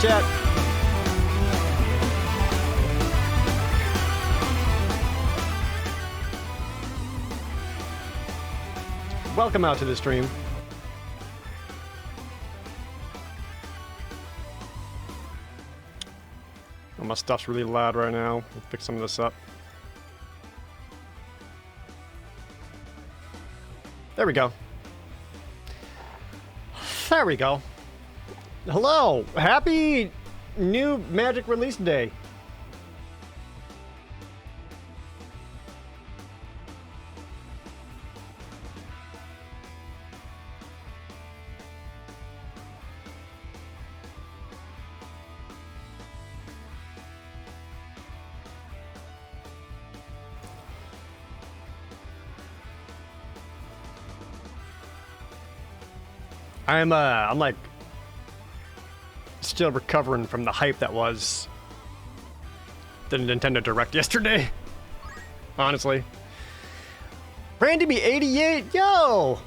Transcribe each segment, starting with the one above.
chat. Welcome out to the stream. Oh, my stuff's really loud right now. We'll fix some of this up. There we go. There we go. Hello! Happy new Magic release day. I'm like still recovering from the hype that was the Nintendo Direct yesterday. Honestly. BrandyB88, yo!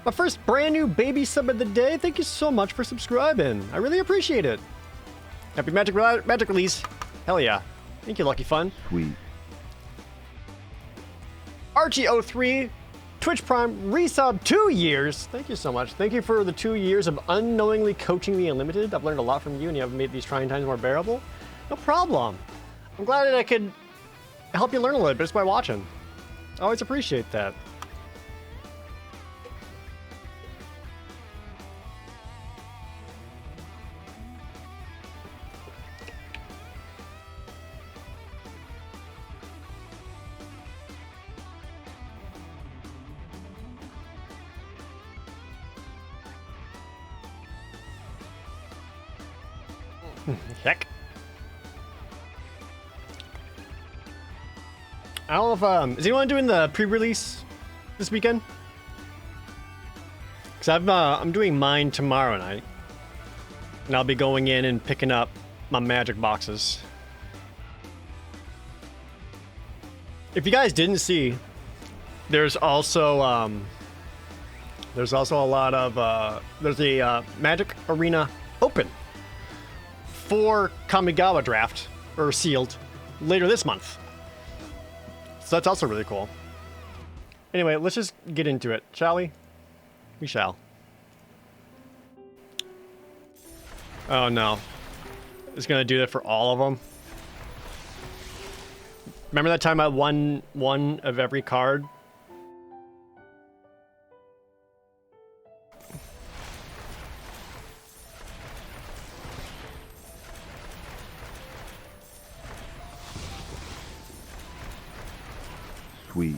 My first brand new baby sub of the day. Thank you so much for subscribing. I really appreciate it. Happy Magic release. Hell yeah. Thank you, Lucky Fun. Sweet. Archie03, Twitch Prime resub 2 years. Thank you so much. Thank you for the 2 years of unknowingly coaching the Unlimited. I've learned a lot from you and you have made these trying times more bearable. No problem. I'm glad that I could help you learn a little bit just by watching. I always appreciate that. Heck. I don't know if, is anyone doing the pre-release this weekend? Because I'm doing mine tomorrow night. And I'll be going in and picking up my Magic boxes. If you guys didn't see, there's also a lot of, there's a Magic Arena Open for Kamigawa draft, or sealed, later this month. So that's also really cool. Anyway, let's just get into it, shall we? We shall. Oh no. It's gonna do that for all of them. Remember that time I won one of every card? Sweet.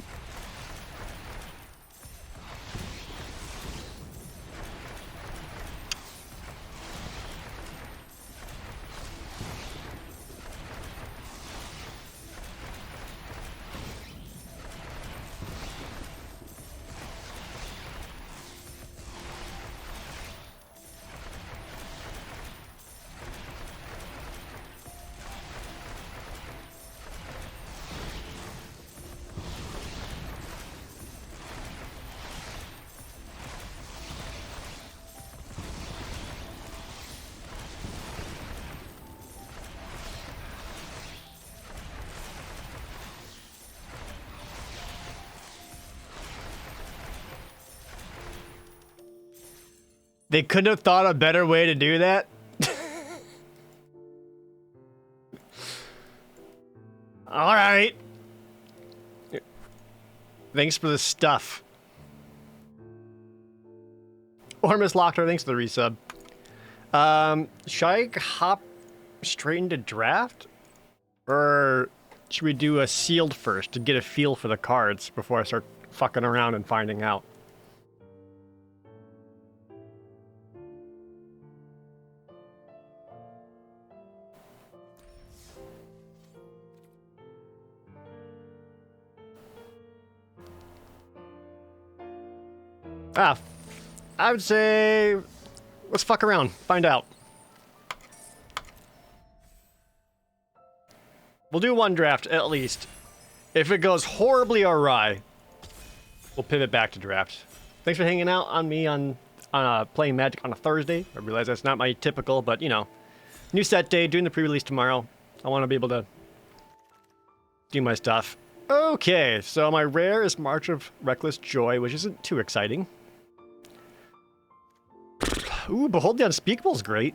They couldn't have thought a better way to do that? Alright. Thanks for the stuff. Ormus Lochter, thanks for the resub. Should I hop straight into draft? Or should we do a sealed first to get a feel for the cards before I start fucking around and finding out? I would say let's fuck around, find out. We'll do one draft at least. If it goes horribly awry, we'll pivot back to draft. Thanks for hanging out on me on playing Magic on a Thursday. I realize that's not my typical, but you know, new set day, doing the pre-release tomorrow. I want to be able to do my stuff. Okay, so my rare is March of Reckless Joy, which isn't too exciting. Ooh, Behold the Unspeakable is great.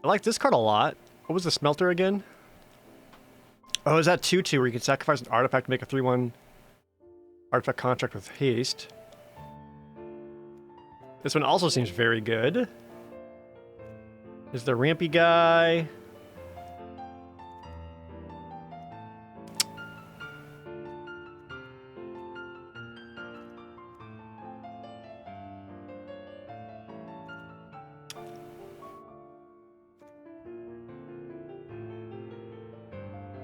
I like this card a lot. What was the Smelter again? Oh, is that 2/2 where you can sacrifice an artifact to make a 3/1 artifact contract with haste? This one also seems very good. Is the rampy guy.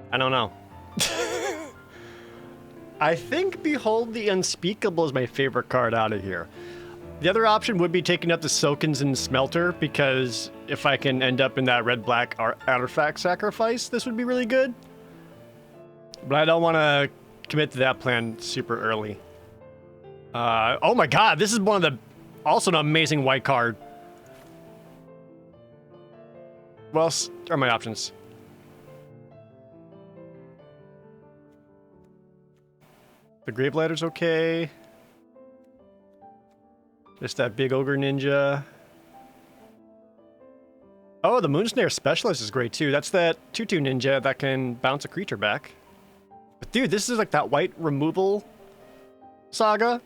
I don't know. I think Behold the Unspeakable is my favorite card out of here. The other option would be taking up the Sokens and Smelter, because if I can end up in that red-black artifact sacrifice, this would be really good. But I don't want to commit to that plan super early. Oh my god, this is one of the... Also an amazing white card. What else are my options? The Graveladder's okay. Just that big Ogre Ninja. Oh, the Moonsnare Specialist is great too. That's that 2/2 ninja that can bounce a creature back. But dude, this is like that white removal saga.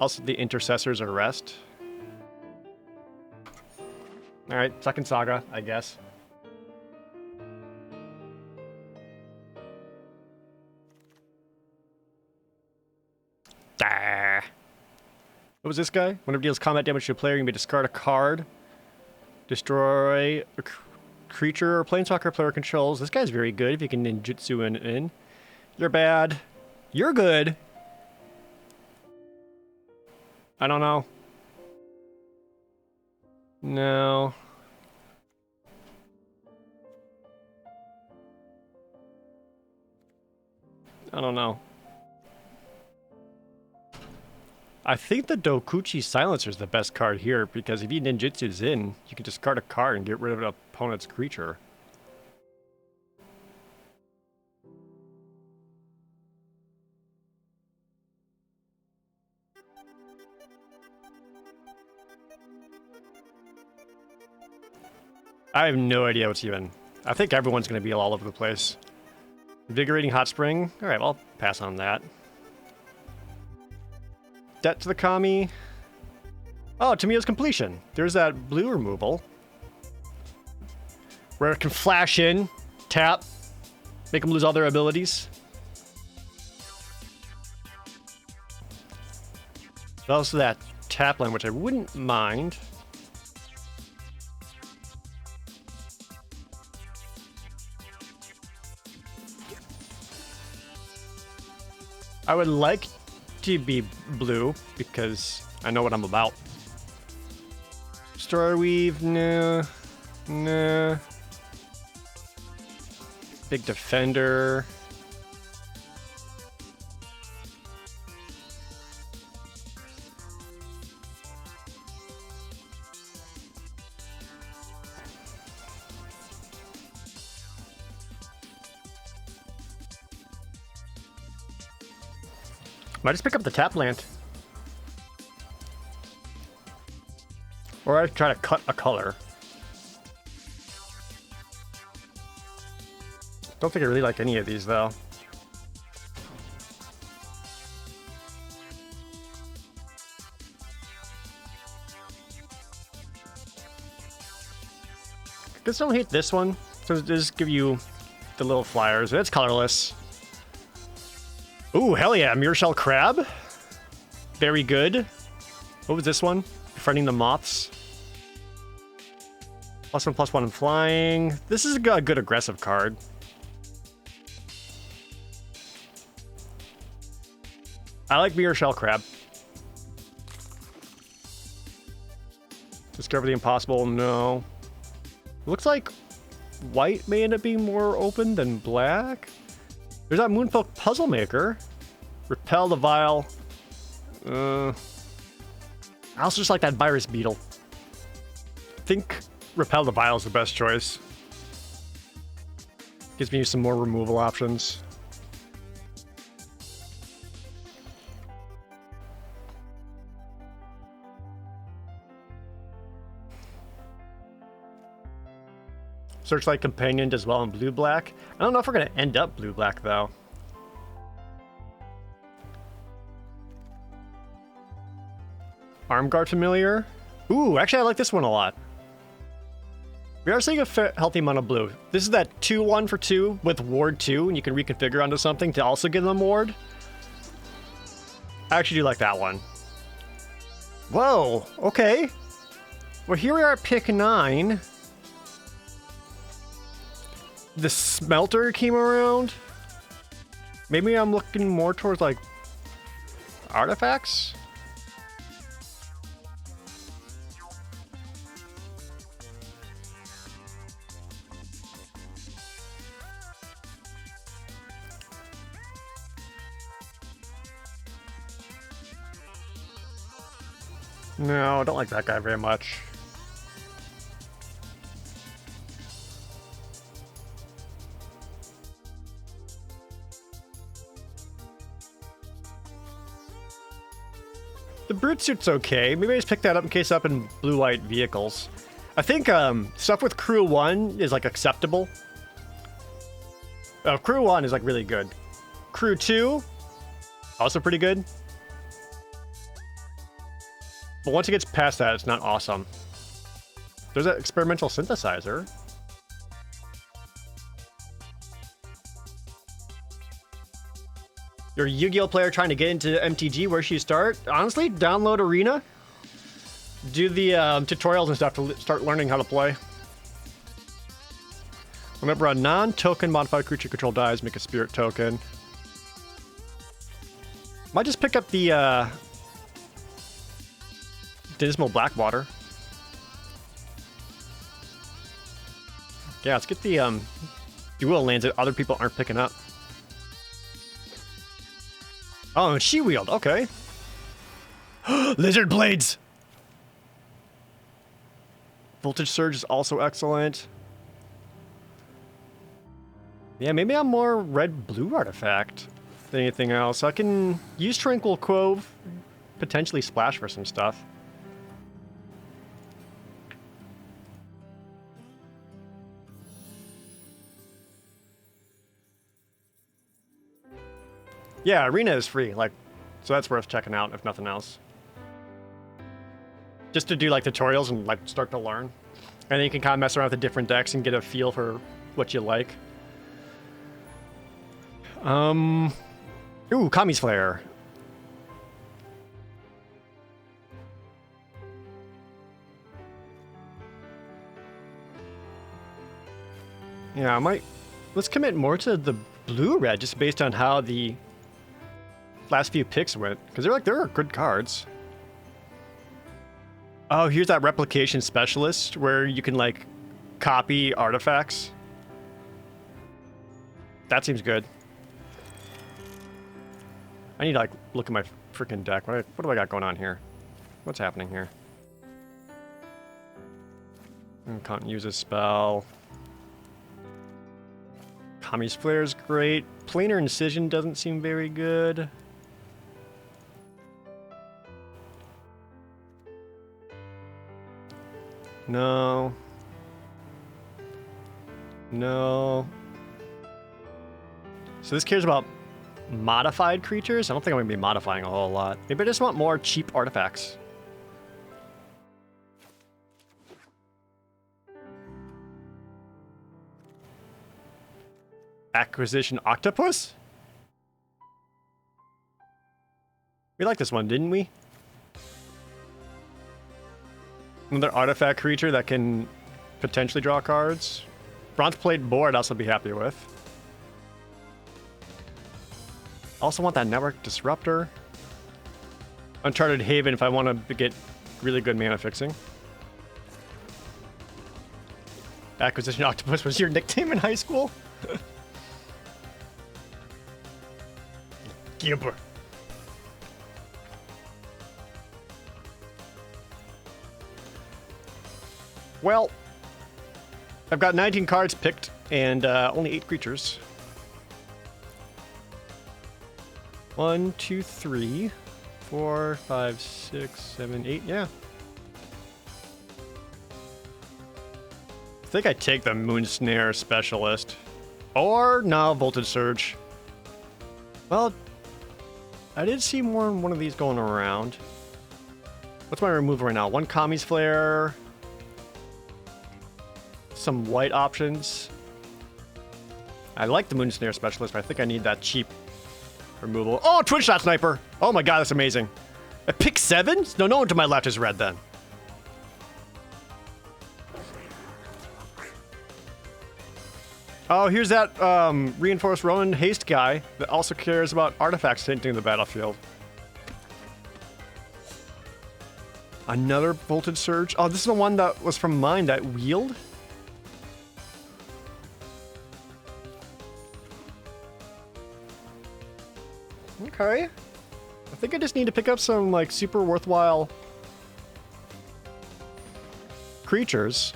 Also the Intercessor's Arrest. Alright, second saga, I guess. What was this guy? Whenever it deals combat damage to a player, you may discard a card, destroy a creature or planeswalker player controls. This guy's very good if you can ninjutsu in. You're bad. You're good. I don't know. No. I don't know. I think the Dokuchi Silencer is the best card here, because if he ninjutsu's in, you can discard a card and get rid of an opponent's creature. I have no idea what's even... I think everyone's going to be all over the place. Invigorating Hot Spring? Alright, well, I'll pass on that. Debt to the Kami. Oh, Tamiya's Completion. There's that blue removal. Where it can flash in, tap, make them lose all their abilities. There's also that tap line, which I wouldn't mind. I would like to be blue, because I know what I'm about. Starweave, no. Nah. Big Defender. Might just pick up the tap land. Or I try to cut a color. Don't think I really like any of these though. I just don't hate this one. So it does give you the little flyers. It's colorless. Ooh, hell yeah, Mirshell Crab. Very good. What was this one? Befriending the Moths. +1/+1 in flying. This is a good aggressive card. I like Mirshell Crab. Discover the Impossible, no. Looks like white may end up being more open than black. There's that Moonfolk Puzzle Maker. Repel the Vile I also just like that virus beetle. I think Repel the Bile is the best choice. Gives me some more removal options. Searchlight Companion does well in blue-black. I don't know if we're going to end up blue-black, though. Armguard Familiar. Ooh, actually, I like this one a lot. We are seeing a healthy amount of blue. This is that 2-1 for 2 with Ward 2, and you can reconfigure onto something to also give them Ward. I actually do like that one. Whoa, okay. Well, here we are at pick 9. The Smelter came around. Maybe I'm looking more towards, like, artifacts? No, I don't like that guy very much. The Brute Suit's okay. Maybe I just pick that up in case up in blue-white vehicles. I think stuff with Crew 1 is, like, acceptable. Crew 1 is, like, really good. Crew 2, also pretty good. But once it gets past that, it's not awesome. There's an experimental synthesizer. You're a Yu-Gi-Oh player trying to get into MTG. Where should you start? Honestly, download Arena. Do the tutorials and stuff to start learning how to play. Remember, a non-token modified creature control dies, make a spirit token. Might just pick up the Dismal Blackwater. Yeah, let's get the dual lands that other people aren't picking up. Oh, and She-Wield, okay. Lizard Blades! Voltage Surge is also excellent. Yeah, maybe I'm more red-blue artifact than anything else. I can use Tranquil Cove, potentially splash for some stuff. Yeah, Arena is free, like, so that's worth checking out if nothing else. Just to do like tutorials and like start to learn. And then you can kind of mess around with the different decks and get a feel for what you like. Ooh, Kami's Flare. Yeah, I might... Let's commit more to the blue-red just based on how the last few picks went. Because there are good cards. Oh, here's that Replication Specialist where you can, like, copy artifacts. That seems good. I need to, like, look at my freaking deck. What do I got going on here? What's happening here? Can't use a spell. Kami's Flare is great. Planar Incision doesn't seem very good. No. No. So this cares about modified creatures? I don't think I'm going to be modifying a whole lot. Maybe I just want more cheap artifacts. Acquisition Octopus? We liked this one, didn't we? Another artifact creature that can potentially draw cards. Bronze Plate Board I'd also be happy with. Also want that Network Disruptor. Uncharted Haven if I want to get really good mana fixing. Acquisition Octopus was your nickname in high school? Gibber. Well, I've got 19 cards picked and only 8 creatures. 1, 2, 3, 4, 5, 6, 7, 8. Yeah. I think I take the Moonsnare Specialist. Or, no, Voltage Surge. Well, I did see more than one of these going around. What's my removal right now? 1 Kami's Flare. Some white options. I like the Moonsnare Specialist, but I think I need that cheap removal. Oh, Twin Shot Sniper! Oh my god, that's amazing. A pick 7? No, no one to my left is red then. Oh, here's that Reinforced Ronin Haste guy that also cares about artifacts hitting the battlefield. Another Voltage Surge. Oh, this is the one that was from mine that wheeled? Okay. I think I just need to pick up some, like, super worthwhile creatures.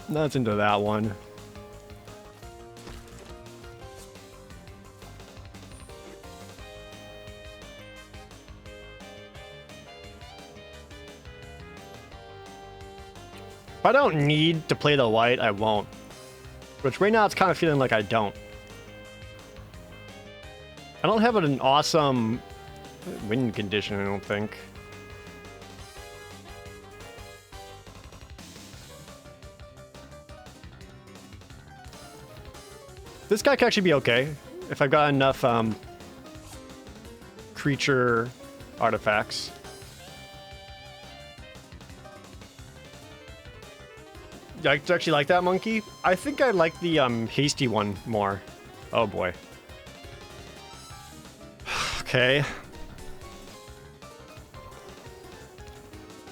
That's into that one. If I don't need to play the white, I won't. Which right now it's kind of feeling like I don't. I don't have an awesome win condition, I don't think. This guy can actually be okay if I've got enough creature artifacts. I actually like that monkey. I think I like the hasty one more. Oh boy. Okay.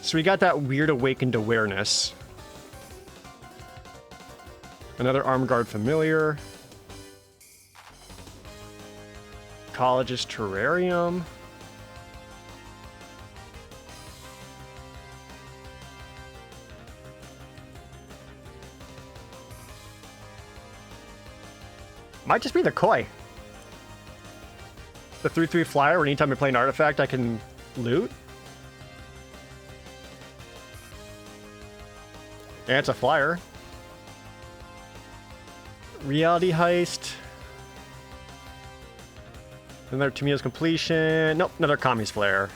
So we got that weird awakened awareness. Another Arm Guard Familiar. Ecologist Terrarium. Might just be the Koi. The 3/3 flyer, where anytime I play an artifact, I can loot. And it's a flyer. Reality Heist. Another Tamiya's Completion. Nope, another Kami's Flare.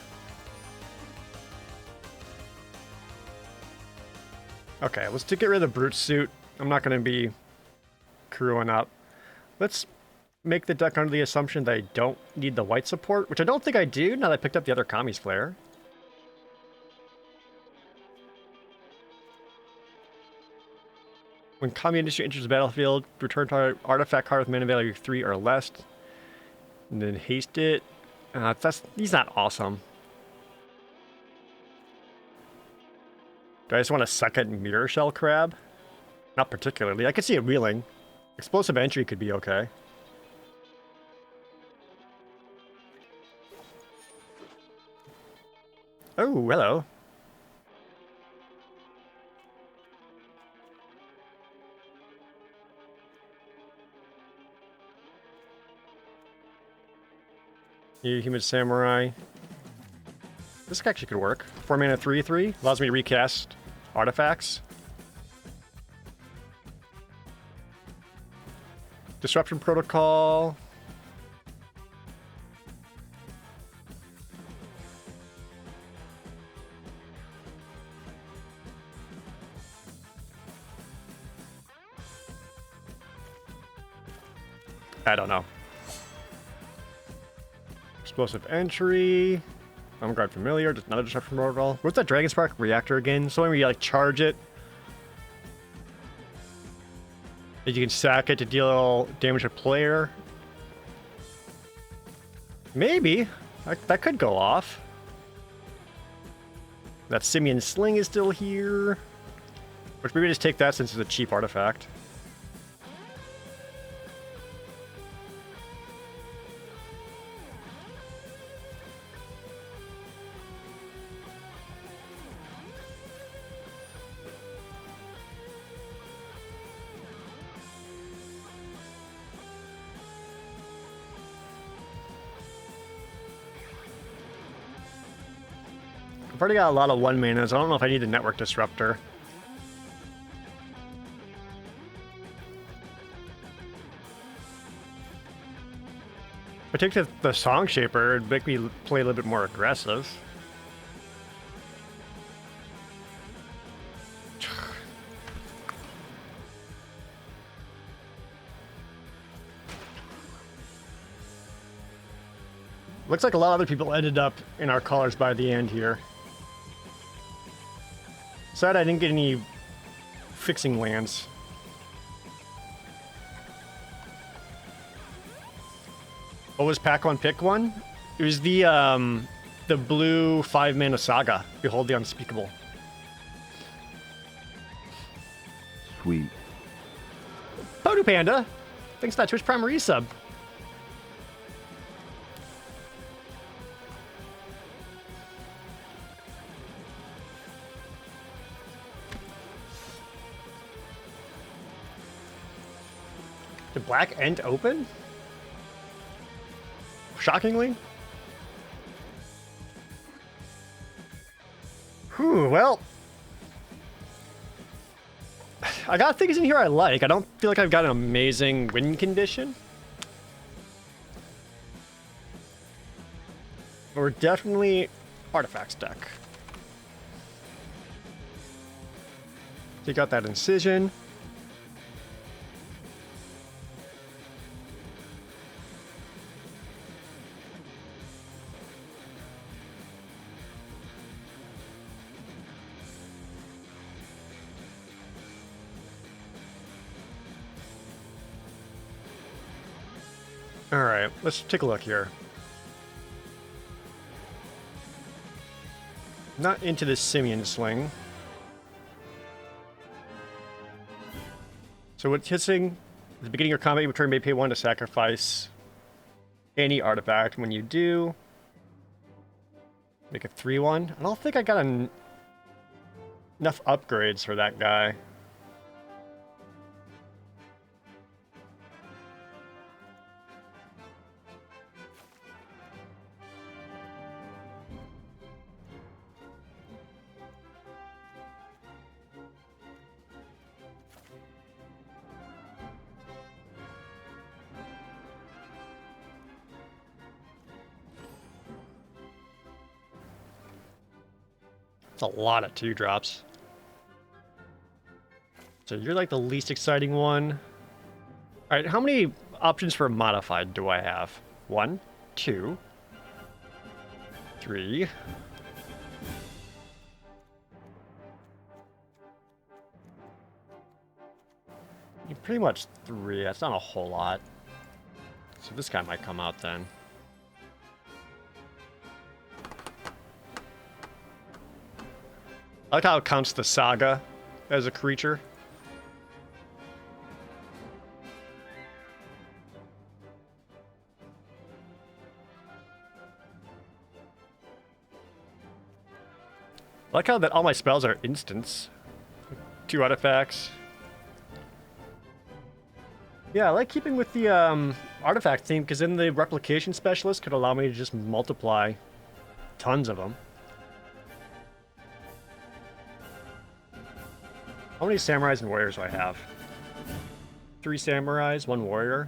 Okay, let's get rid of the Brute Suit. I'm not going to be crewing up. Let's make the deck under the assumption that I don't need the white support, which I don't think I do now that I picked up the other Kami's Flare. When Kami Industry enters the battlefield, return target artifact card with mana value 3 or less. And then haste it. He's not awesome. Do I just want to suck at Mirror Shell Crab? Not particularly. I could see it wheeling. Explosive Entry could be okay. Oh, hello. You Human Samurai. This actually could work. 4 mana 3/3 allows me to recast artifacts. Disruption Protocol. I don't know. Explosive Entry. Arm Guard Familiar, just another Disruption Protocol. What's that Dragon Spark reactor again? So when you like charge it, you can sack it to deal damage to player. Maybe. That could go off. That Simian Sling is still here. Which maybe just take that since it's a cheap artifact. I've already got a lot of 1 manas. I don't know if I need a Network Disruptor. If I take the Song Shaper, it'd make me play a little bit more aggressive. Looks like a lot of other people ended up in our colors by the end here. Sad I didn't get any fixing lands. What was pack one, pick one? It was the blue 5-mana Saga, Behold the Unspeakable. Sweet. Podu Panda, thanks for that Twitch Prime resub. Did black end open? Shockingly? Whew, well. I got things in here I like. I don't feel like I've got an amazing win condition. But we're definitely artifacts deck. Take out that Incision. All right, let's take a look here. Not into this Simian Sling. So what's hitting? At the beginning of your combat, you return may pay 1 to sacrifice any artifact. When you do, make a 3/1. I don't think I got enough upgrades for that guy. It's a lot of 2-drops. So you're like the least exciting one. All right, how many options for modified do I have? 1, 2, 3. Pretty much 3. That's not a whole lot. So this guy might come out then. I like how it counts the Saga as a creature. I like how that all my spells are instants. 2 artifacts. Yeah, I like keeping with the artifact theme because then the replication specialist could allow me to just multiply tons of them. How many samurais and warriors do I have? 3 samurais, 1 warrior.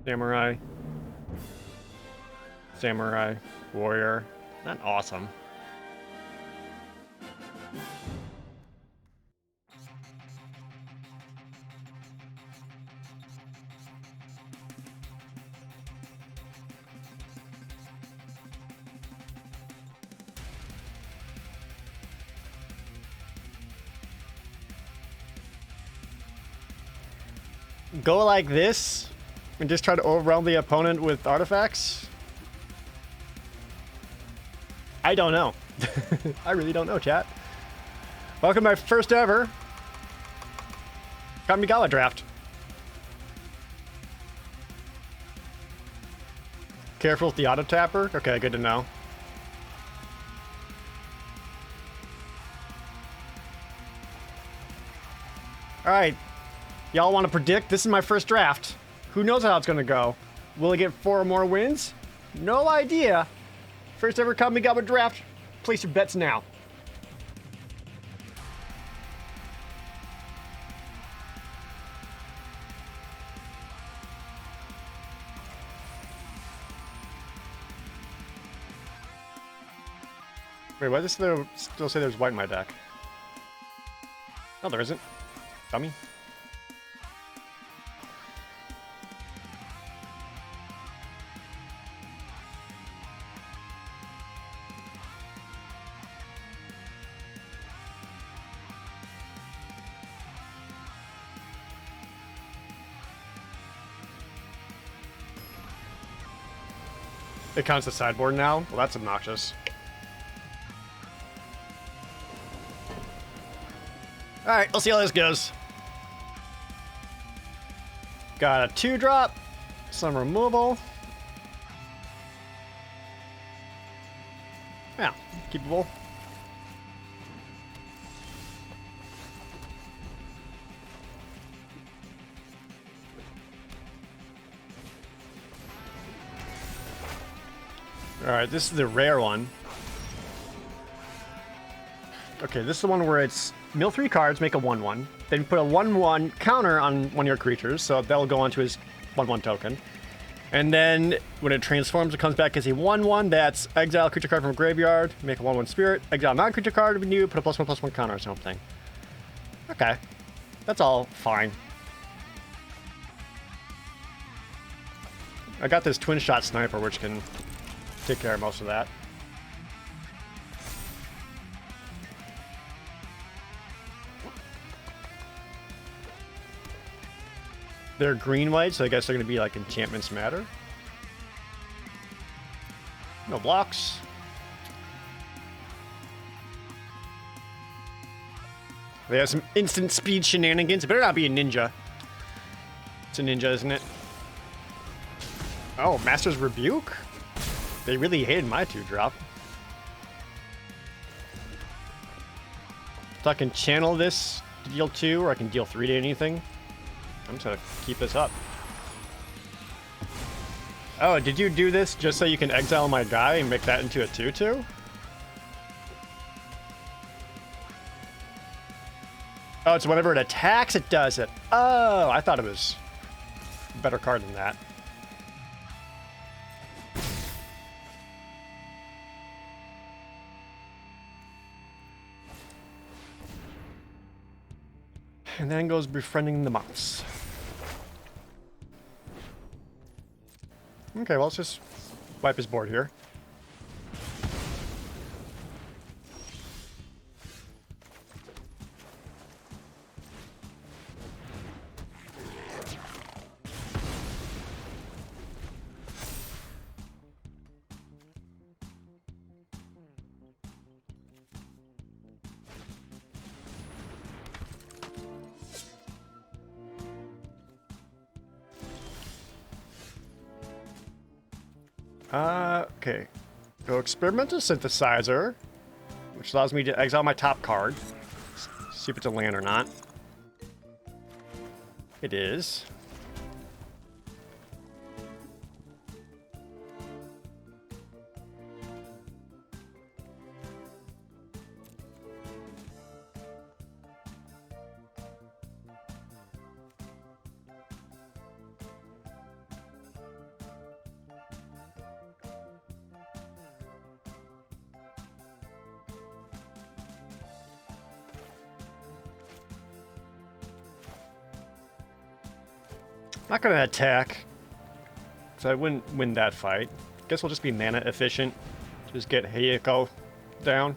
Samurai. Samurai. Warrior. Not awesome. Go like this and just try to overwhelm the opponent with artifacts? I don't know. I really don't know, chat. Welcome to my first ever Kamigawa draft. Careful with the auto tapper? Okay, good to know. Alright. Y'all want to predict? This is my first draft. Who knows how it's going to go? Will I get 4 or more wins? No idea. First ever Kami Gama draft. Place your bets now. Wait, why does it still say there's white in my deck? No, there isn't. Dummy. It counts the sideboard now? Well, that's obnoxious. Alright, let's see how this goes. Got a 2-drop, some removal. Yeah, keepable. Alright, this is the rare one. Okay, this is the one where it's mill 3 cards, make a 1/1. Then put a 1/1 counter on one of your creatures, so that'll go onto his 1/1 token. And then when it transforms, it comes back as a 1/1. That's exile a creature card from a graveyard, make a 1/1 spirit, exile non-creature card, renew, put a +1/+1 counter or something. Okay, that's all fine. I got this twin shot sniper, which can take care of most of that. They're green-white, so I guess they're going to be like enchantments matter. No blocks. They have some instant speed shenanigans. It better not be a ninja. It's a ninja, isn't it? Oh, Master's Rebuke? They really hated my 2-drop. So I can channel this to deal 2, or I can deal 3 to anything. I'm just gonna keep this up. Oh, did you do this just so you can exile my guy and make that into a 2/2? Oh, it's whenever it attacks, it does it. Oh, I thought it was a better card than that. And then goes befriending the mouse. Okay, well, let's just wipe his board here. Okay. Go Experimental Synthesizer, which allows me to exile my top card. See if it's a land or not. It is. Not gonna attack, so I wouldn't win that fight. Guess we'll just be mana efficient. Just get Heieko down.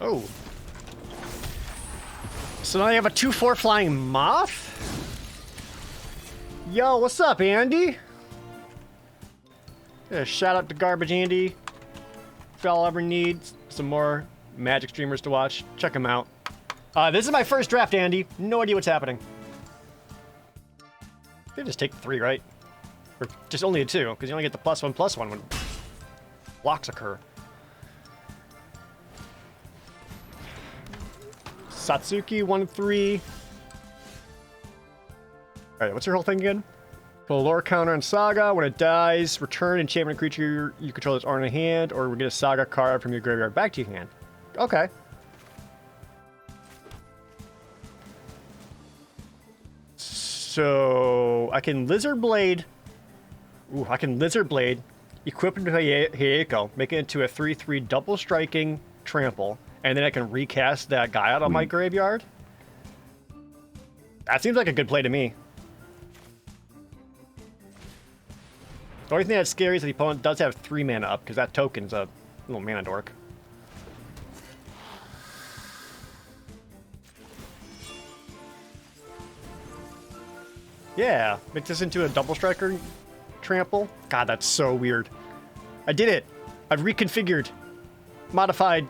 Oh. So now you have a 2/4 flying moth? Yo, what's up, Andy? Yeah, shout out to Garbage Andy. If y'all ever need some more Magic streamers to watch, check them out. This is my first draft, Andy. No idea what's happening. They just take the 3, right? Or just only a 2, because you only get the +1/+1 when blocks occur. Satsuki 1-3. Alright, what's your whole thing again? Put a lore counter on Saga. When it dies, return enchantment creature you control that's on a hand, or we get a Saga card from your graveyard back to your hand. Okay. So I can Lizard Blade. Ooh, I can Lizard Blade, equip it with Heieko, make it into a 3/3 double striking trample, and then I can recast that guy out of my graveyard. That seems like a good play to me. The only thing that's scary is that the opponent does have 3 mana up, because that token's a little mana dork. Yeah, make this into a double striker trample. God, that's so weird. I did it. I've reconfigured, modified,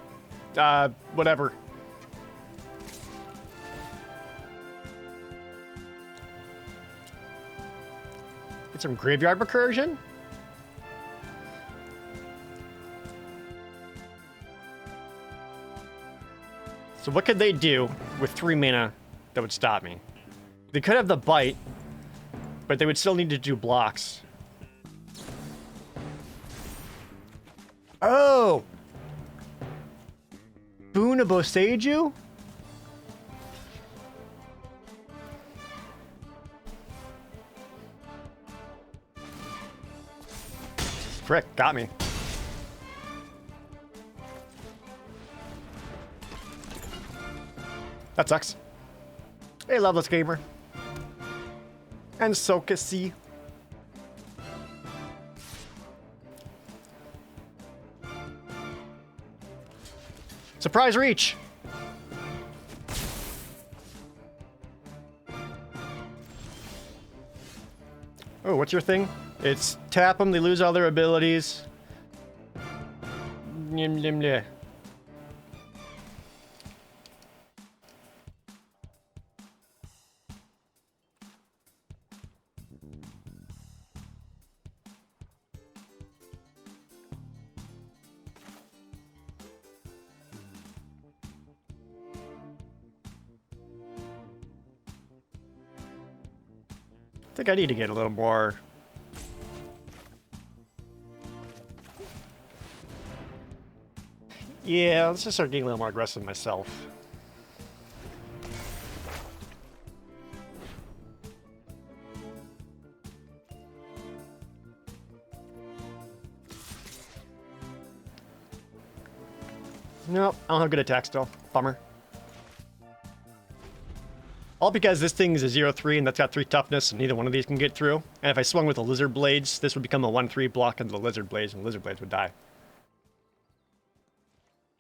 whatever. Get some graveyard recursion. So what could they do with 3 mana that would stop me? They could have the bite, but they would still need to do blocks. Oh! Bunabo Seiju? Frick, got me. That sucks. Hey, Loveless Gamer. And Sokasi. Surprise reach! Oh, what's your thing? It's tap them, they lose all their abilities. Nim, nim, nim. I think I need to get a little more. Yeah, let's just start getting a little more aggressive myself. Nope, I don't have good attack still. Bummer. All because this thing is a 0/3 and that's got 3 toughness and neither one of these can get through. And if I swung with the Lizard Blades, this would become a 1/3 block into the Lizard Blades and the Lizard Blades would die.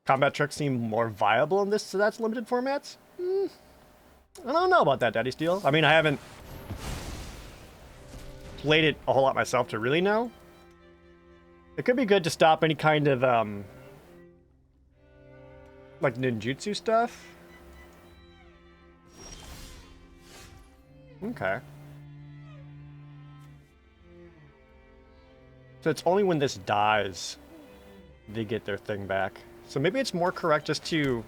Combat tricks seem more viable in this, so that's limited formats? I don't know about that, Daddy Steel. I mean, I haven't played it a whole lot myself to really know. It could be good to stop any kind of, like ninjutsu stuff. Okay. So it's only when this dies they get their thing back. So maybe it's more correct just to...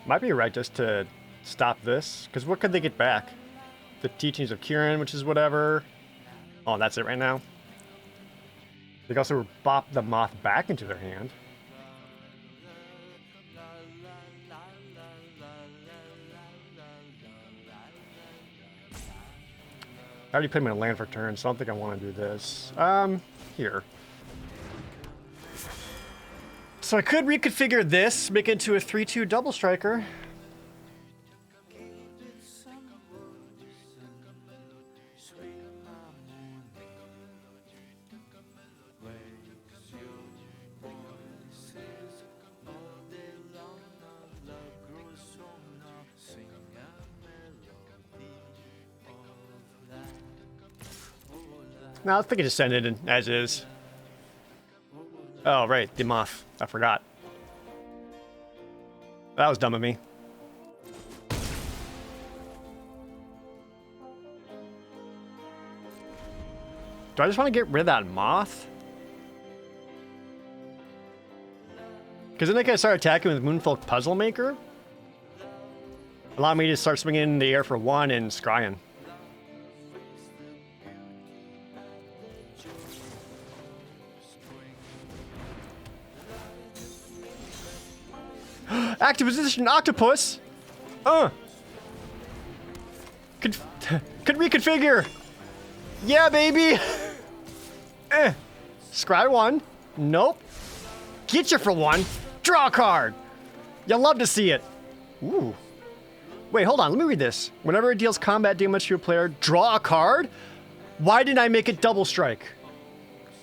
Might be right just to stop this, because what could they get back? The teachings of Kirin, which is whatever. Oh, that's it right now. They can also bop the moth back into their hand. I already put him in a land for turn, so I don't think I want to do this. Here. So I could reconfigure this, make it into a 3/2 double striker. No, I think I just send it in as is. Oh, right, the moth. I forgot. That was dumb of me. Do I just want to get rid of that moth? Because then I can start attacking with Moonfolk Puzzle Maker. Allow me to start swinging in the air for 1 and scrying. Active position octopus! Could reconfigure! Yeah, baby! Scry 1. Nope. Get you for 1. Draw a card! You'll love to see it. Ooh. Wait, hold on. Let me read this. Whenever it deals combat damage to a player, draw a card? Why didn't I make it double strike?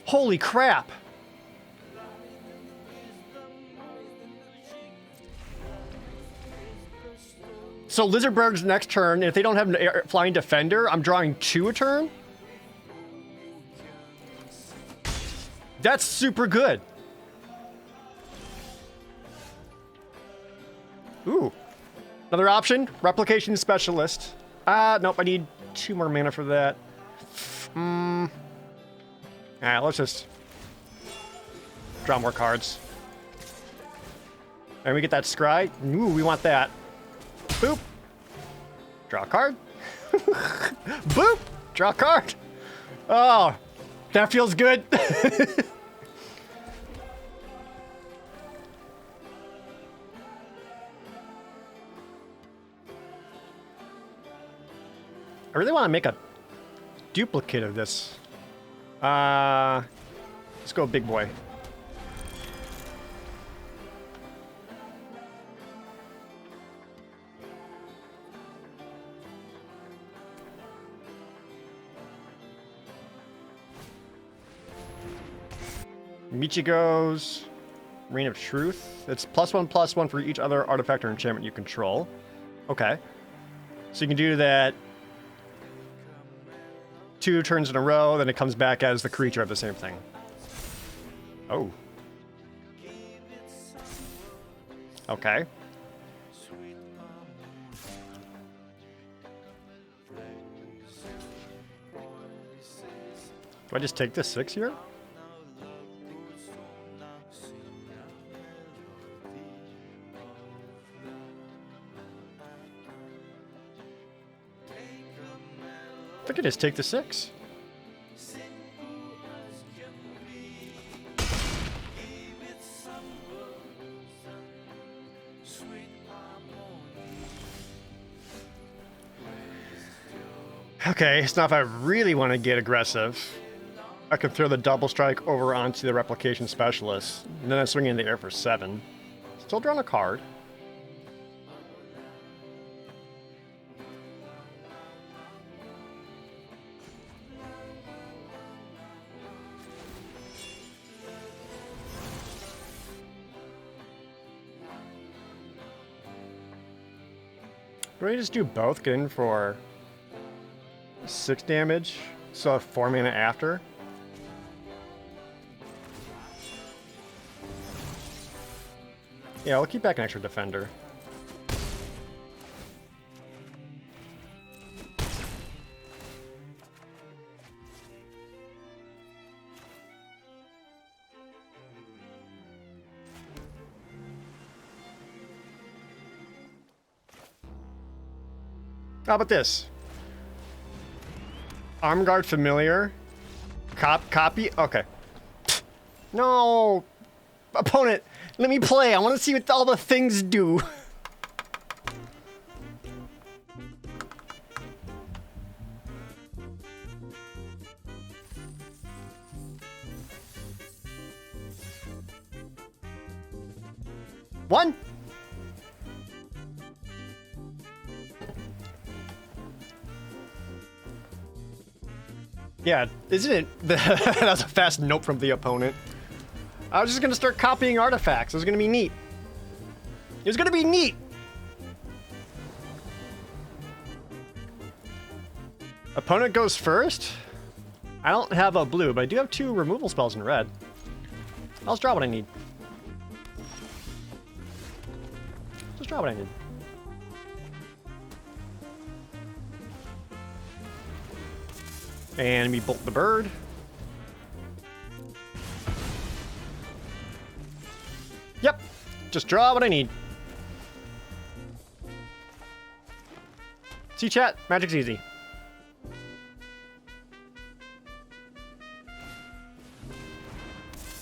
Holy crap. So Lizardberg's next turn, if they don't have an flying defender, I'm drawing 2 a turn? That's super good. Ooh. Another option, Replication Specialist. Nope, I need 2 more mana for that. Alright, let's just draw more cards. And we get that scry. Ooh, we want that. Boop. Draw a card. Boop. Draw a card. Oh, that feels good. I really want to make a duplicate of this. Let's go big boy. Michigo's Reign of Truth. It's +1/+1 for each other artifact or enchantment you control. Okay. So you can do that 2 turns in a row, then it comes back as the creature of the same thing. Oh. Okay. Do I just take this 6 here? I think I just take the 6. Okay, so now if I really want to get aggressive, I could throw the double strike over onto the Replication Specialist, and then I swing in the air for 7. Still drawing a card. Do I just do both? Get in for 6 damage, so I have 4 mana after? Yeah, I'll keep back an extra defender. How about this? Armguard Familiar. Copy? Okay. No! Opponent, let me play. I want to see what all the things do. One. Yeah, isn't it? That was a fast note from the opponent. I was just gonna start copying artifacts. It was gonna be neat. It was gonna be neat! Opponent goes first? I don't have a blue, but I do have 2 removal spells in red. I'll just draw what I need. Just draw what I need. And we bolt the bird. Yep. Just draw what I need. See, chat? Magic's easy.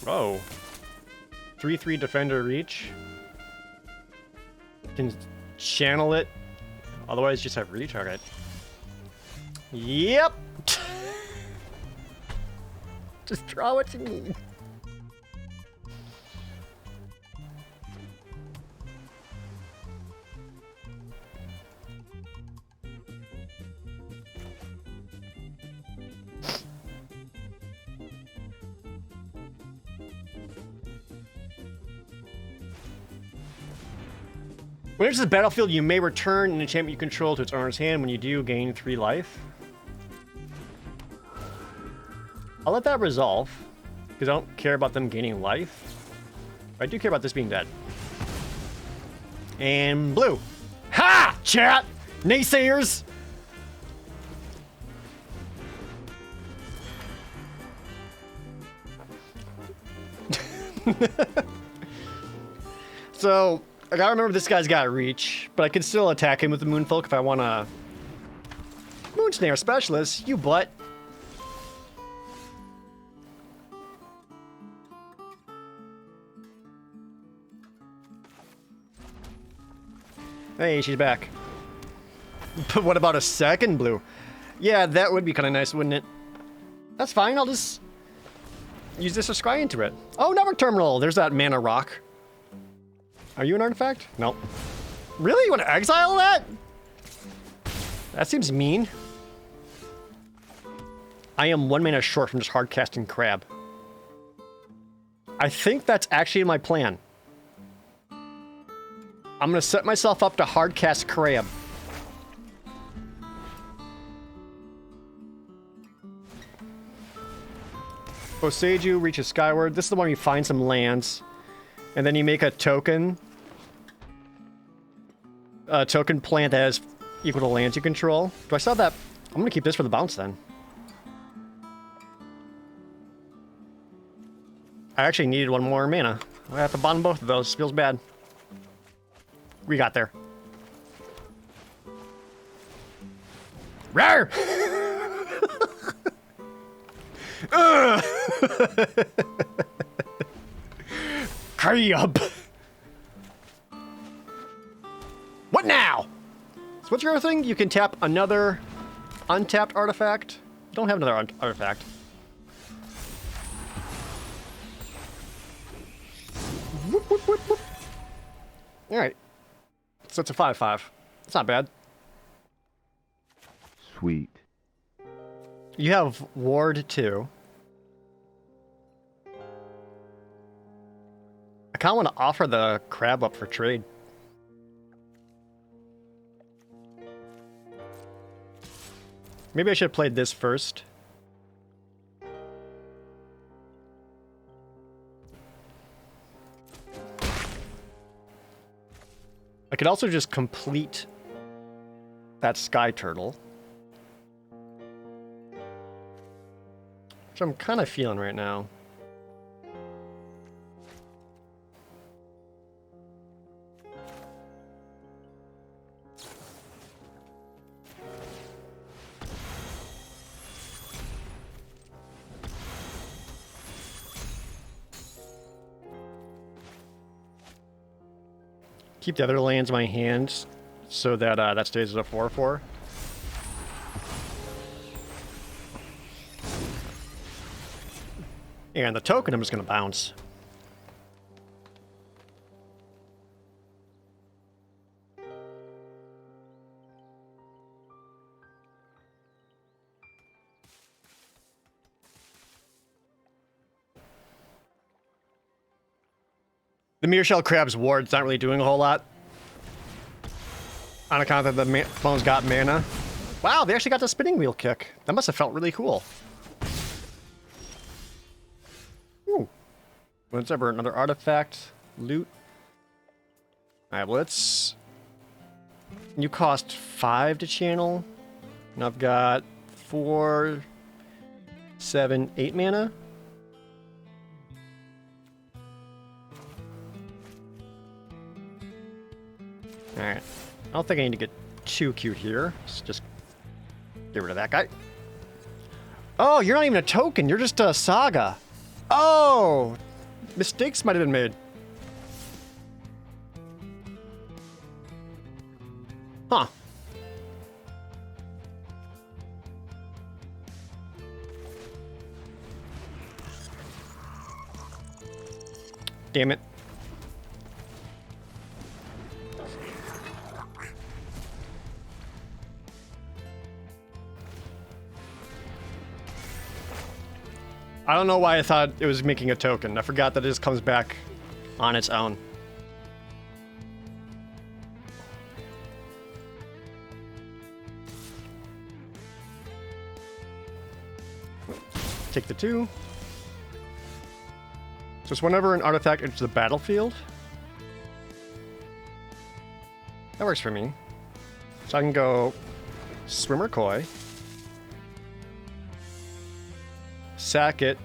Whoa. 3/3 defender reach. Can channel it. Otherwise, just have reach. Okay. Yep. Just draw what you need. When it enters the battlefield, you may return an enchantment you control to its owner's hand. When you do, gain 3 life. I'll let that resolve, because I don't care about them gaining life. But I do care about this being dead. And blue. Ha! Chat! Naysayers! So, I gotta remember this guy's got reach, but I can still attack him with the Moonfolk if I want to. Moonsnare Specialist, you butt. Hey, she's back. But what about a second blue? Yeah, that would be kind of nice, wouldn't it? That's fine, I'll just use this to scry into it. Oh, Network Terminal! There's that mana rock. Are you an artifact? Nope. Really? You want to exile that? That seems mean. I am 1 mana short from just hard casting Crab. I think that's actually my plan. I'm going to set myself up to hard cast Crab. Boseiju reaches skyward. This is the one where you find some lands. And then you make a token. A token plant that has equal to lands you control. Do I still have that? I'm going to keep this for the bounce then. I actually needed 1 more mana. I have to bond both of those. Feels bad. We got there. Rawr! Hurry up! What now? So what's your other thing? You can tap another untapped artifact. Don't have another artifact. Whoop, whoop, whoop, whoop. All right. So it's a 5/5. It's not bad. Sweet. You have Ward 2. I kind of want to offer the Crab up for trade. Maybe I should have played this first. I could also just complete that Sky Turtle. Which I'm kind of feeling right now. Keep the other lands in my hand so that that stays as a 4/4. And the token I'm just going to bounce. The Mirror Shell Crab's ward's not really doing a whole lot. On account that the phone's got mana. Wow, they actually got the spinning wheel kick. That must have felt really cool. Ooh. What's ever another artifact? Loot. Alright, let's... You cost 5 to channel. And I've got 4, 7, 8 mana. Alright. I don't think I need to get too cute here. Let's just get rid of that guy. Oh, you're not even a token. You're just a saga. Oh! Mistakes might have been made. Huh. Damn it. I don't know why I thought it was making a token. I forgot that it just comes back on its own. Take the 2. So it's whenever an artifact enters the battlefield. That works for me. So I can go Swimmer Koi. Sack it.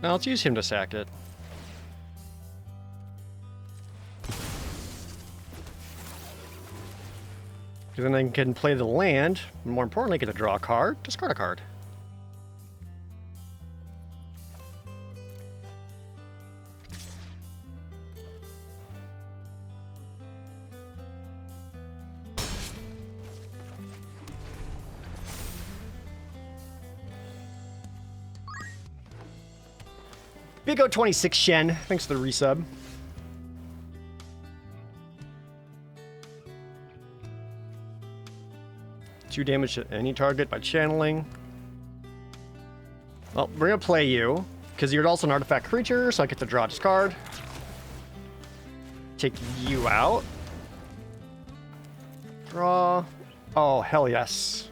Now let's use him to sack it. Because then I can play the land. And more importantly, get to draw a card, discard a card. Bigo 26 Shen, thanks for the resub. Two damage to any target by channeling. Well, we're gonna play you, because you're also an artifact creature, so I get to draw a discard. Take you out. Draw. Oh, hell yes.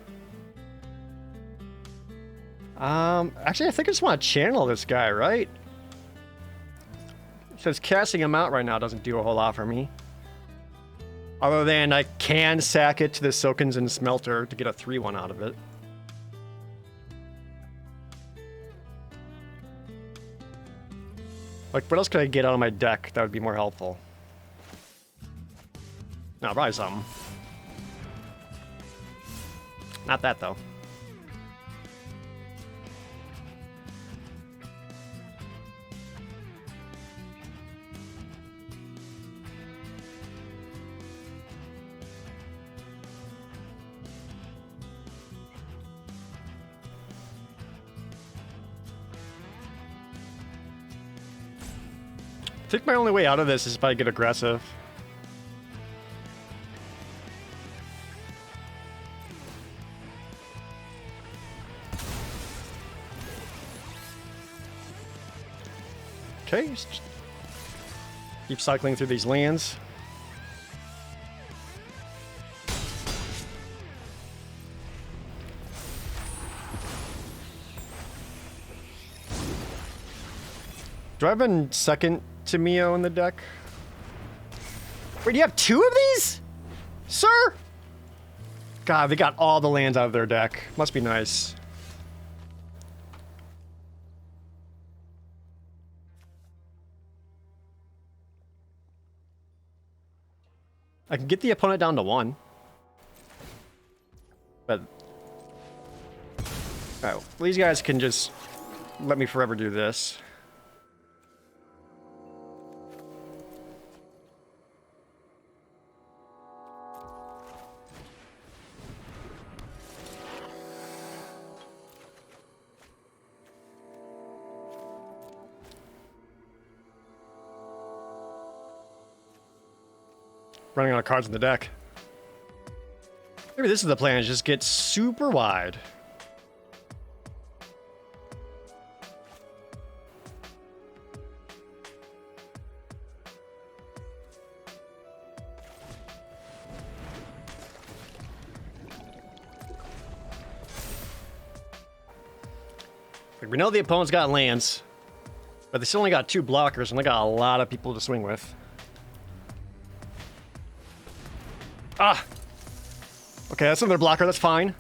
Actually, I think I just want to channel this guy, right? Says casting him out right now doesn't do a whole lot for me. Other than I can sack it to the Silkins and Smelter to get a 3/1 out of it. Like, what else could I get out of my deck that would be more helpful? No, probably something. Not that, though. I think my only way out of this is if I get aggressive. Okay, just keep cycling through these lands. Do I have a second Timio in the deck? Wait, do you have 2 of these? Sir? God, they got all the lands out of their deck. Must be nice. I can get the opponent down to 1. But... oh, well, these guys can just let me forever do this. Running out of cards in the deck. Maybe this is the plan, is just get super wide. We know the opponent's got lands, but they still only got 2 blockers and they got a lot of people to swing with. Ah! Okay, that's another blocker, that's fine.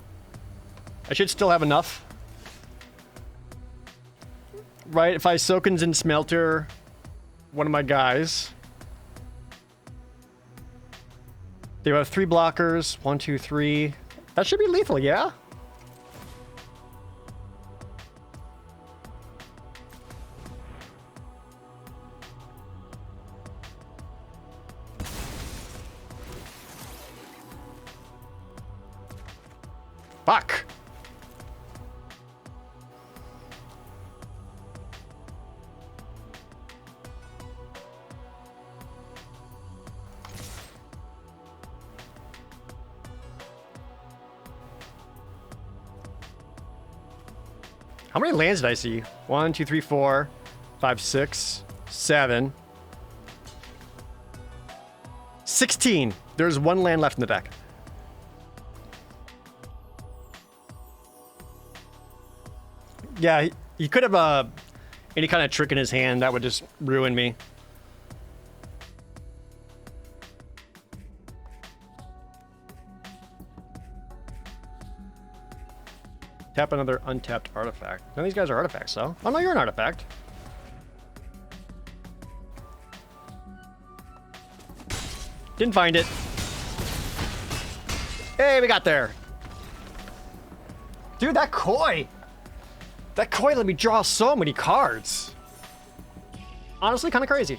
I should still have enough. Right, if I Silkins and Smelter one of my guys. They have 3 blockers. 1, 2, 3. That should be lethal, yeah? Fuck! How many lands did I see? 1, 2, 3, 4, 5, 6, 7. 16. There's 1 land left in the deck. Yeah, he could have any kind of trick in his hand that would just ruin me. Tap another untapped artifact. None of these guys are artifacts, though. Oh, no, you're an artifact. Didn't find it. Hey, we got there. Dude, that koi. That koi let me draw so many cards. Honestly, kind of crazy.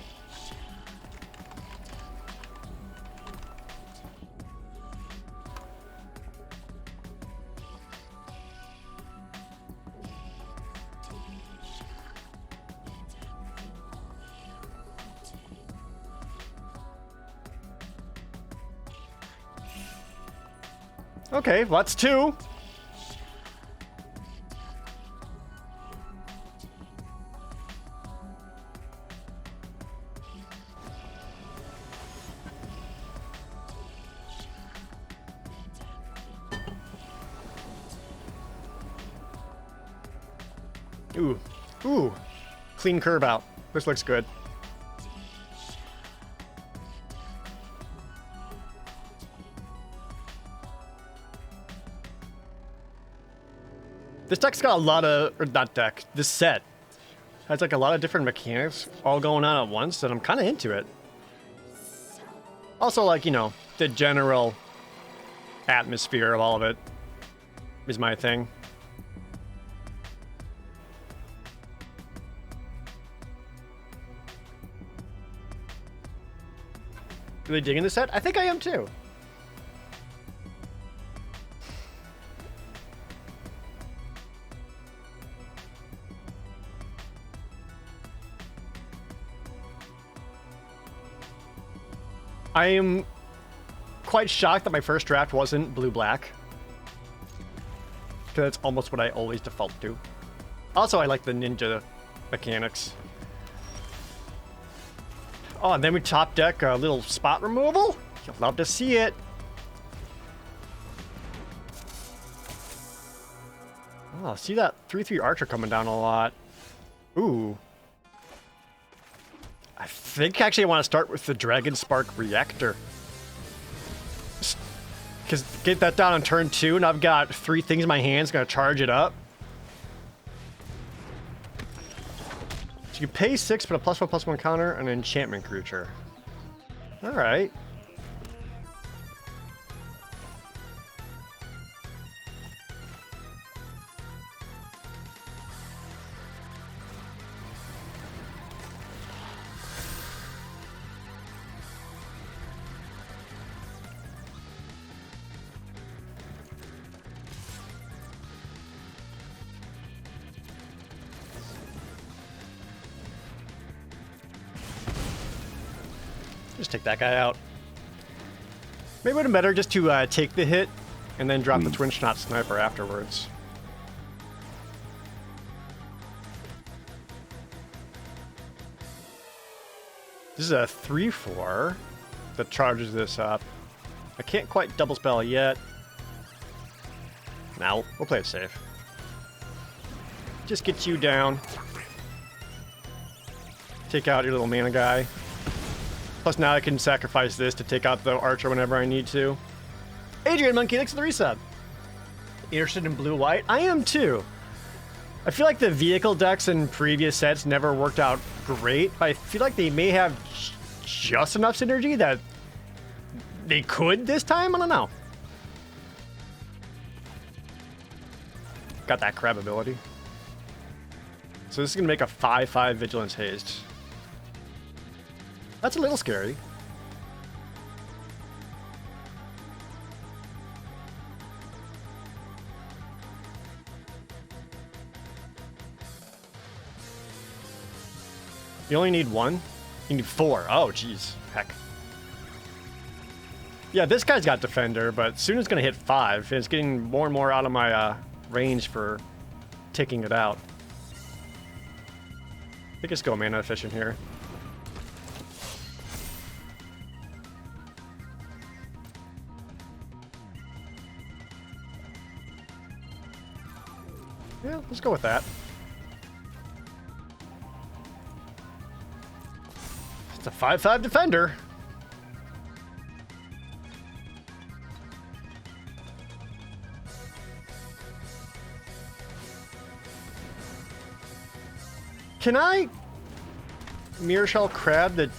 Okay, well, that's 2. Ooh. Ooh. Clean curve out. This looks good. This deck's got a lot of, or not deck, this set has like a lot of different mechanics all going on at once, and I'm kind of into it. Also, like, you know, the general atmosphere of all of it is my thing. Really digging the set? I think I am too. I am quite shocked that my first draft wasn't blue-black. Because that's almost what I always default to. Also, I like the ninja mechanics. Oh, and then we top deck a little spot removal. You'll love to see it. Oh, see that 3/3 archer coming down a lot. Ooh. I think actually I want to start with the Dragon Spark Reactor. Because get that down on turn 2, and I've got 3 things in my hands, gonna charge it up. So you can pay 6, put a +1/+1 counter, and an enchantment creature. Alright. Just take that guy out. Maybe it would have been better just to take the hit and then drop the twin shot sniper afterwards. This is a 3/4 that charges this up. I can't quite double spell yet. Now, we'll play it safe. Just get you down. Take out your little mana guy. Plus now I can sacrifice this to take out the archer whenever I need to. Adrian Monkey, thanks for the resub. Interested in blue-white? I am too. I feel like the vehicle decks in previous sets never worked out great, but I feel like they may have just enough synergy that They could this time? I don't know. Got that crab ability. So this is gonna make a 5/5 Vigilance Haste. That's a little scary. You only need one? You need 4. Oh, jeez. Heck. Yeah, this guy's got Defender, but soon it's going to hit 5. And it's getting more and more out of my range for taking it out. I think it's go mana efficient here. Yeah, let's go with that. It's a 5/5 Defender. Can I Mirror Shell Crab to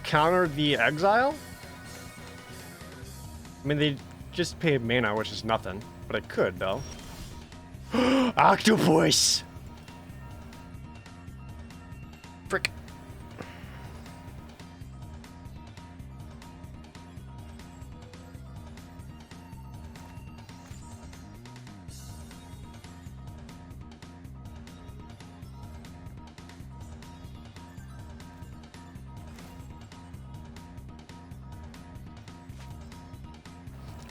counter the Exile? I mean, they just pay mana, which is nothing. But I could, though. Octopus! Frick.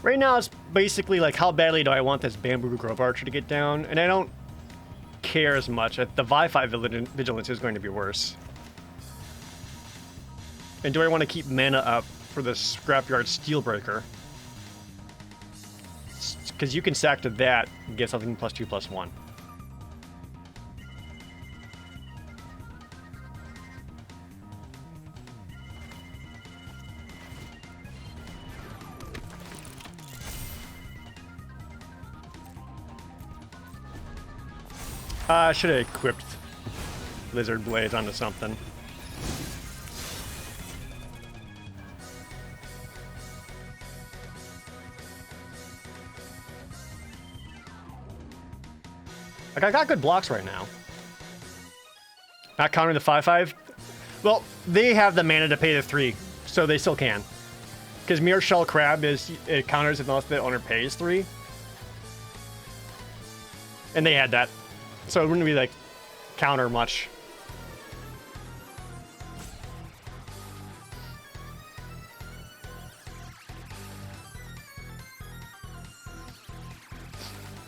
Right now, it's basically like, how badly do I want this Bamboo Grove Archer to get down? And I don't care as much. The Vi-Fi Vigilance is going to be worse. And do I want to keep mana up for the Scrapyard Steelbreaker? Because you can sack to that and get something +2/+1. I should have equipped Lizard Blades onto something. Like, I got good blocks right now. Not countering the 5/5. Well, they have the mana to pay the 3, so they still can. Because Mirror Shell Crab it counters unless the owner pays 3. And they had that. So it wouldn't be like counter much.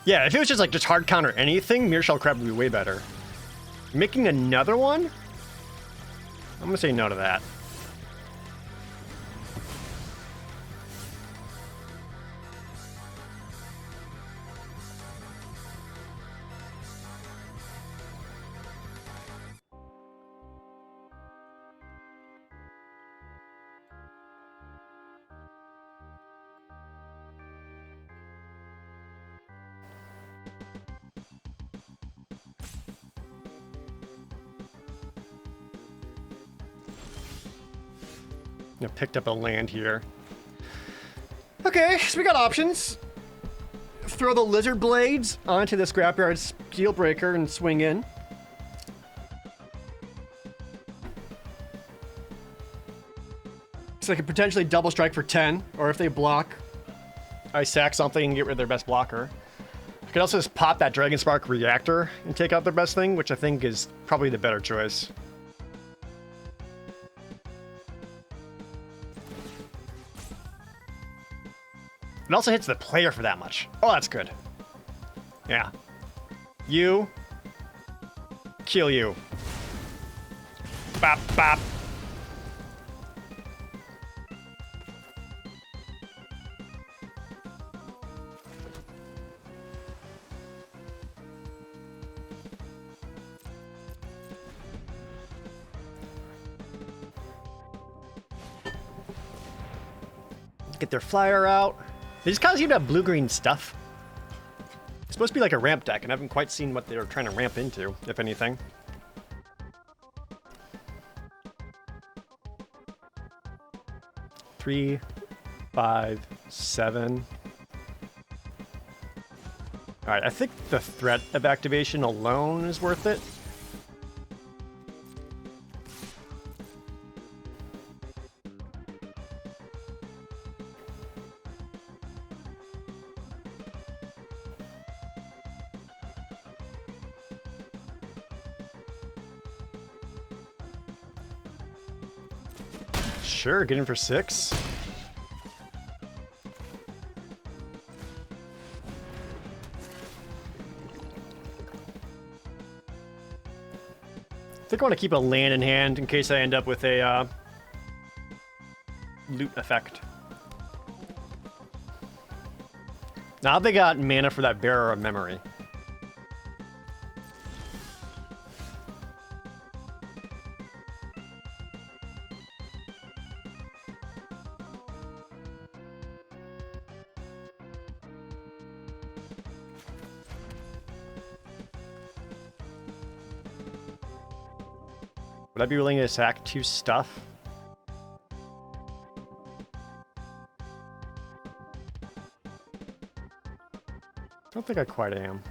Yeah, if it was just hard counter anything, Mirror Shell Crab would be way better. Making another one? I'm gonna say no to that. I picked up a land here. Okay, so we got options. Throw the Lizard Blades onto the Scrapyard Steelbreaker and swing in. So I could potentially double strike for 10, or if they block, I sack something and get rid of their best blocker. I could also just pop that Dragon Spark Reactor and take out their best thing, which I think is probably the better choice. It also hits the player for that much. Oh, that's good. Yeah. You. Kill you. Bop, bop. Get their flyer out. They just kind of seem to have blue-green stuff. It's supposed to be like a ramp deck, and I haven't quite seen what they were trying to ramp into, if anything. Three, 5, 7. All right, I think the threat of activation alone is worth it. Sure, get in for 6. I think I want to keep a land in hand in case I end up with a loot effect. Now they got mana for that Bearer of Memory. Would I be willing to sack 2 stuff? I don't think I quite am.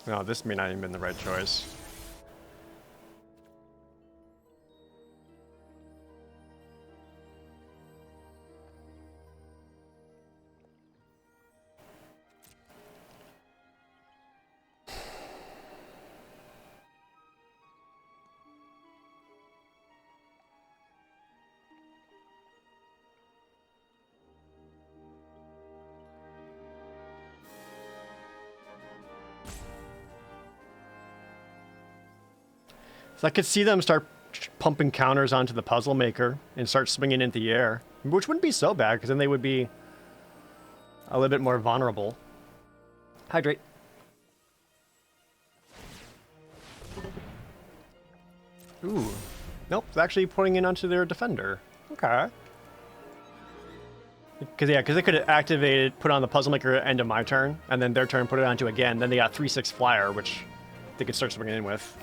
No, this may not even been the right choice. So I could see them start pumping counters onto the Puzzle Maker and start swinging into the air, which wouldn't be so bad because then they would be a little bit more vulnerable. Hydrate. Ooh. Nope, it's actually putting it onto their defender. Okay. Because they could have activated, put on the Puzzle Maker at the end of my turn, and then their turn put it onto again. Then they got 3/6 flyer, which they could start swinging in with.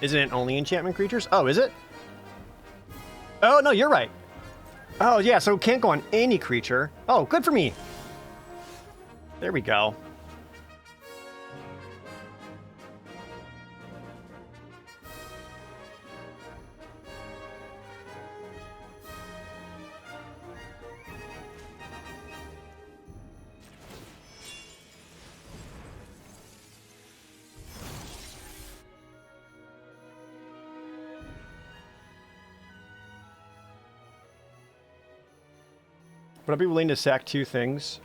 Isn't it only enchantment creatures? Oh, is it? Oh, no, you're right. Oh, yeah, so it can't go on any creature. Oh, good for me. There we go. Would I be willing to sack 2 things?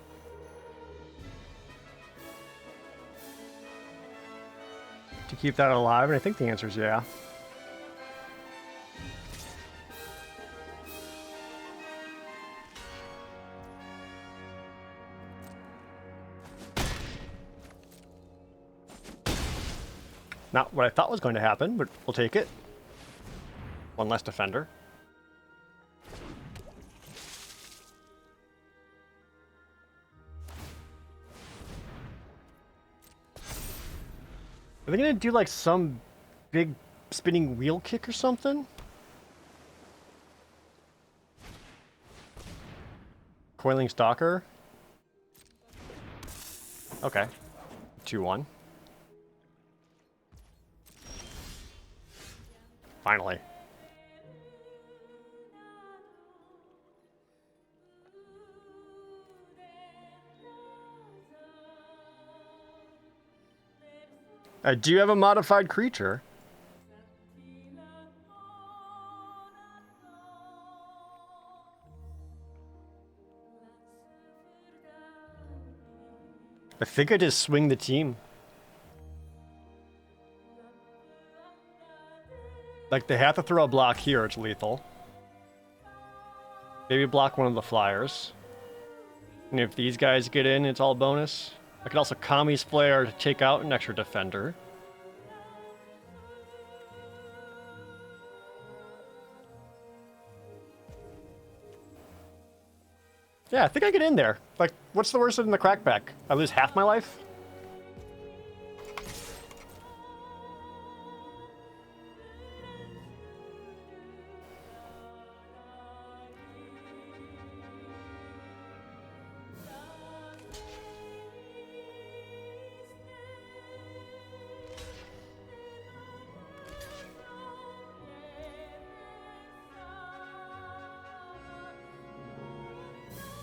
To keep that alive? And I think the answer is yeah. Not what I thought was going to happen, but we'll take it. 1 less defender. Are they gonna do like some big spinning wheel kick or something? Coiling Stalker? Okay. 2/1. Finally. I do have a modified creature. I think I just swing the team. Like, they have to throw a block here, it's lethal. Maybe block one of the flyers. And if these guys get in, it's all bonus. I could also Kami's Flare to take out an extra defender. Yeah, I think I get in there. Like, what's the worst in the crackback? I lose half my life?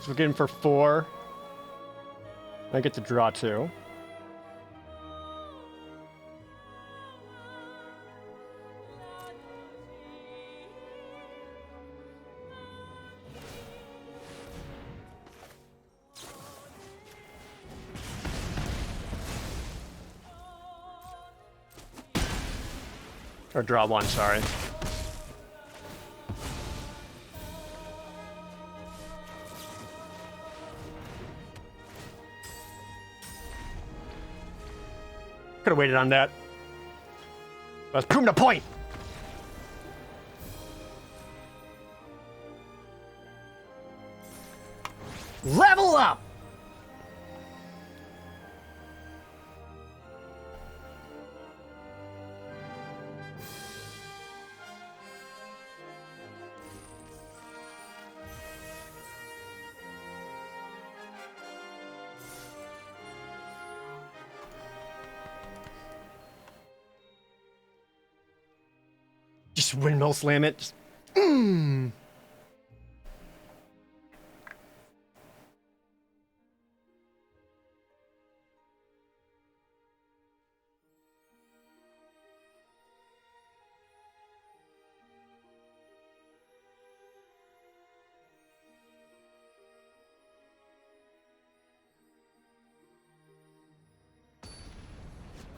So we're getting for 4. I get to draw 2. Or draw 1, sorry. Could have waited on that. Let's prove the point. Level up. Just windmill slam it. Just,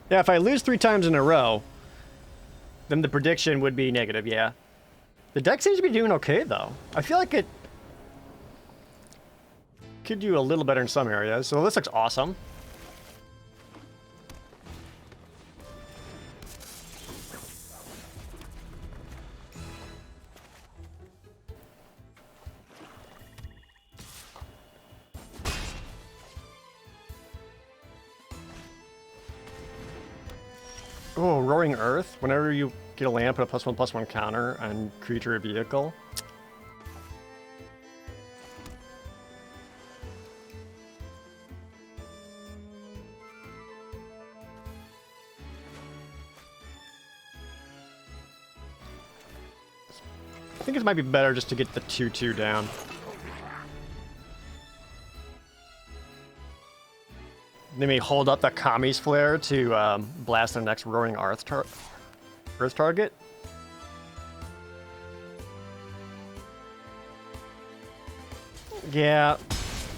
Yeah, if I lose 3 times in a row, then the prediction would be negative, yeah. The deck seems to be doing okay, though. I feel like it could do a little better in some areas. So this looks awesome. Oh, Roaring Earth. Whenever you get a land, put a +1/+1 counter on creature or vehicle. I think it might be better just to get the 2/2 down. They may hold up the Kami's Flare to blast their next Roaring Earth target. Yeah,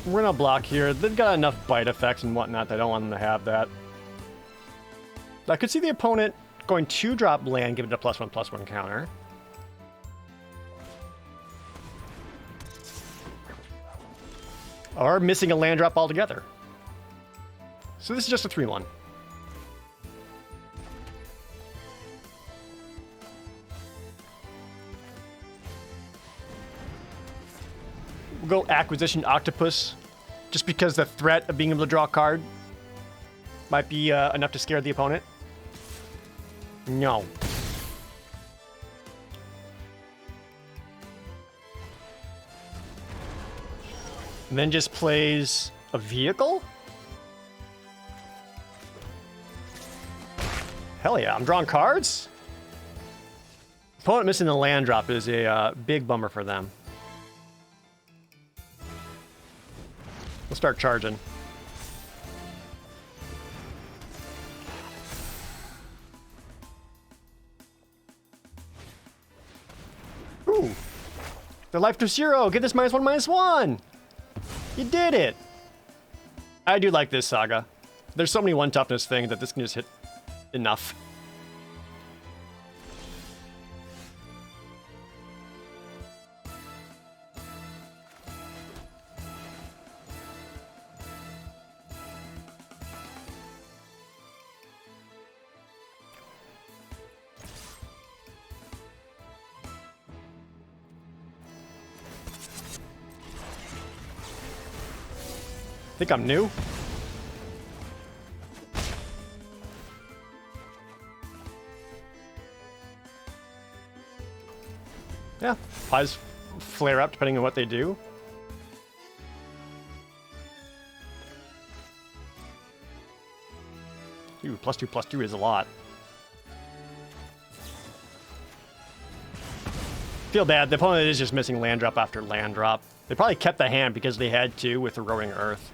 we're gonna block here. They've got enough bite effects and whatnot that I don't want them to have that. I could see the opponent going 2-drop land, give it a +1/+1 counter. Or missing a land drop altogether. So this is just a 3/1. We'll go Acquisition Octopus, just because the threat of being able to draw a card might be enough to scare the opponent. No. And then just plays a vehicle? Hell yeah, I'm drawing cards? Opponent missing the land drop is a big bummer for them. We'll start charging. Ooh. The life to 0. Get this -1/-1. You did it. I do like this saga. There's so many 1 toughness things that this can just hit enough. Think I'm new? Yeah, pies flare up depending on what they do. Ooh, +2/+2 is a lot. Feel bad. The opponent is just missing land drop after land drop. They probably kept the hand because they had to with the Roaring Earth.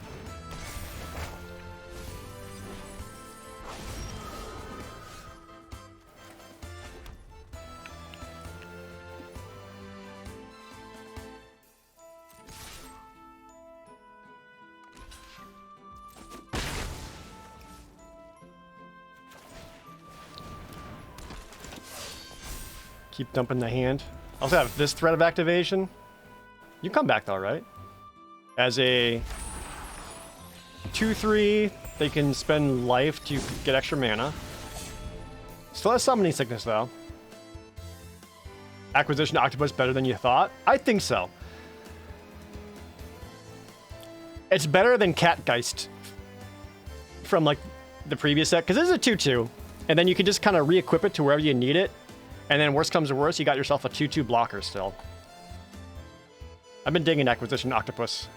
Keep dumping the hand. I also have this threat of activation. You come back though, right? As a 2/3, they can spend life to get extra mana. Still has summoning sickness though. Acquisition Octopus better than you thought? I think so. It's better than Catgeist from like the previous set, because this is a 2/2, and then you can just kind of re-equip it to wherever you need it. And then worst comes to worst, you got yourself a 2/2 blocker still. I've been digging Acquisition Octopus.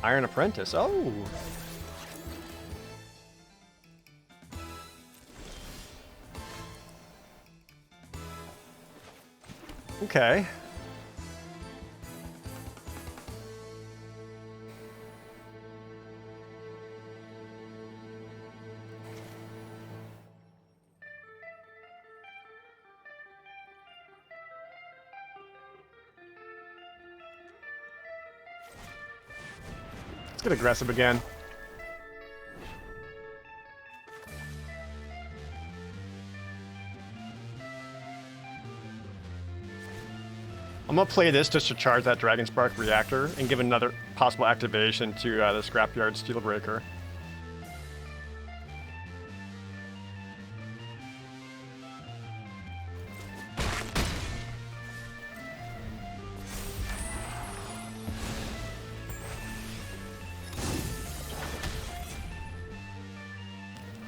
Iron Apprentice. Oh. Okay. Let's get aggressive again. I'm gonna play this just to charge that Dragon Spark reactor and give another possible activation to the Scrapyard Steelbreaker.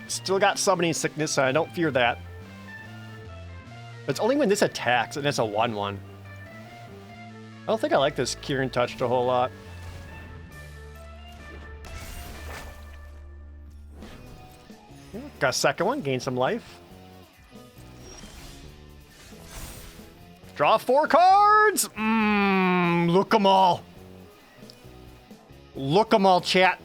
Still got summoning sickness, so I don't fear that. But it's only when this attacks and it's a 1/1. I don't think I like this Kieran Touched a whole lot. Yeah, got a second one, gain some life. Draw 4 cards! Look 'em all. Look 'em all, chat.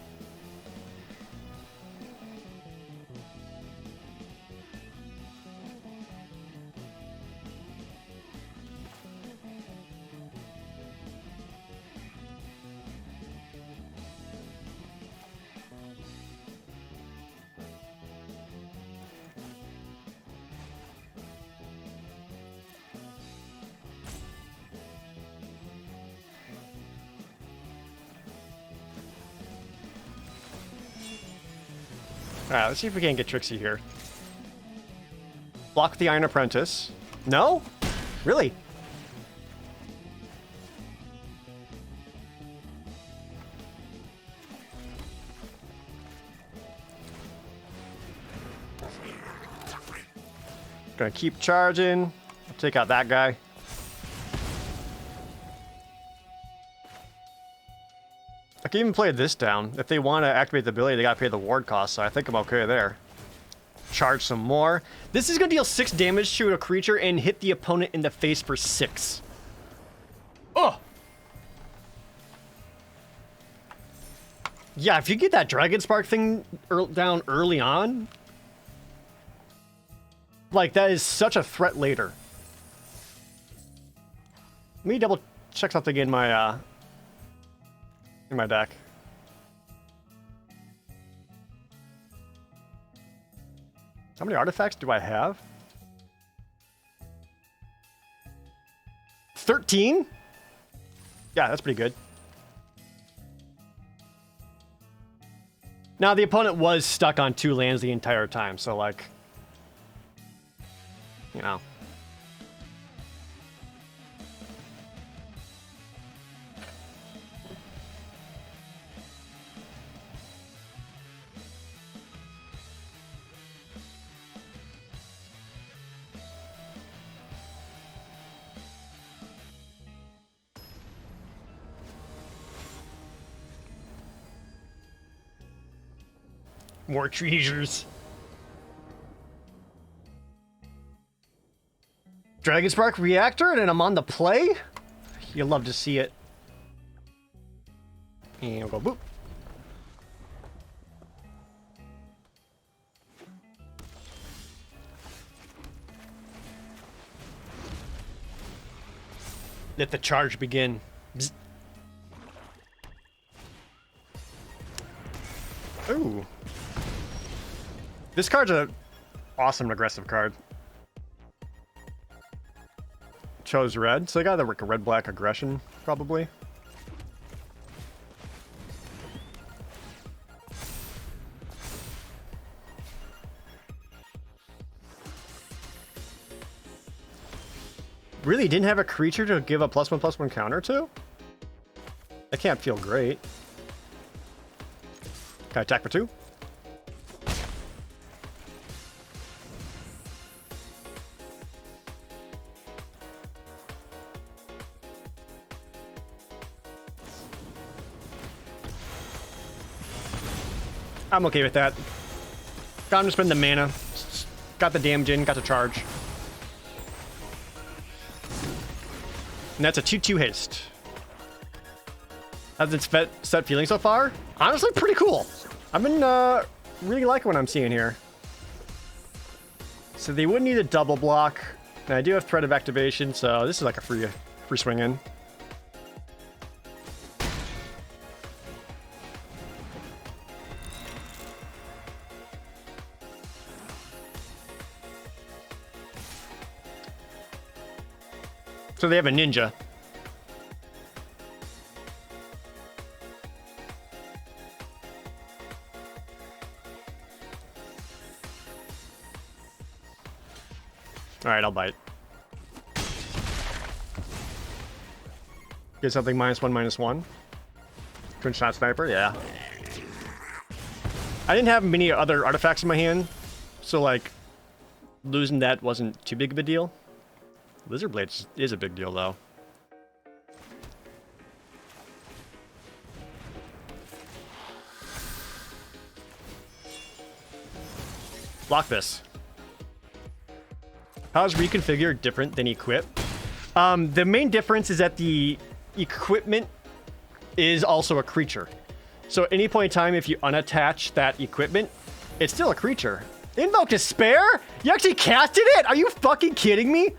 Alright, let's see if we can get tricksy here. Block the Iron Apprentice. No? Really? Gonna keep charging. I'll take out that guy. I can even play this down. If they want to activate the ability, they gotta pay the ward cost, so I think I'm okay there. Charge some more. This is gonna deal 6 damage to a creature and hit the opponent in the face for 6. Oh! Yeah, if you get that Dragon Spark thing down early on, like, that is such a threat later. Let me double check something in my deck. How many artifacts do I have? 13? Yeah, that's pretty good. Now, the opponent was stuck on 2 lands the entire time, so, like, you know. More treasures. Dragon Spark reactor, and then I'm on the play. You'll love to see it. And we'll go boop. Let the charge begin. Bzz. Ooh. This card's a awesome aggressive card. Chose red, so they got like a red-black aggression, probably. Really didn't have a creature to give a +1/+1 counter to? That can't feel great. Can I attack for 2? I'm okay with that. Got him to spend the mana. Got the damage in, got the charge. And that's a 2/2 haste. How's its set feeling so far? Honestly, pretty cool. I've been really liking what I'm seeing here. So they would need a double block. And I do have threat of activation, so this is like a free swing in. So they have a ninja. All right, I'll bite. Get something -1/-1. Twin shot sniper, yeah. I didn't have many other artifacts in my hand, so like losing that wasn't too big of a deal. Lizard Blades is a big deal, though. Block this. How is reconfigure different than equip? The main difference is that the equipment is also a creature. So at any point in time, if you unattach that equipment, it's still a creature. Invoke Despair? You actually casted it? Are you fucking kidding me?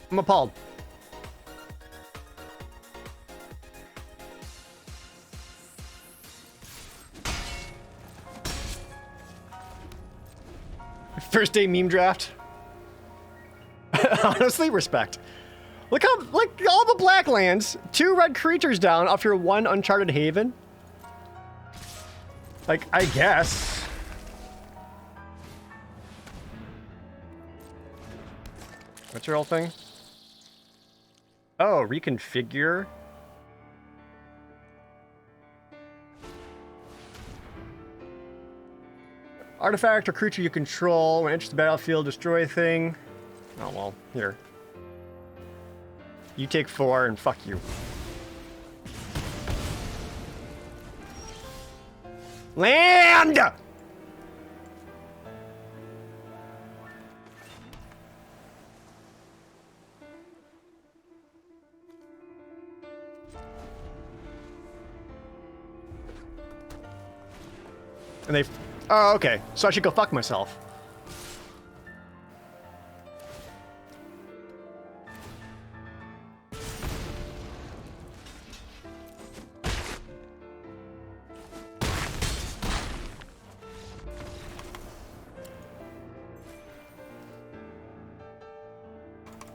I'm appalled. First day meme draft. Honestly, respect. Look how, like, all the black lands, 2 red creatures down off your 1 Uncharted Haven. Like, I guess. What's your whole thing? Oh, reconfigure. Artifact or creature you control, when it enters the battlefield, destroy a thing. Oh, well, here. You take 4 and fuck you. Land! And they... Oh, okay. So I should go fuck myself.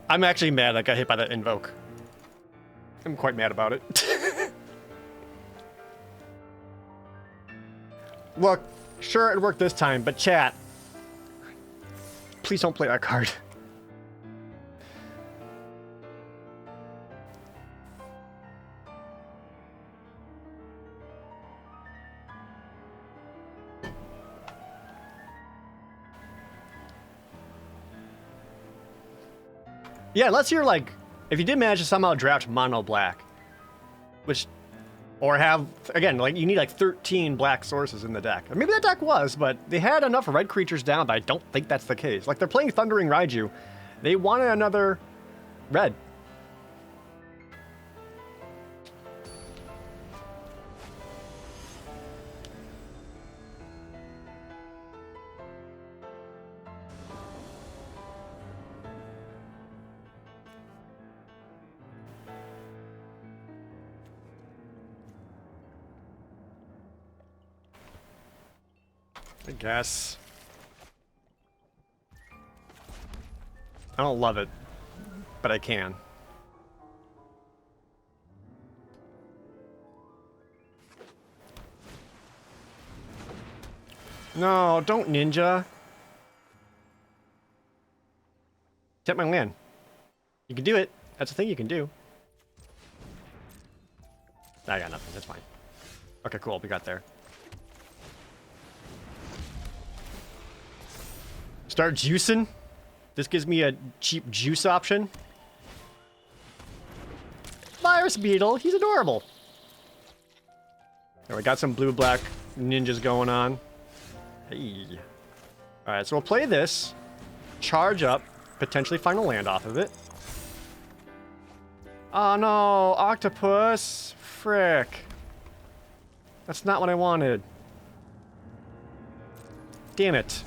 I'm actually mad I got hit by that invoke. I'm quite mad about it. Look, sure it worked this time, but chat, please don't play that card. Yeah, unless you're like, if you did manage to somehow draft mono black, which, or have, again, like you need like 13 black sources in the deck. Or maybe that deck was, but they had enough red creatures down, but I don't think that's the case. Like they're playing Thundering Raiju. They wanted another red. I guess. I don't love it, but I can. No, don't ninja. Tap my land. You can do it. That's a thing you can do. I got nothing. That's fine. Okay, cool. We got there. Start juicing. This gives me a cheap juice option. Virus Beetle. He's adorable. There, we got some blue-black ninjas going on. Hey. Alright, so we'll play this. Charge up. Potentially find a land off of it. Oh no, octopus. Frick. That's not what I wanted. Damn it.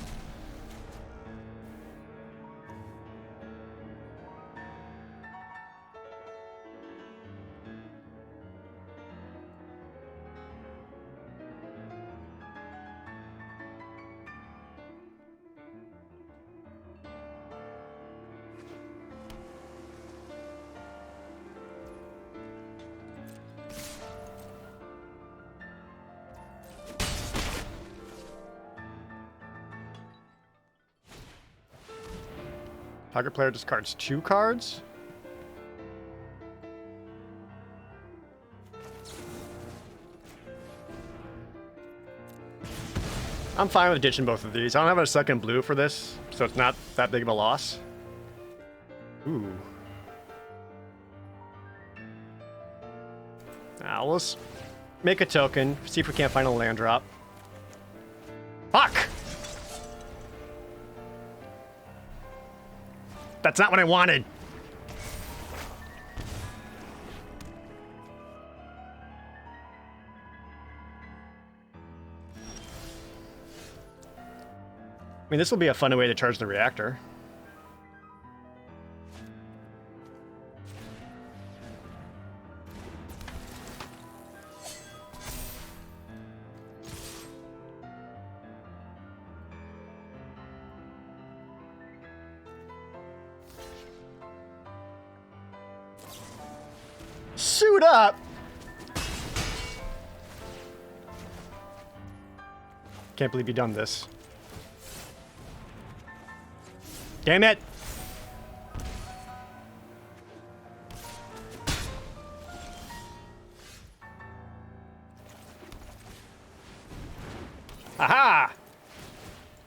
Target player discards 2 cards. I'm fine with ditching both of these. I don't have a second blue for this, so it's not that big of a loss. Ooh. Now let's make a token, see if we can't find a land drop. Fuck! That's not what I wanted. I mean, this will be a fun way to charge the reactor. Suit up! Can't believe you done this. Damn it! Aha!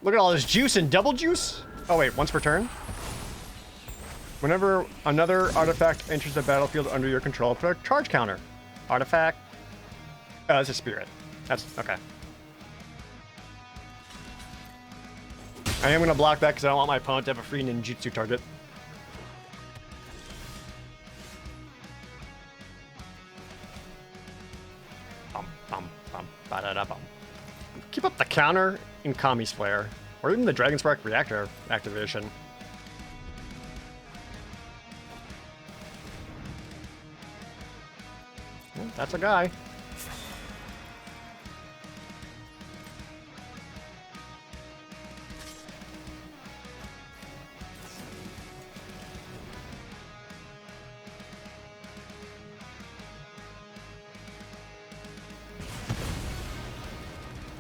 Look at all this juice and double juice. Oh wait, once per turn? Whenever another artifact enters the battlefield under your control, put a charge counter. Artifact. Oh, it's a spirit. That's okay. I am going to block that because I don't want my opponent to have a free ninjutsu target. Bum, bum, bum, ba-da-da-bum. Keep up the counter in Kami's Flare, or even the Dragon Spark Reactor activation. Well, that's a guy.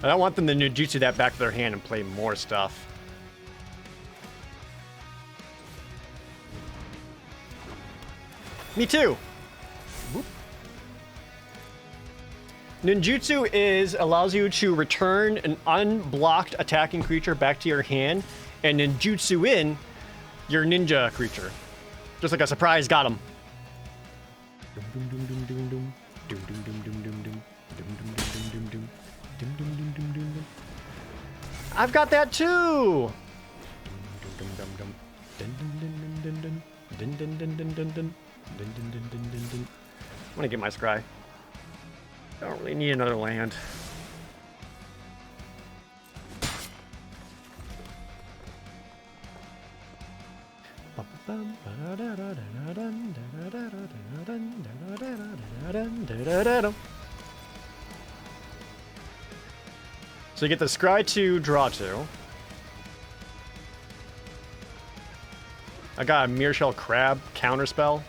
I don't want them to ninjutsu that back to their hand and play more stuff. Me too. Whoop. Ninjutsu allows you to return an unblocked attacking creature back to your hand and ninjutsu in your ninja creature. Just like a surprise got him. I've got that too. I'm gonna get my scry. Don't really need another land. So you get the scry 2, draw 2. I got a Mearshell Crab counterspell.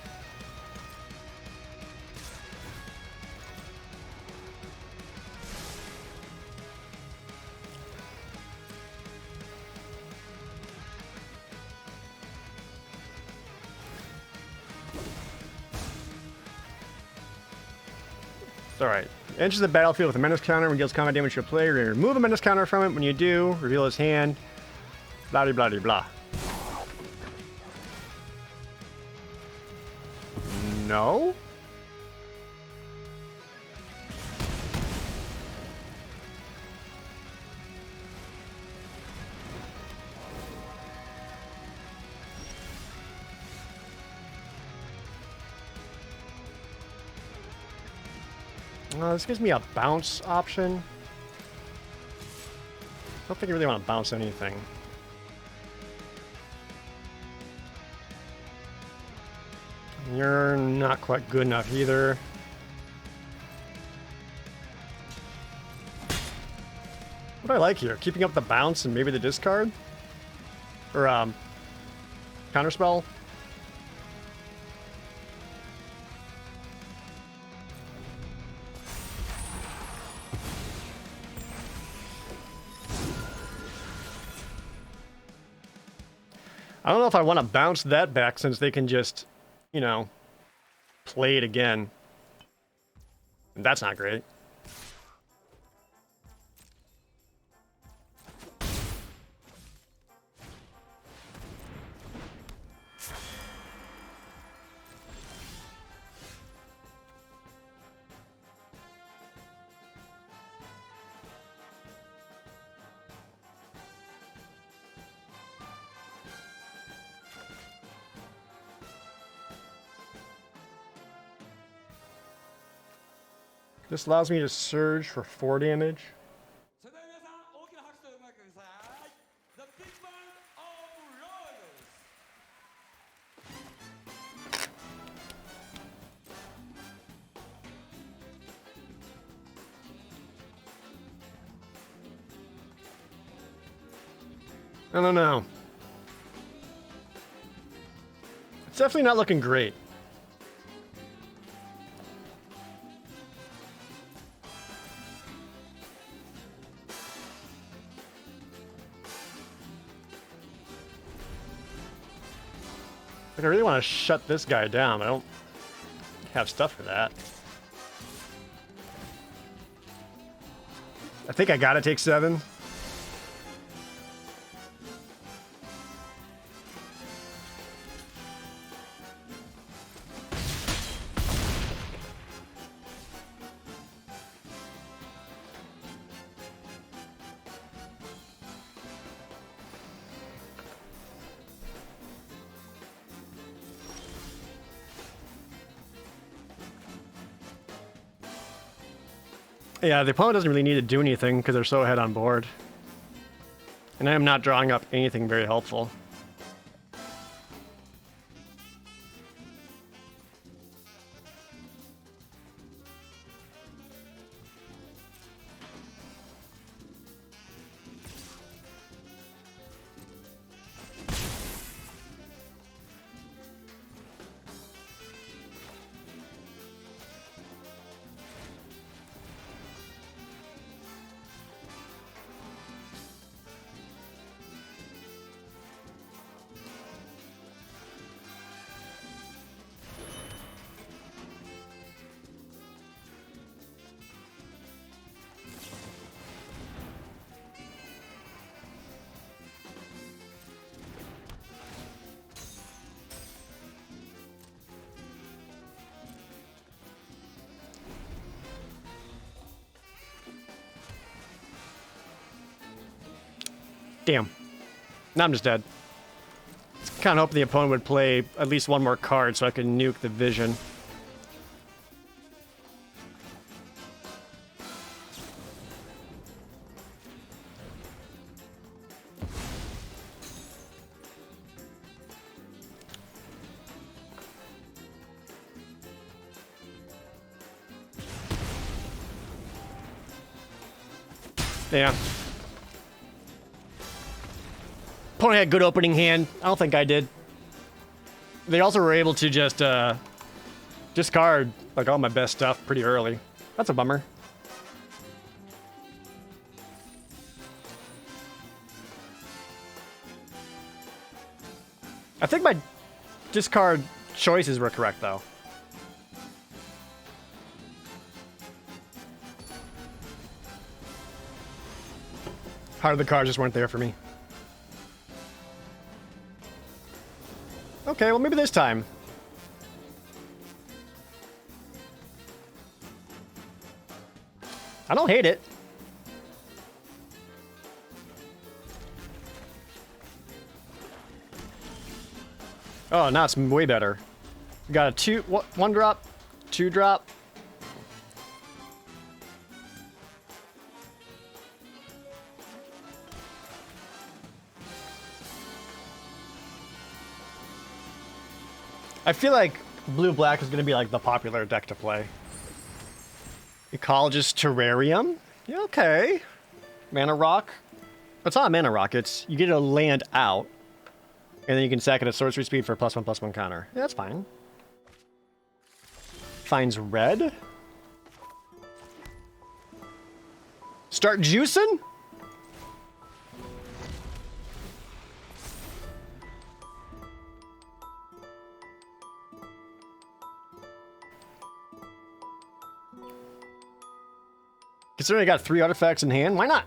Alright. Enters the battlefield with a menace counter when deals combat damage to a player. Remove a menace counter from it. When you do, reveal his hand. Blah blah blah blah. No? This gives me a bounce option. I don't think I really want to bounce anything. You're not quite good enough either. What do I like here? Keeping up the bounce and maybe the discard? Or, counterspell? I don't know if I want to bounce that back since they can just, you know, play it again. And that's not great. This allows me to surge for 4 damage. The big man of Royals. I don't know. It's definitely not looking great. Like, I really want to shut this guy down. I don't have stuff for that. I think I gotta take 7. Yeah, the opponent doesn't really need to do anything because they're so ahead on board. And I am not drawing up anything very helpful. Damn. Now I'm just dead. Kind of hoping the opponent would play at least one more card so I could nuke the vision. Yeah. Opponent had good opening hand. I don't think I did. They also were able to just discard like all my best stuff pretty early. That's a bummer. I think my discard choices were correct though. Part of the cards just weren't there for me. Okay, well maybe this time. I don't hate it. Oh, now it's way better. We got a 1 drop, 2 drop. I feel like blue-black is going to be like the popular deck to play. Ecologist Terrarium? Yeah, okay. Mana Rock? It's not a Mana Rock, it's you get a land out, and then you can sack it at sorcery speed for a +1/+1 counter. Yeah, that's fine. Finds red? Start juicing? Considering I got 3 artifacts in hand, why not?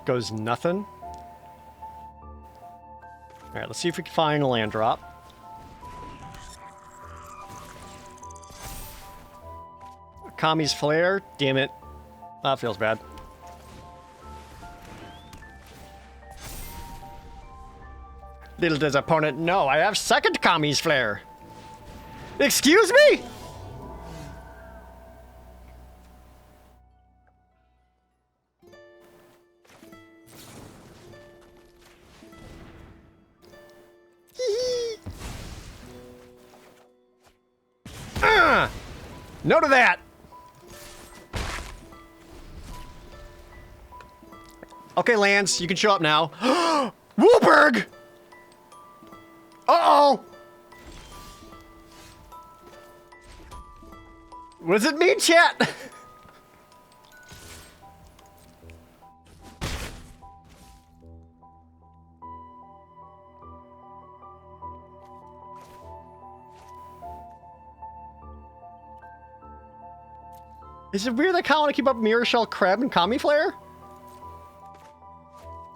Goes nothing. Alright, let's see if we can find a land drop. Kami's Flare. Damn it. That feels bad. Little does opponent know, I have second Kami's Flare. Excuse me? No to that. Okay, Lance, you can show up now. Wooberg! Uh-oh! What does it mean, chat? Is it weird that I kind of want to keep up Mirror Shell, Crab, and Kami Flare?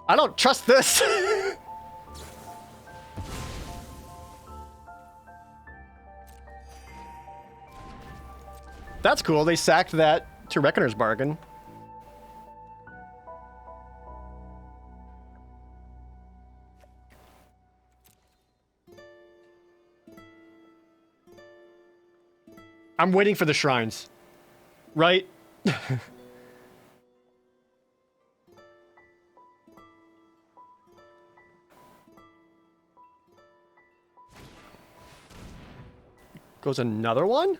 I don't trust this. That's cool. They sacked that to Reckoner's Bargain. I'm waiting for the shrines. Right? Goes another one?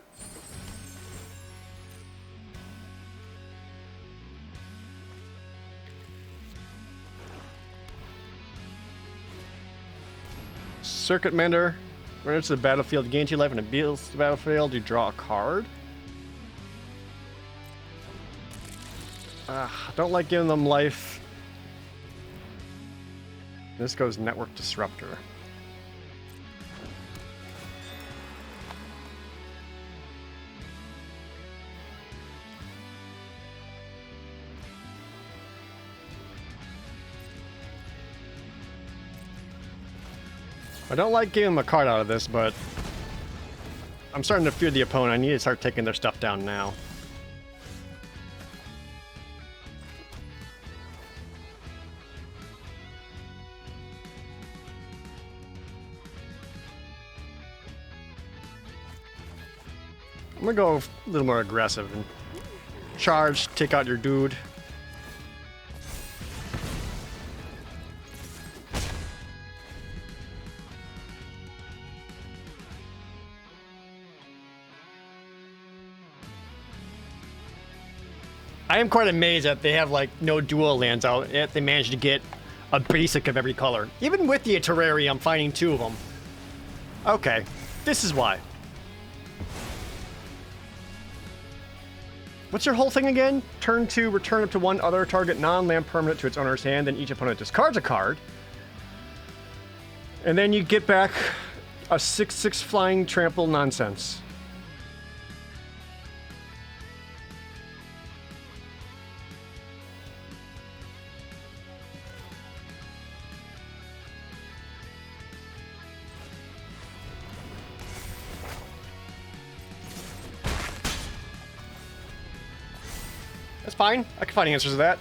Circuit Mender. When it's the battlefield, gain 2 life and appeals to the battlefield, you draw a card. Don't like giving them life. This goes Network Disruptor. I don't like giving them a card out of this, but I'm starting to fear the opponent. I need to start taking their stuff down now. I'm gonna go a little more aggressive and charge, take out your dude. I am quite amazed that they have like no dual lands out, yet they managed to get a basic of every color. Even with the Terraria, I'm finding 2 of them. Okay, this is why. What's your whole thing again? Turn 2, return up to 1 other target non-land permanent to its owner's hand, then each opponent discards a card. And then you get back a 6/6 flying trample nonsense. That's fine. I can find answers to that.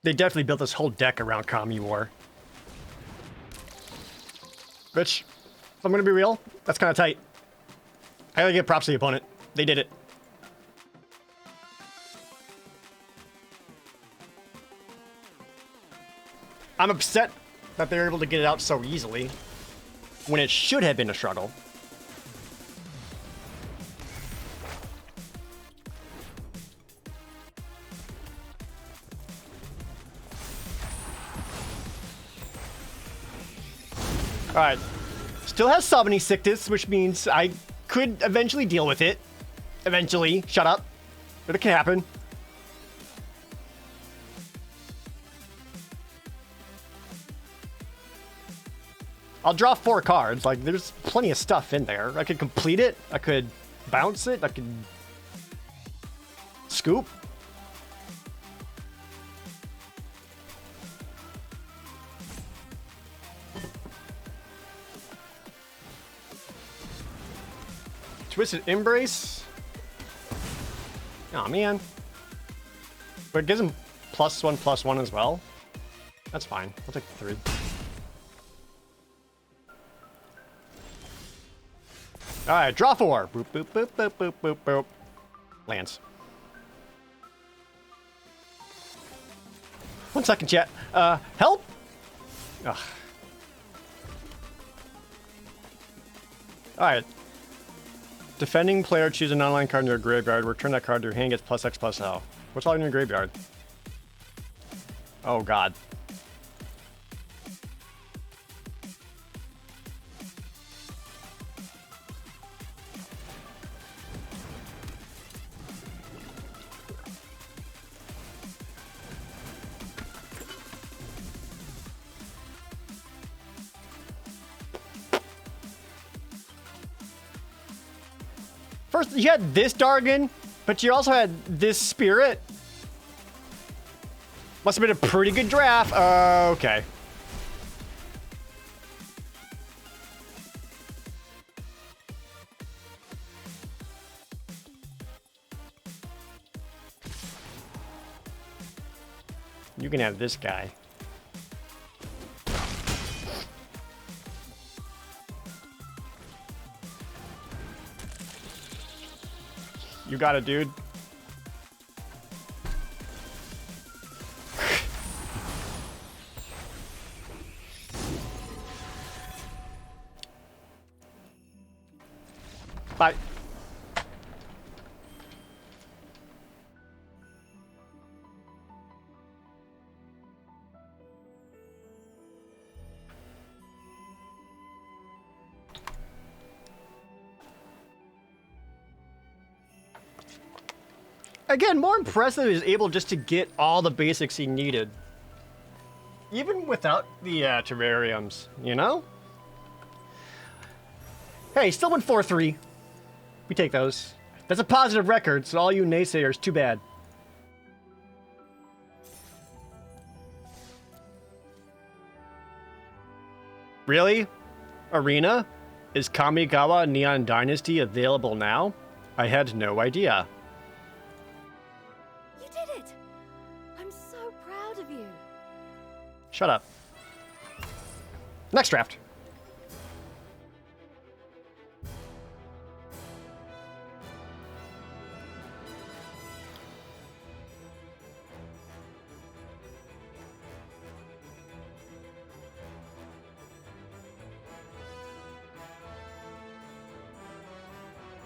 They definitely built this whole deck around Kami War. Which, if I'm gonna be real, that's kind of tight. I gotta give props to the opponent. They did it. I'm upset that they're able to get it out so easily when it should have been a struggle. Alright. Still has Summoning Sickness, which means I could eventually deal with it. Eventually. Shut up. But it can happen. I'll draw 4 cards. Like, there's plenty of stuff in there. I could complete it. I could bounce it. I could scoop. Twisted Embrace. Oh man. But it gives him +1/+1 as well. That's fine. I'll take the 3. Alright, draw 4. Boop, boop, boop, boop, boop, boop, boop. Lands. 1 second, chat. Help? Ugh. Alright. Defending player choose a non-land card in your graveyard. Return that card to your hand, gets +X/+L. What's all in your graveyard? Oh god. First, you had this Dargon, but you also had this Spirit. Must have been a pretty good draft. Okay. You can have this guy. You got it, dude. Bye. Again, more impressive is able just to get all the basics he needed. Even without the terrariums, you know? Hey, still went 4-3. We take those. That's a positive record, so all you naysayers, too bad. Really? Arena? Is Kamigawa Neon Dynasty available now? I had no idea. You did it! I'm so proud of you. Shut up. Next draft.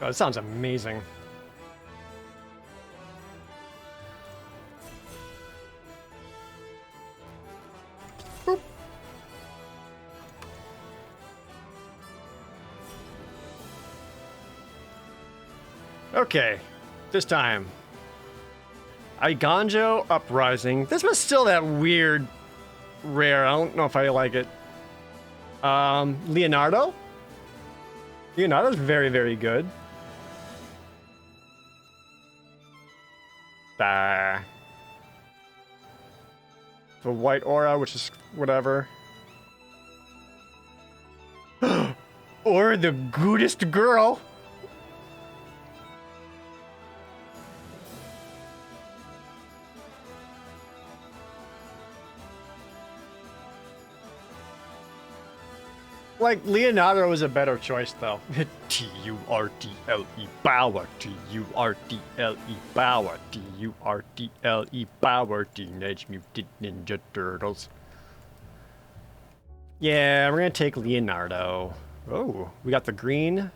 Oh, that sounds amazing. Boop. Okay, this time. Iganjo Uprising. This was still that weird rare. I don't know if I like it. Leonardo? Leonardo's very, very good. The white aura, which is whatever. Or the goodest girl. Like, Leonardo is a better choice, though. T-U-R-T-L-E Bauer, T-U-R-T-L-E Bauer, T-U-R-T-L-E Bauer, Teenage Mutant Ninja Turtles. Yeah, we're gonna take Leonardo. Oh, we got the green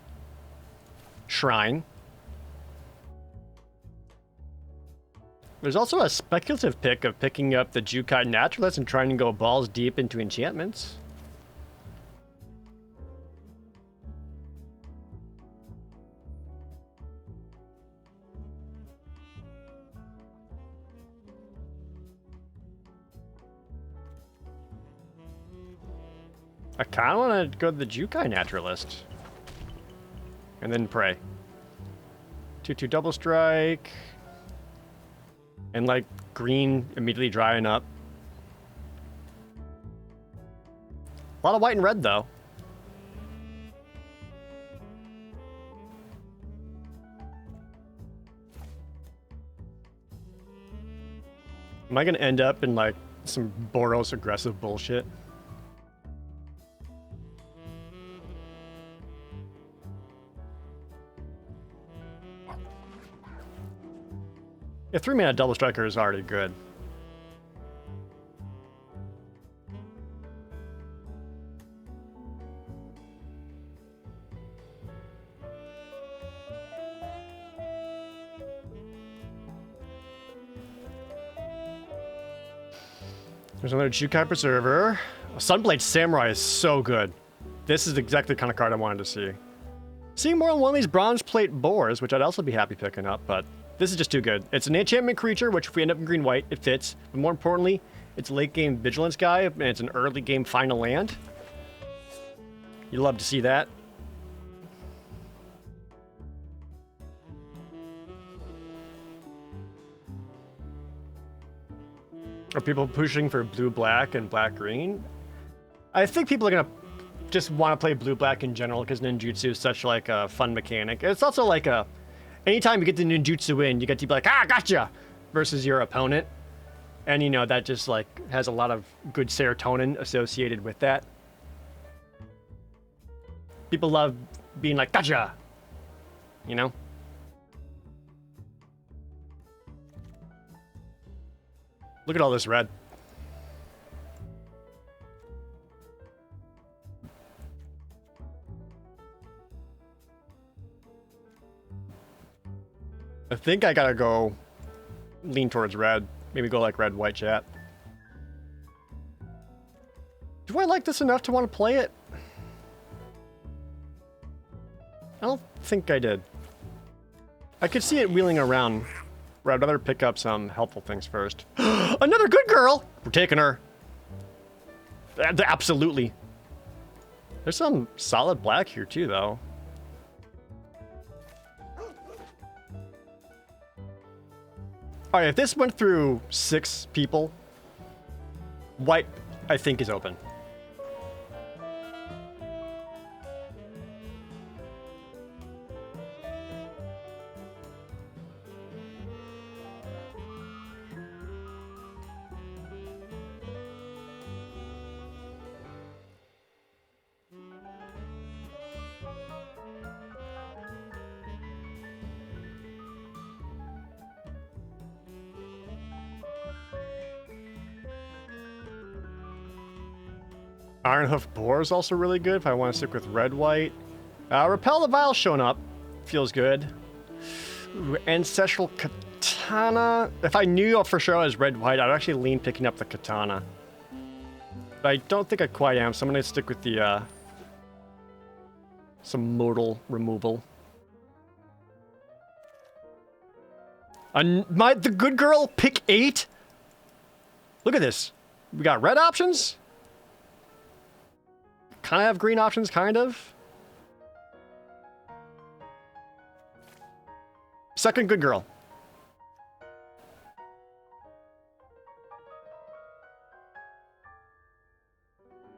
shrine. There's also a speculative pick of picking up the Jukai Naturalist and trying to go balls deep into enchantments. I kind of want to go to the Jukai Naturalist. And then pray. 2-2 double strike. And like green immediately drying up. A lot of white and red though. Am I going to end up in like some Boros aggressive bullshit? Yeah, 3-mana double striker is already good. There's another Jukai Preserver. Sunblade Samurai is so good. This is exactly the kind of card I wanted to see. Seeing more on one of these bronze plate boars, which I'd also be happy picking up, but this is just too good. It's an enchantment creature, which if we end up in green-white, it fits. But more importantly, it's a late-game vigilance guy, and it's an early-game final land. You'd love to see that. Are people pushing for blue-black and black-green? I think people are going to just want to play blue-black in general because ninjutsu is such like a fun mechanic. It's also like a... Anytime you get the ninjutsu in, you get to be like, ah, gotcha! Versus your opponent. And, you know, that just, like, has a lot of good serotonin associated with that. People love being like, gotcha! You know? Look at all this red. I think I gotta go lean towards red. Maybe go like red, white chat. Do I like this enough to want to play it? I don't think I did. I could see it wheeling around, but I'd rather pick up some helpful things first. Another good girl! We're taking her. Absolutely. There's some solid black here too, though. All right, if this went through 6 people, white, I think, is open. Ironhoof Boar is also really good if I want to stick with red-white. Repel the Vile showing up. Feels good. Ooh, Ancestral Katana. If I knew for sure I was red-white, I'd actually lean picking up the Katana. But I don't think I quite am, so I'm going to stick with the, some modal removal. The good girl, pick 8? Look at this. We got red options. Kind of have green options, kind of. Second good girl.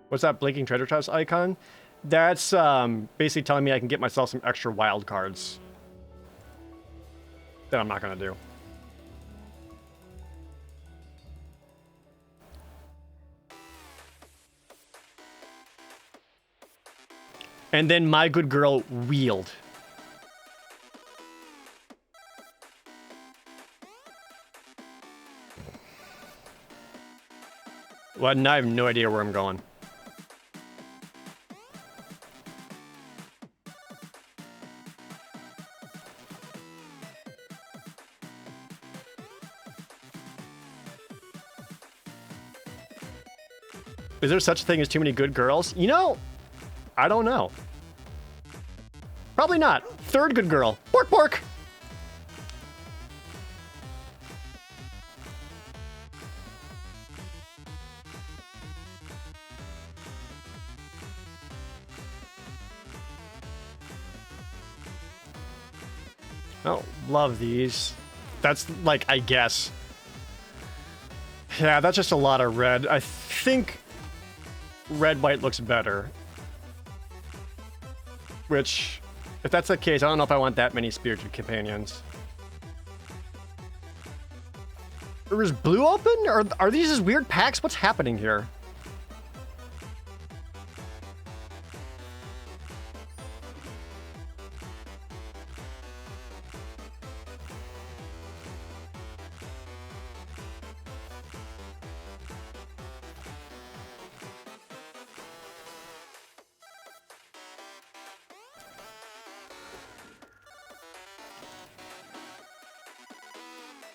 What's that blinking treasure chest icon? That's basically telling me I can get myself some extra wild cards. That I'm not going to do. And then my good girl wheeled. Well, now I have no idea where I'm going. Is there such a thing as too many good girls? You know, I don't know. Probably not. Third good girl. Bork bork. Oh, love these. That's like, I guess. Yeah, that's just a lot of red. I think red-white looks better. Which, if that's the case, I don't know if I want that many spiritual companions. Is blue open? Or are these just weird packs? What's happening here?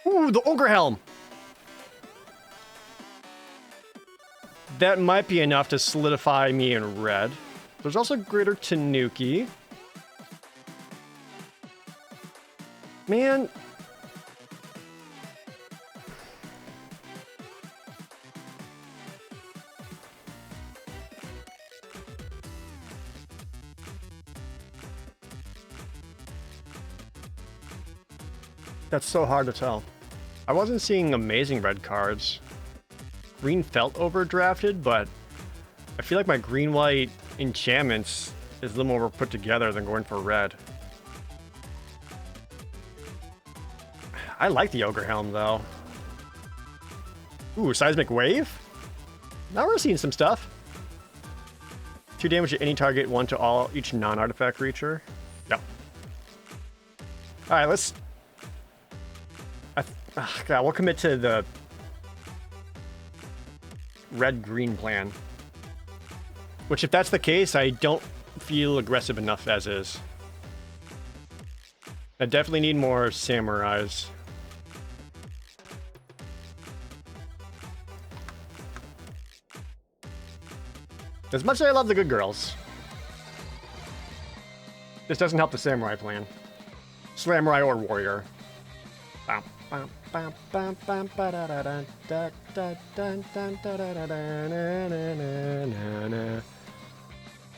Ooh, the Ogre Helm! That might be enough to solidify me in red. There's also Greater Tanuki. Man. That's so hard to tell. I wasn't seeing amazing red cards. Green felt overdrafted, but I feel like my green-white enchantments is a little more put together than going for red. I like the Ogre Helm, though. Ooh, Seismic Wave? Now we're seeing some stuff. 2 damage to any target, 1 to each non-artifact creature. Yep. Alright, let's... God, we'll commit to the red-green plan. Which, if that's the case, I don't feel aggressive enough as is. I definitely need more samurais. As much as I love the good girls, this doesn't help the samurai plan. Samurai or warrior.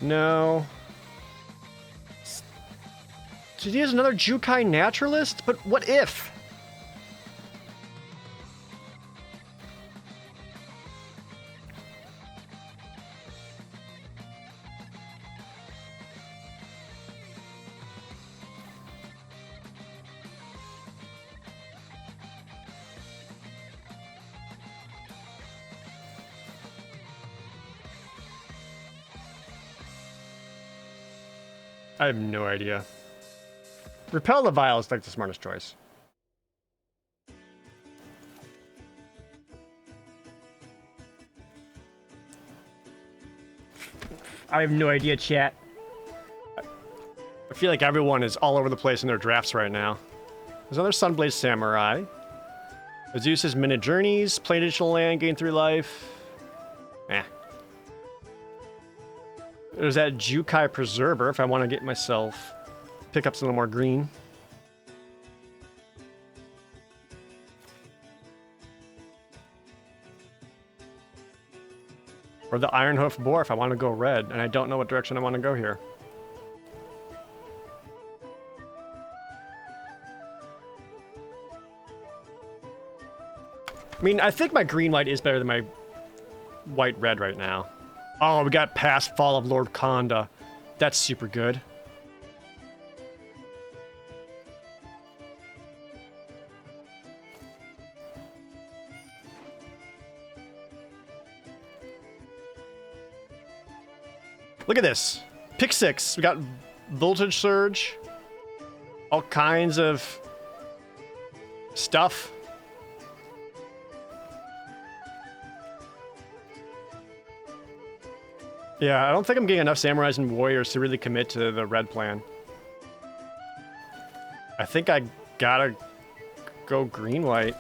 No. Did he use another Jukai Naturalist? But what if? I have no idea. Repel the Vile is like the smartest choice. I have no idea, chat. I feel like everyone is all over the place in their drafts right now. There's another Sunblade Samurai. Zeus's Minute Journeys, play additional land, gain 3 life. Eh. There's that Jukai Preserver if I want to get myself, pick up some more green. Or the Ironhoof Boar if I want to go red, and I don't know what direction I want to go here. I mean, I think my green-white is better than my white-red right now. Oh, we got past Fall of Lord Konda. That's super good. Look at this. Pick 6. We got Voltage Surge. All kinds of stuff. Yeah, I don't think I'm getting enough Samurais and Warriors to really commit to the red plan. I think I gotta go green-white.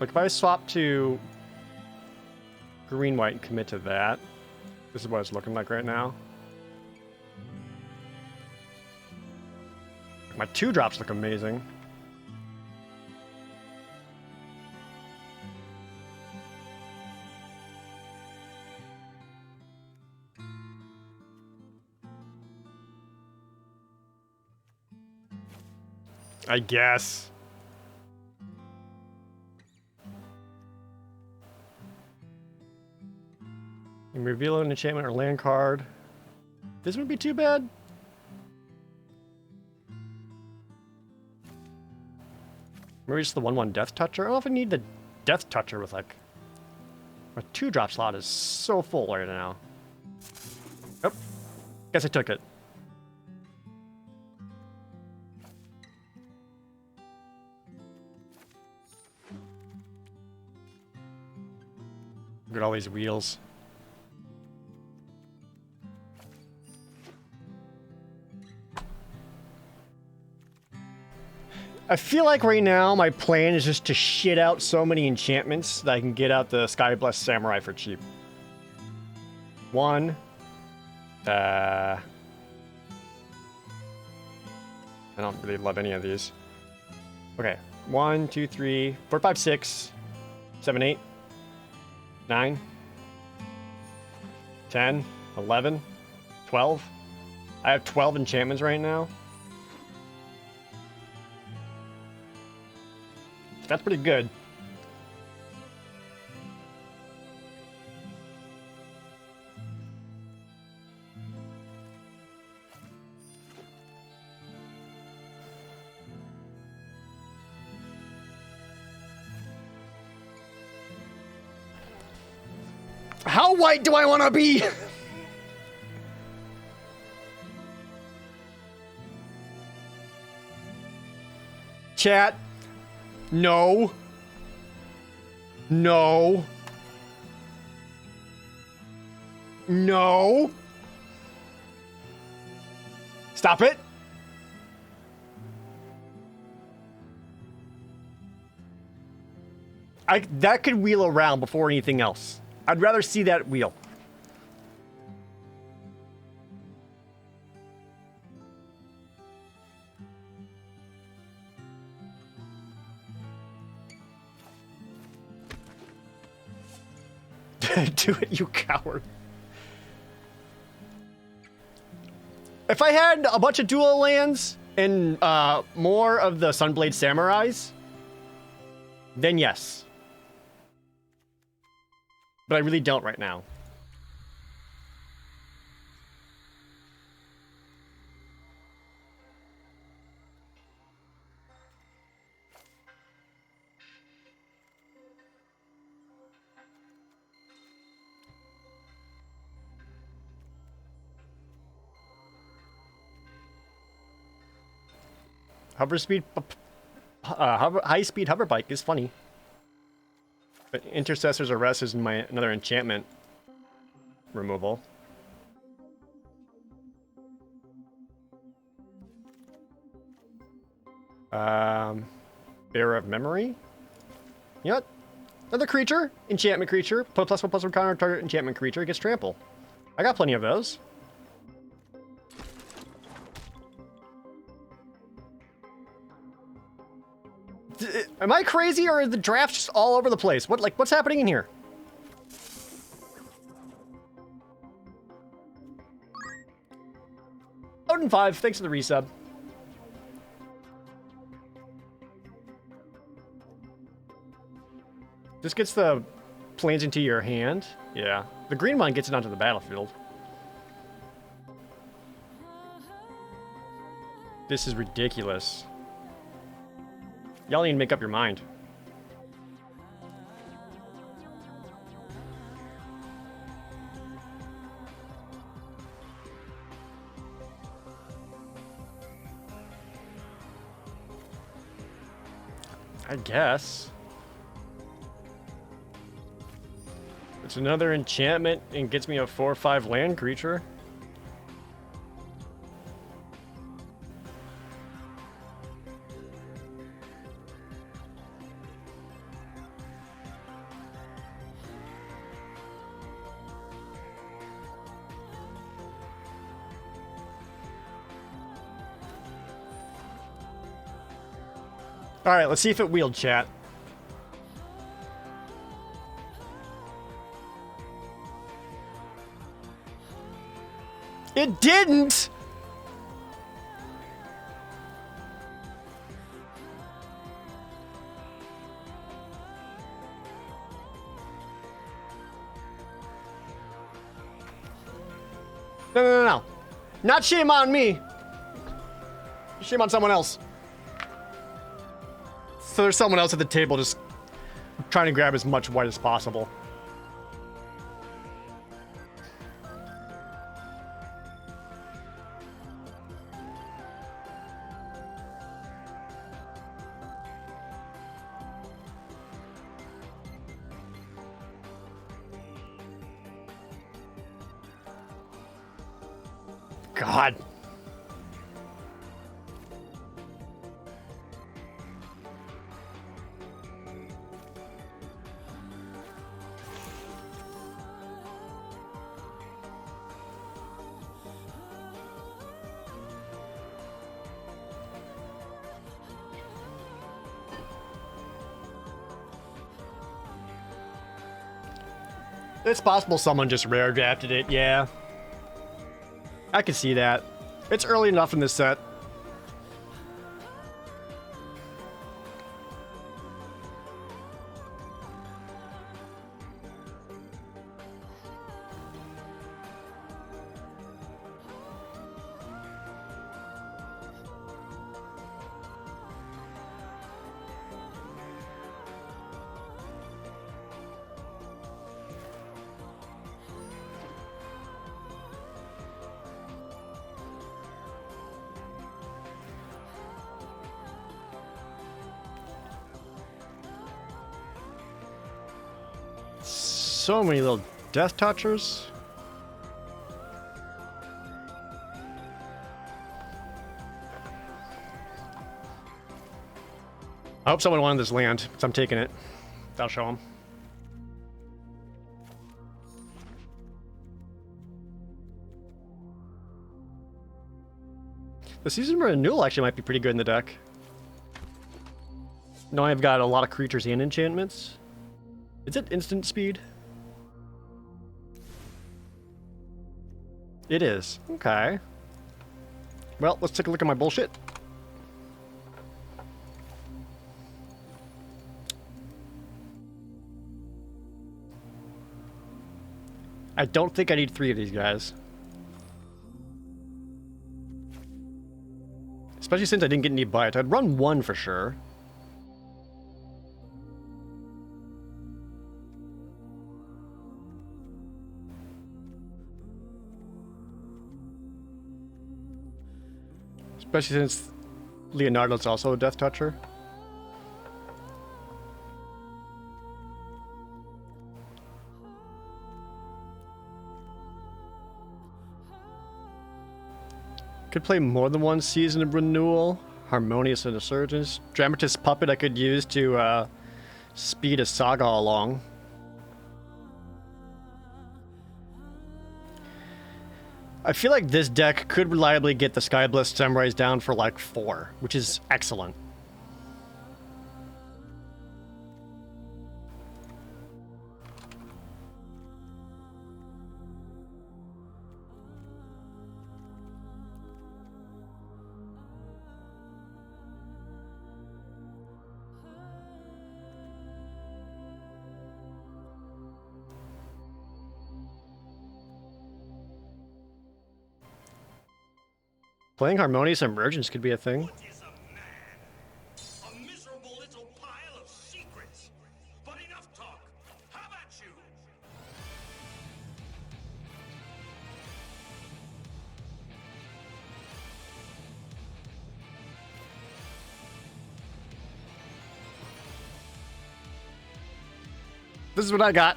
Like, if I swap to green-white and commit to that, this is what it's looking like right now. My 2-drops look amazing. I guess. You can reveal an enchantment or land card. This wouldn't be too bad. Maybe just the 1/1 Death Toucher. I don't know if I need the Death Toucher with like... My 2-drop slot is so full right now. Oh, guess I took it. Look at all these wheels. I feel like right now my plan is just to shit out so many enchantments that I can get out the Sky Blessed Samurai for cheap. 1. I don't really love any of these. Okay. 1, 2, 3, 4, 5, 6, 7, 8, 9, 10, 11, 12. I have 12 enchantments right now. That's pretty good. How white do I want to be? Chat. No. No. No. Stop it. That could wheel around before anything else. I'd rather see that wheel. Do it, you coward. If I had a bunch of dual lands and more of the Sunblade Samurais, then yes. But I really don't right now. High-speed hover bike is funny. But Intercessor's Arrest is another enchantment removal. Bearer of Memory? You know what? Another creature, enchantment creature, put a +1/+1 counter on target enchantment creature, gets trample. I got plenty of those. Am I crazy or are the drafts just all over the place? What's happening in here? Odin 5, thanks for the resub. This gets the planes into your hand. Yeah. The green one gets it onto the battlefield. This is ridiculous. Y'all need to make up your mind. I guess. It's another enchantment and gets me a 4/5 land creature. All right, let's see if it wheeled, chat. It didn't! No. Not shame on me. Shame on someone else. So there's someone else at the table just trying to grab as much white as possible. God. It's possible someone just rare drafted it, yeah. I can see that. It's early enough in this set. So many little death touchers. I hope someone wanted this land, because I'm taking it. I'll show them. The Season Renewal actually might be pretty good in the deck. Now I've got a lot of creatures and enchantments. Is it instant speed? It is. Okay. Well, let's take a look at my bullshit. I don't think I need 3 of these guys. Especially since I didn't get any bites. I'd run 1 for sure. Especially since Leonardo's also a Death Toucher. Could play more than one Season of Renewal. Harmonious Insurgence. Dramatist Puppet I could use to speed a saga along. I feel like this deck could reliably get the Skyblessed Samurais down for like 4, which is excellent. Playing Harmonious Emergence could be a thing. What is a man? A miserable little pile of secrets. But enough talk. How about you? This is what I got.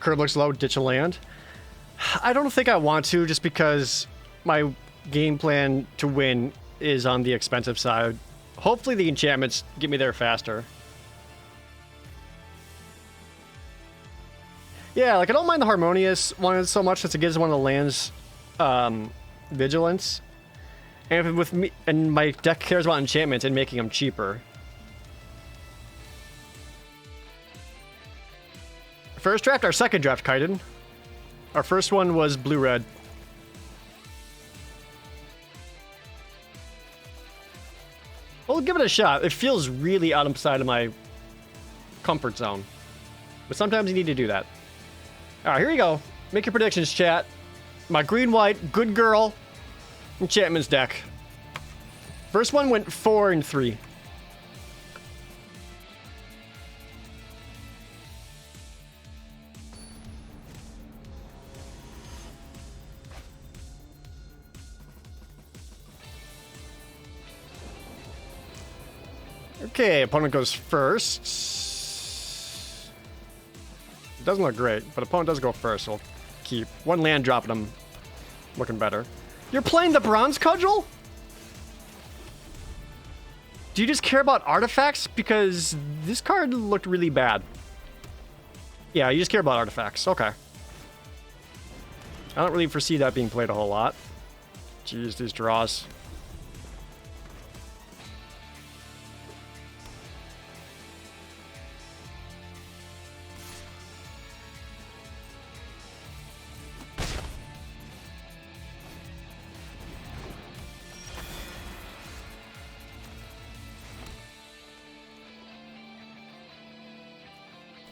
Curve looks low, ditch a land. I don't think I want to, just because my game plan to win is on the expensive side. Hopefully the enchantments get me there faster. Yeah, like I don't mind the Harmonious one so much since it gives one of the lands vigilance. And if with me and my deck cares about enchantments and making them cheaper. First draft, our second draft, Kaiden. Our first one was blue-red. We'll give it a shot. It feels really outside of my comfort zone. But sometimes you need to do that. Alright, here you go. Make your predictions, chat. My green-white, good girl, enchantments deck. First one went 4 and 3. Okay, opponent goes first. It doesn't look great, but opponent does go first. We'll keep one land dropping him. Looking better. You're playing the Bronze Cudgel? Do you just care about artifacts? Because this card looked really bad. Yeah, you just care about artifacts. Okay. I don't really foresee that being played a whole lot. Jeez, these draws.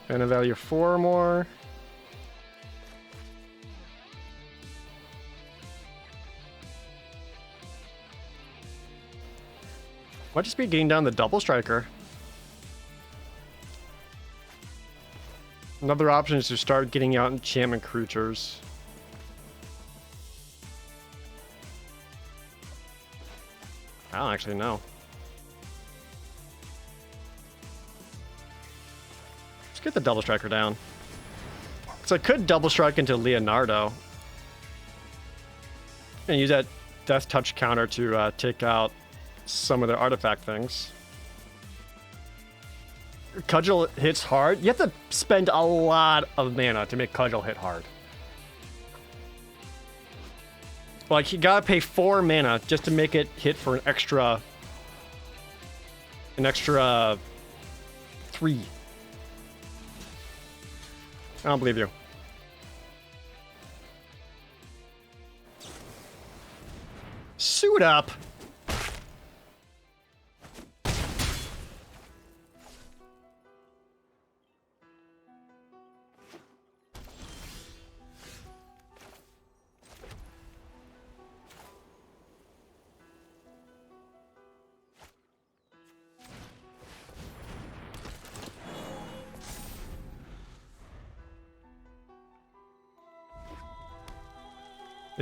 And a value 4 more. Might just be getting down the double striker. Another option is to start getting out enchantment creatures. I don't actually know. Get the double striker down. So I could double strike into Leonardo and use that death touch counter to take out some of the artifact things. Cudgel hits hard. You have to spend a lot of mana to make Cudgel hit hard. Like you gotta pay 4 mana just to make it hit for an extra 3. I don't believe you. Suit up.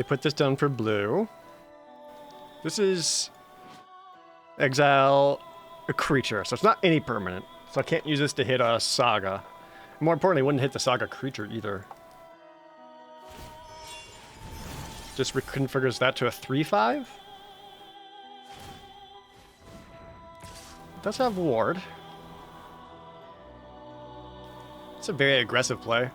They put this down for blue. This is exile a creature, so it's not any permanent. So I can't use this to hit a Saga. More importantly, it wouldn't hit the Saga creature either. Just reconfigures that to a 3/5. It does have ward. It's a very aggressive play.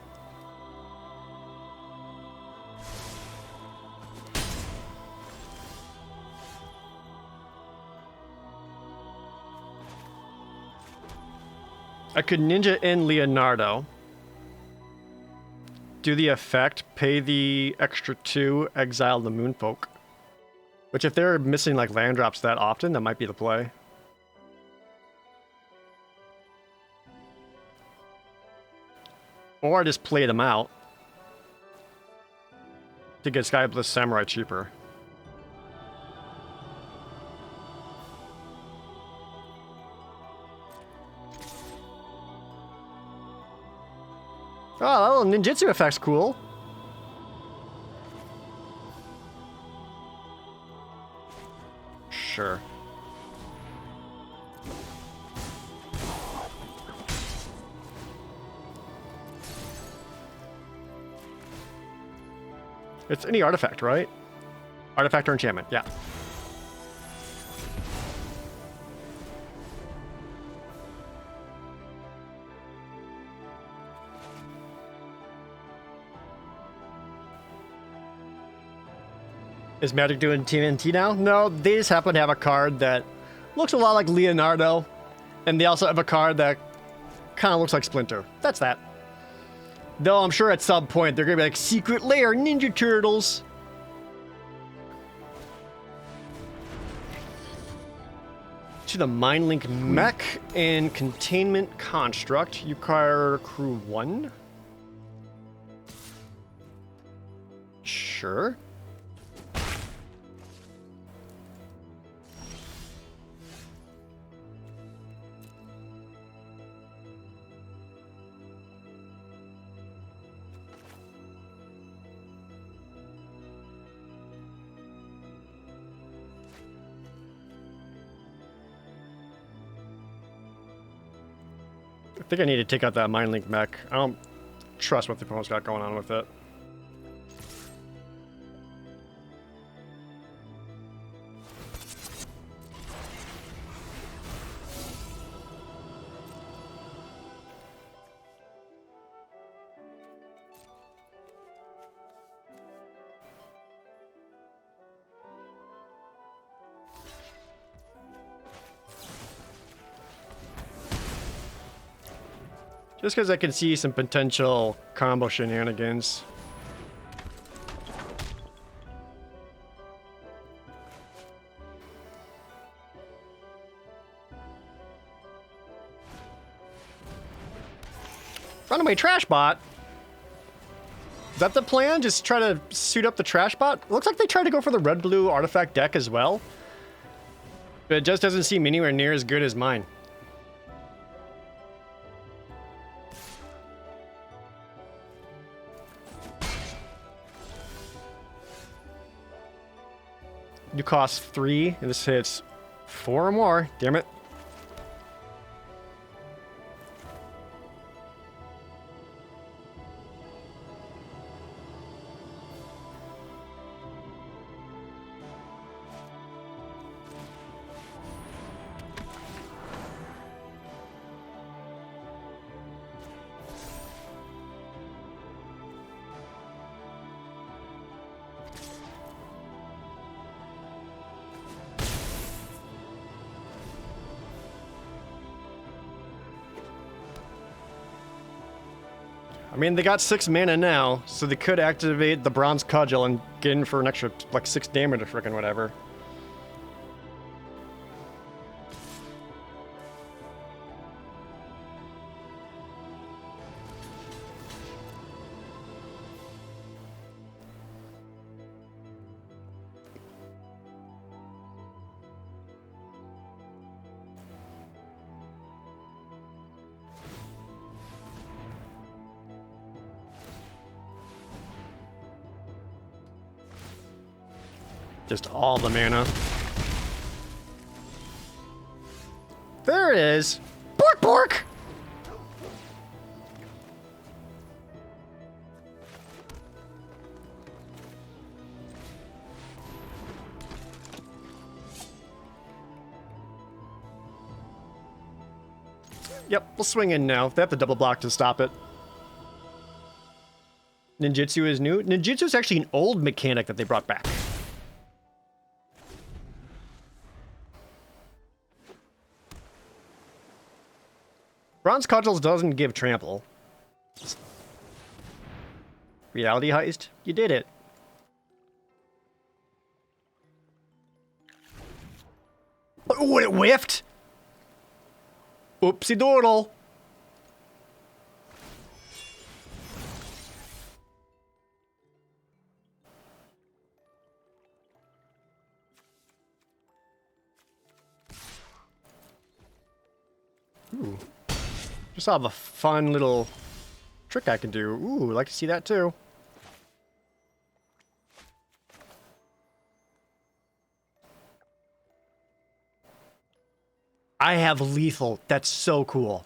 I could ninja in Leonardo. Do the effect, pay the extra 2, exile the Moonfolk. Which if they're missing like land drops that often, that might be the play. Or just play them out to get Sky Bliss Samurai cheaper. Oh, that little ninjutsu effect's cool. Sure. It's any artifact, right? Artifact or enchantment, yeah. Is Magic doing TMNT now? No, they just happen to have a card that looks a lot like Leonardo, and they also have a card that kind of looks like Splinter. That's that. Though I'm sure at some point they're gonna be like, Secret Lair Ninja Turtles. To the Mindlink Mech and Containment Construct. You acquire Crew 1. Sure. I think I need to take out that Mindlink Mech. I don't trust what the opponent's got going on with it. Just because I can see some potential combo shenanigans. Runaway trash bot. Is that the plan? Just try to suit up the trash bot? It looks like they tried to go for the red-blue artifact deck as well. But it just doesn't seem anywhere near as good as mine. You cost 3, and this hits 4 or more. Damn it. I mean, they got 6 mana now, so they could activate the Bronze Cudgel and get in for an extra, like, 6 damage or frickin' whatever. Just all the mana. There it is. Bork bork! Yep, we'll swing in now. They have to double block to stop it. Ninjutsu is new. Ninjutsu is actually an old mechanic that they brought back. Bronze Cudgels doesn't give trample. Reality Heist? You did it. Oh, it whiffed! Oopsie doodle. Ooh. Just have a fun little trick I can do. Ooh, I'd like to see that too. I have lethal. That's so cool.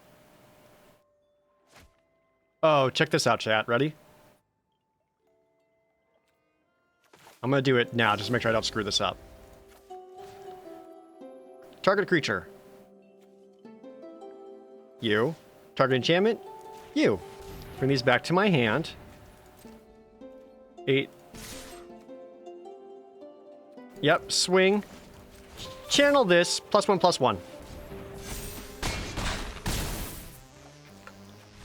Oh, check this out, chat. Ready? I'm gonna do it now, just to make sure I don't screw this up. Target creature. You. Target enchantment. You. Bring these back to my hand. 8. Yep, swing. Channel this. +1/+1.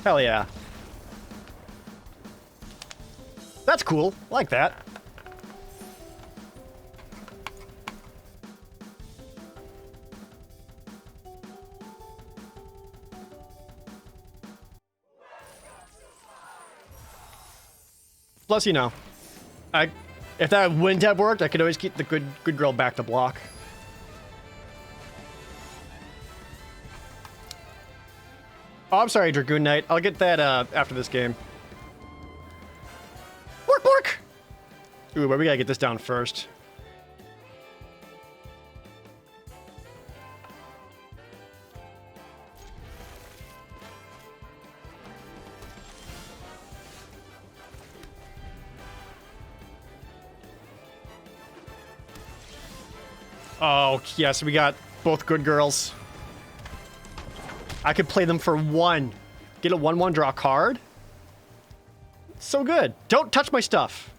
Hell yeah. That's cool. I like that. Plus, you know, if that wind tab worked, I could always keep the good girl back to block. Oh, I'm sorry, Dragoon Knight. I'll get that after this game. Bork, bork! Ooh, but we gotta get this down first. Oh, yes, we got both good girls. I could play them for 1. Get a 1/1, draw a card. So good. Don't touch my stuff.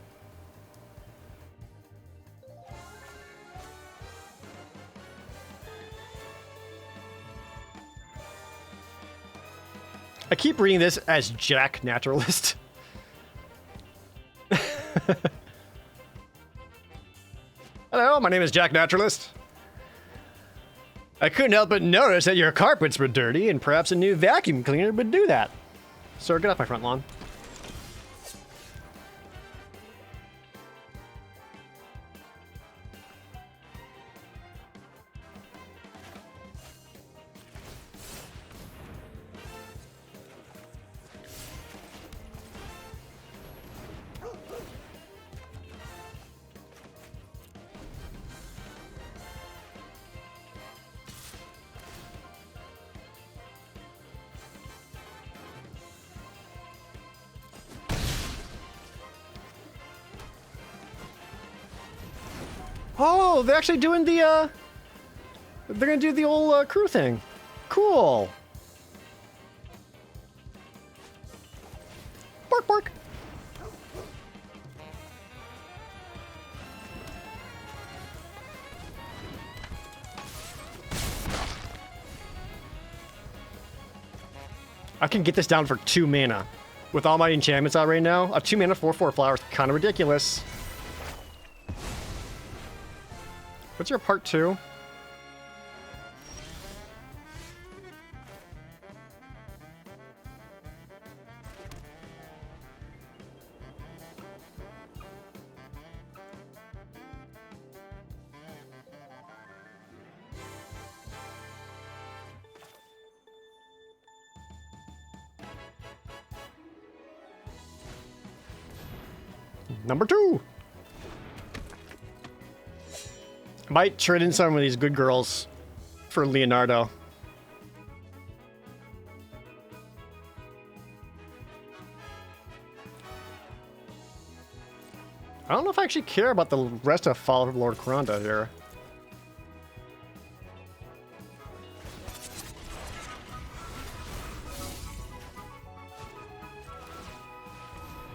I keep reading this as Jack Naturalist. Hello, my name is Jack Naturalist. I couldn't help but notice that your carpets were dirty, and perhaps a new vacuum cleaner would do that. Sir, get off my front lawn. Oh, they're actually doing the, they're gonna do the old crew thing. Cool. Bark, bark. I can get this down for 2 mana. With all my enchantments out right now, a 2 mana 4/4 flower is kind of ridiculous. What's your part 2? Number 2. Might trade in some of these good girls for Leonardo. I don't know if I actually care about the rest of Fall of Lord Kuranda here.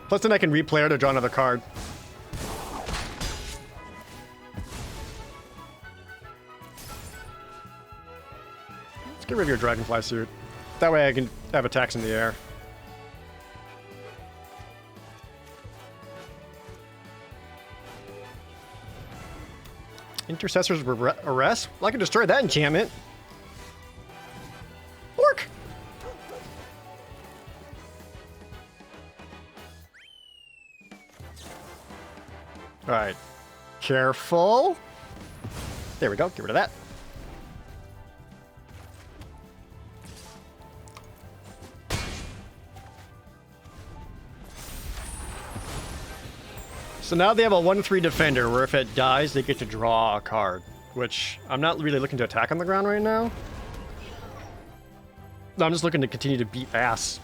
Plus then I can replay her to draw another card. Let's get rid of your Dragonfly suit. That way I can have attacks in the air. Intercessor's Arrest? Well, I can destroy that enchantment. Work! Alright. Careful. There we go. Get rid of that. So now they have a 1-3 defender where if it dies, they get to draw a card, which I'm not really looking to attack on the ground right now. I'm just looking to continue to beat ass.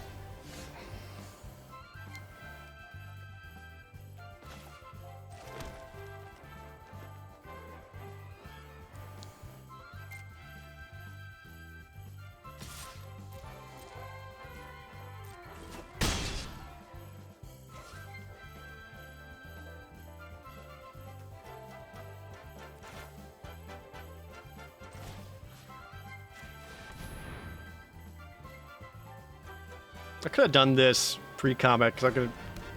I could have done this pre-combat because I could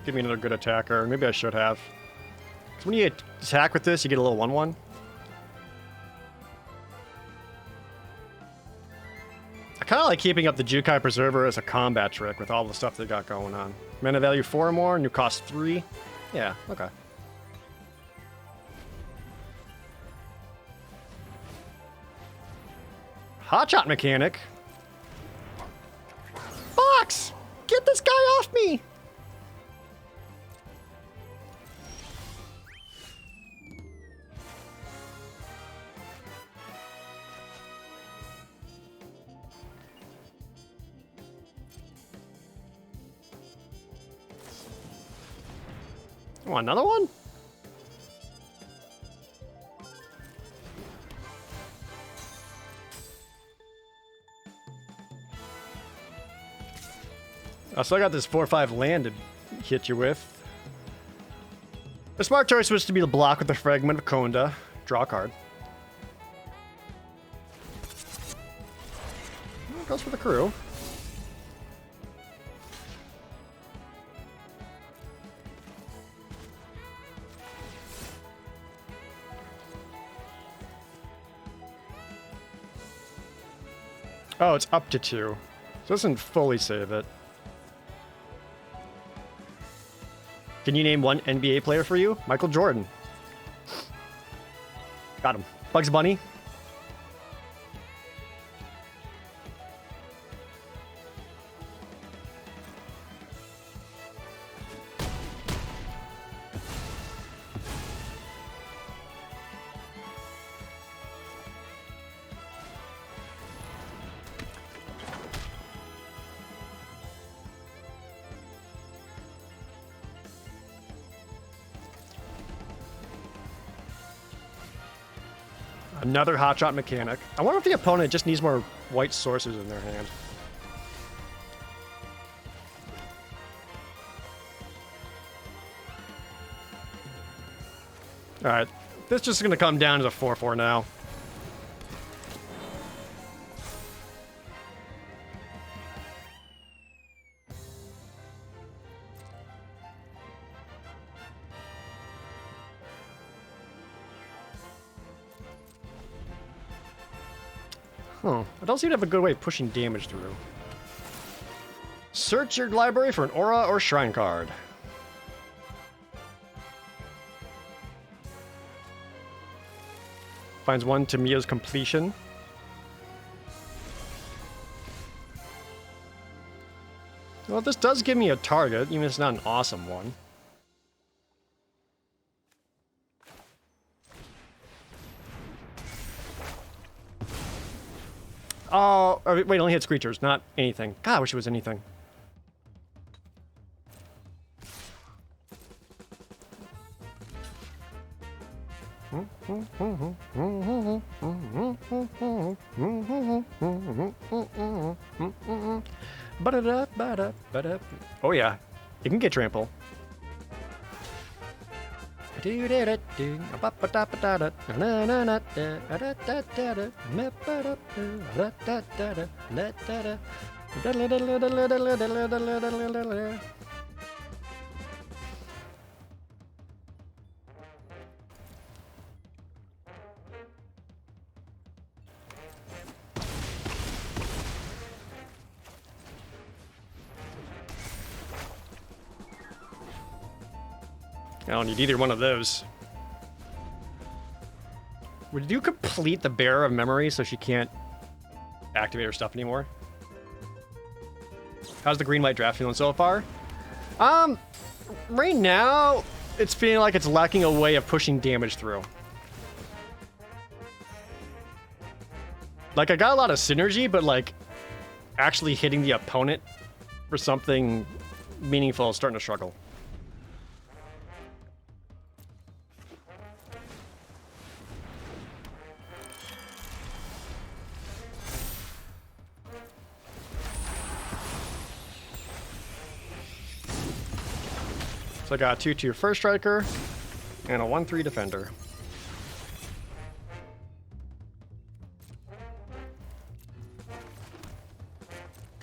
give me another good attacker. Maybe I should have. Because when you attack with this, you get a little 1-1. I kind of like keeping up the Jukai Preserver as a combat trick with all the stuff they got going on. Mana value 4 or more, new cost 3. Yeah, okay. Hotshot mechanic. Fox! Get this guy off me! Oh, another one? So I got this 4/5 land to hit you with. The smart choice was to be the block with the Fragment of Konda. Draw a card. Well, goes for the crew. Oh, it's up to 2. So it doesn't fully save it. Can you name one NBA player for you? Michael Jordan. Got him. Bugs Bunny. Another Hotshot mechanic. I wonder if the opponent just needs more white sources in their hand. Alright, this is just going to come down to the 4/4 now. Huh. I don't seem to have a good way of pushing damage through. Search your library for an aura or shrine card. Finds one to Mia's completion. Well, this does give me a target, even if it's not an awesome one. Oh, wait, only hits creatures, not anything. God, I wish it was anything. Oh yeah, you can get trample. I don't need either one of those. Would you complete the Bearer of Memory so she can't activate her stuff anymore? How's the green light draft feeling so far? Right now, it's feeling like it's lacking a way of pushing damage through. Like, I got a lot of synergy, but like, actually hitting the opponent for something meaningful is starting to struggle. So I got a 2/2 first striker and a 1/3 defender.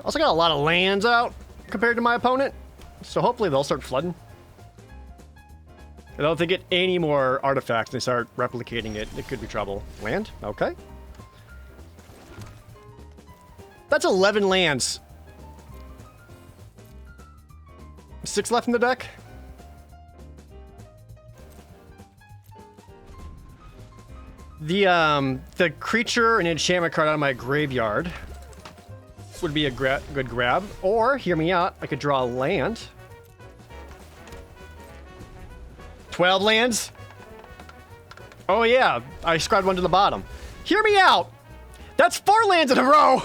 Also got a lot of lands out compared to my opponent, so hopefully they'll start flooding. And if they get any more artifacts and they start replicating it, it could be trouble. Land? Okay. That's 11 lands. 6 left in the deck. The creature and enchantment card out of my graveyard would be a good grab. Or, hear me out, I could draw a land. 12 lands? Oh yeah, I scribed one to the bottom. Hear me out! That's 4 lands in a row!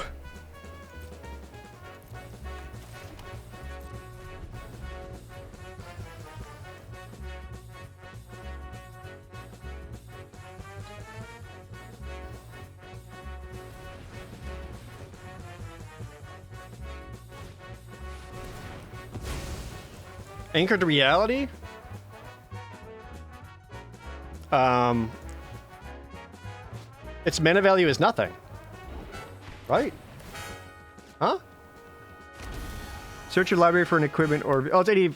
Anchored to reality? Its mana value is nothing. Right? Huh? Search your library for an equipment or... Oh, it's 80...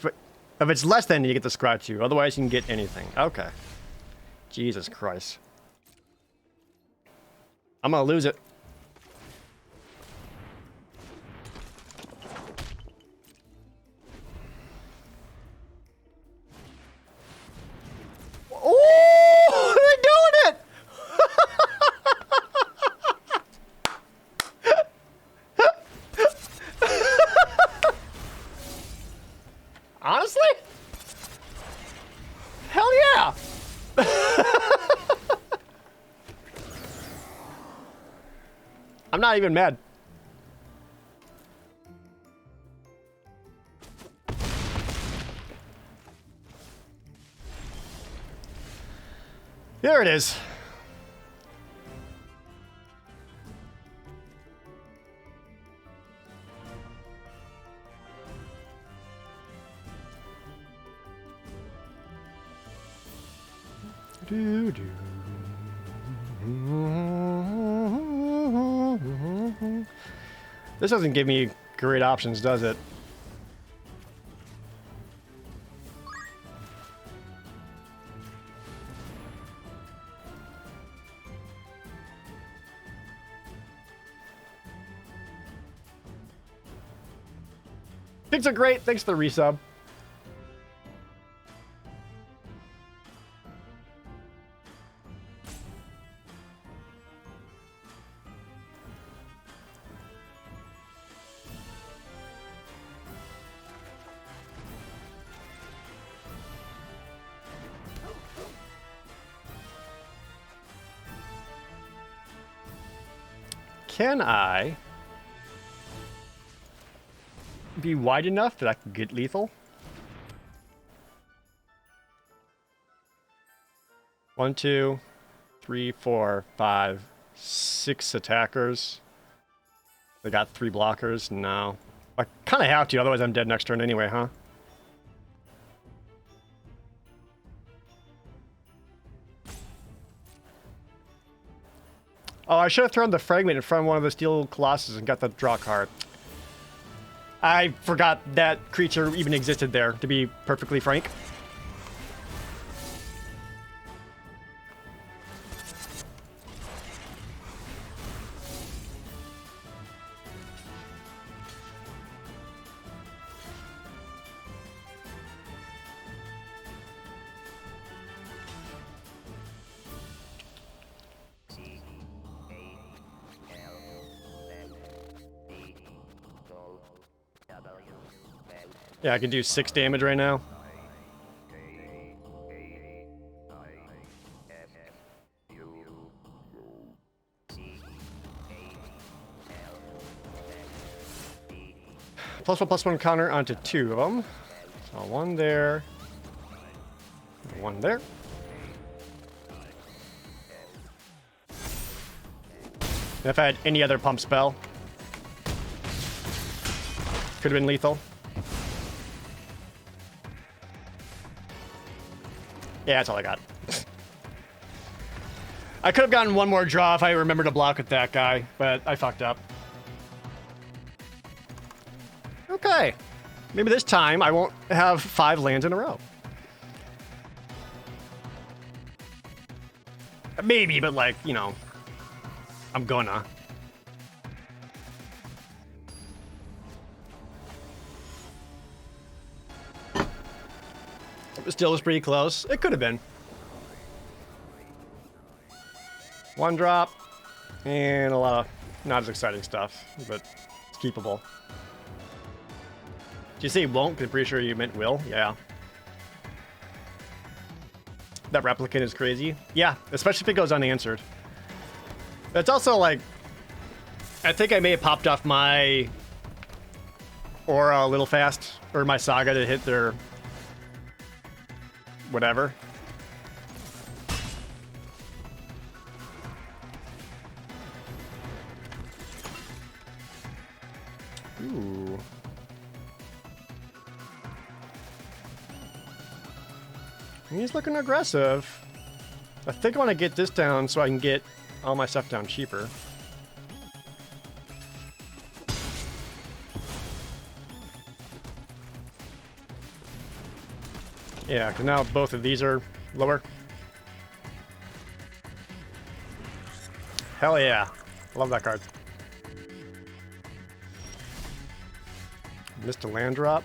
If it's less than, you get the scry too. Otherwise, you can get anything. Okay. Jesus Christ. I'm gonna lose it. Oh, they're doing it! Honestly? Hell yeah! I'm not even mad. There it is. This doesn't give me great options, does it? Things are great. Thanks for the resub. Can I be wide enough that I can get lethal? 1, 2, 3, 4, 5, 6 attackers. They got 3 blockers. No. I kind of have to, otherwise I'm dead next turn anyway, huh? Oh, I should have thrown the fragment in front of one of the steel colossus and got the draw card. I forgot that creature even existed there, to be perfectly frank. Yeah, I can do 6 damage right now. +1/+1 counter onto 2 of them. So 1 there. 1 there. And if I had any other pump spell, could have been lethal. Yeah, that's all I got. I could have gotten 1 more draw if I remembered to block with that guy, but I fucked up. Okay. Maybe this time I won't have 5 lands in a row. Maybe, but like, you know, I'm gonna. It still was pretty close. It could have been. 1 drop and a lot of not as exciting stuff, but it's keepable. Did you say won't? 'Cause I'm pretty sure you meant will. Yeah. That replicant is crazy. Yeah, especially if it goes unanswered. It's also like, I think I may have popped off my aura a little fast, or my saga to hit their whatever. Ooh. He's looking aggressive. I think I want to get this down so I can get all my stuff down cheaper. Yeah, because now both of these are lower. Hell yeah. Love that card. Missed a land drop.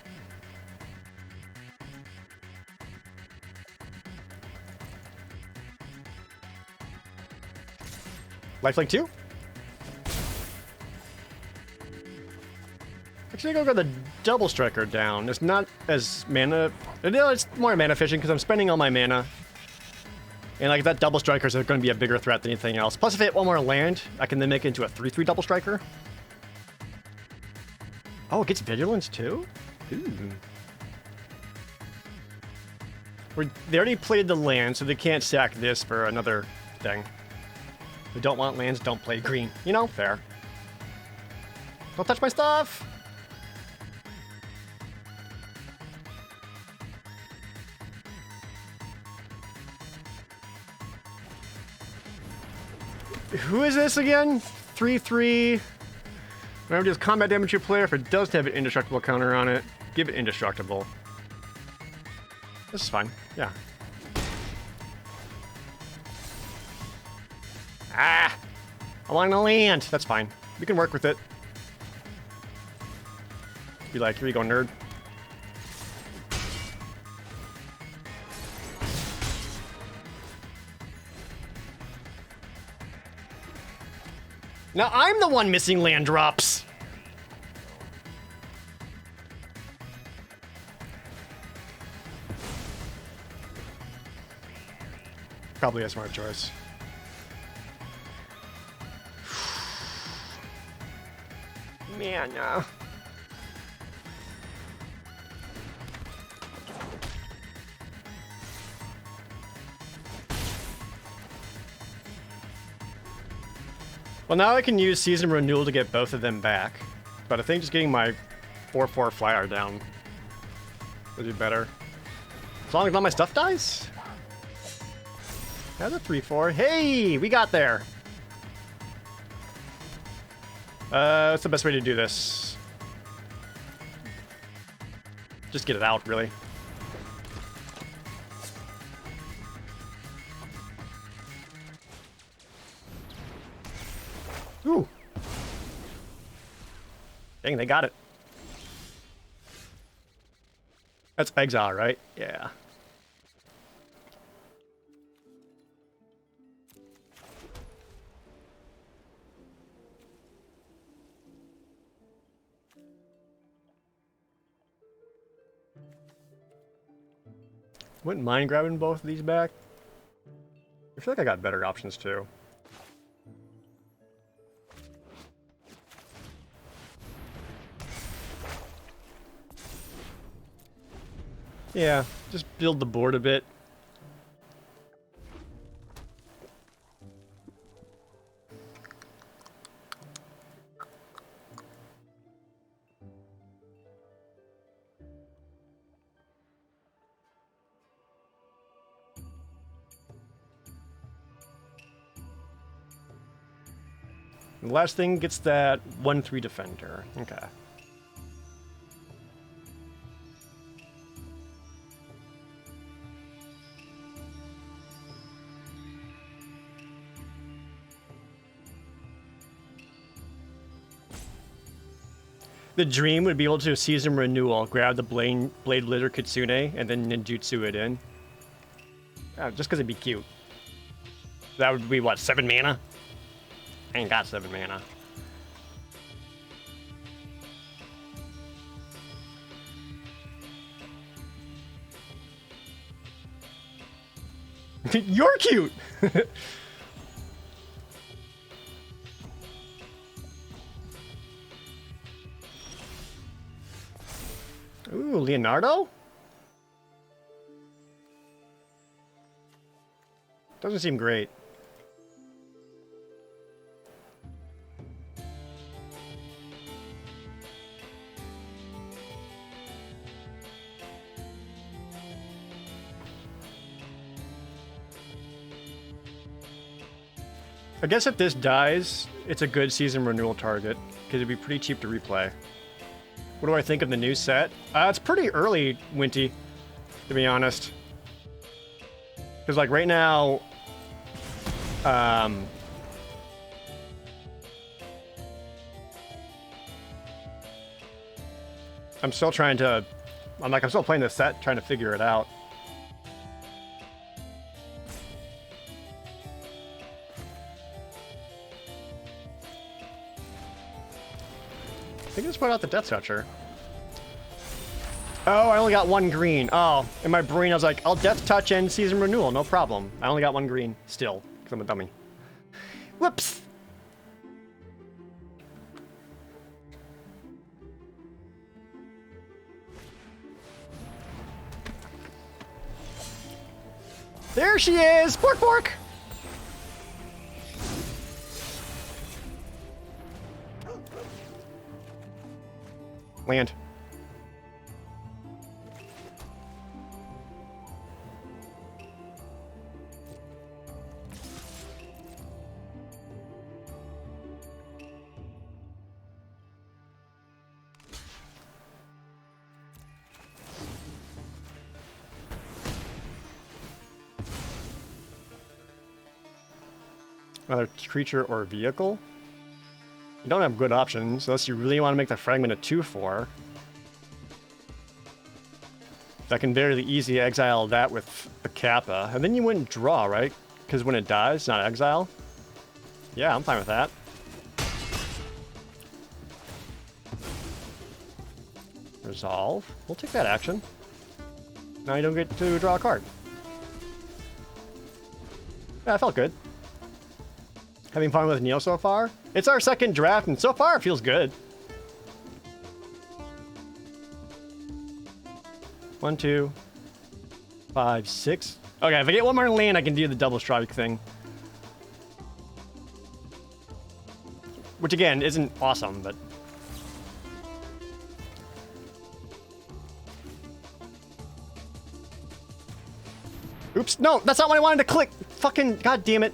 Lifelink 2? Actually, I'll go the double striker down. It's not as mana. No, it's more mana efficient because I'm spending all my mana. And like that double striker is going to be a bigger threat than anything else. Plus, if I hit 1 more land, I can then make it into a 3/3 double striker. Oh, it gets vigilance too? Ooh. They already played the land, so they can't sack this for another thing. They don't want lands, don't play green. You know, fair. Don't touch my stuff! Who is this again? 3/3. Whenever it does combat damage to your player, if it does have an indestructible counter on it, give it indestructible. This is fine. Yeah. Ah! I want to land. That's fine. We can work with it. Be like, here you go, nerd. Now I'm the one missing land drops. Probably a smart choice. mana. Well, now I can use Season Renewal to get both of them back. But I think just getting my 4/4 flyer down would be better. As long as not my stuff dies. That's a 3/4. Hey, we got there. What's the best way to do this? Just get it out, really. Ooh. Dang, they got it. That's exile, right? Yeah. Wouldn't mind grabbing both of these back. I feel like I got better options too. Yeah, just build the board a bit. The last thing gets that 1/3 defender. Okay. The dream would be able to Season Renewal, grab the Blade Litter Kitsune, and then ninjutsu it in. Just because it'd be cute. That would be, what, 7 mana? I ain't got 7 mana. You're cute! Ooh, Leonardo? Doesn't seem great. I guess if this dies, it's a good Season Renewal target, because it'd be pretty cheap to replay. What do I think of the new set? It's pretty early, Winty, to be honest. Because, like, right now... I'm still trying to... I'm still playing the set, trying to figure it out. I think I just put out the Death Toucher. Oh, I only got 1 green. Oh, in my brain I was like, I'll Death Touch and Season Renewal, no problem. I only got 1 green, still, because I'm a dummy. Whoops! There she is! Bork Bork! Land. Another creature or vehicle? You don't have good options unless you really want to make the fragment a 2/4. I can very easy exile that with the Kappa. And then you wouldn't draw, right? Because when it dies, it's not exile. Yeah, I'm fine with that. Resolve. We'll take that action. Now you don't get to draw a card. Yeah, I felt good. Having fun with Neo so far? It's our second draft, and so far it feels good. 1, 2, 5, 6. Okay, if I get one more land, I can do the double strike thing. Which again, isn't awesome, but... Oops, no, that's not what I wanted to click. Fucking, god damn it.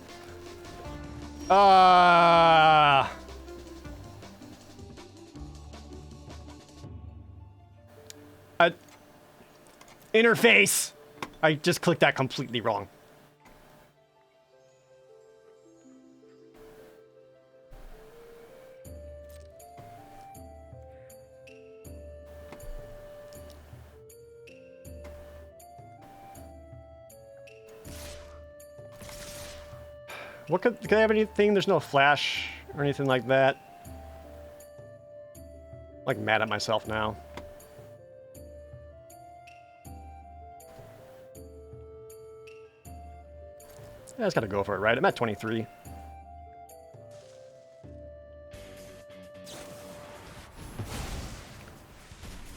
Interface. I just clicked that completely wrong. What can I have anything? There's no flash or anything like that. I'm like mad at myself now. I just gotta go for it, right? I'm at 23.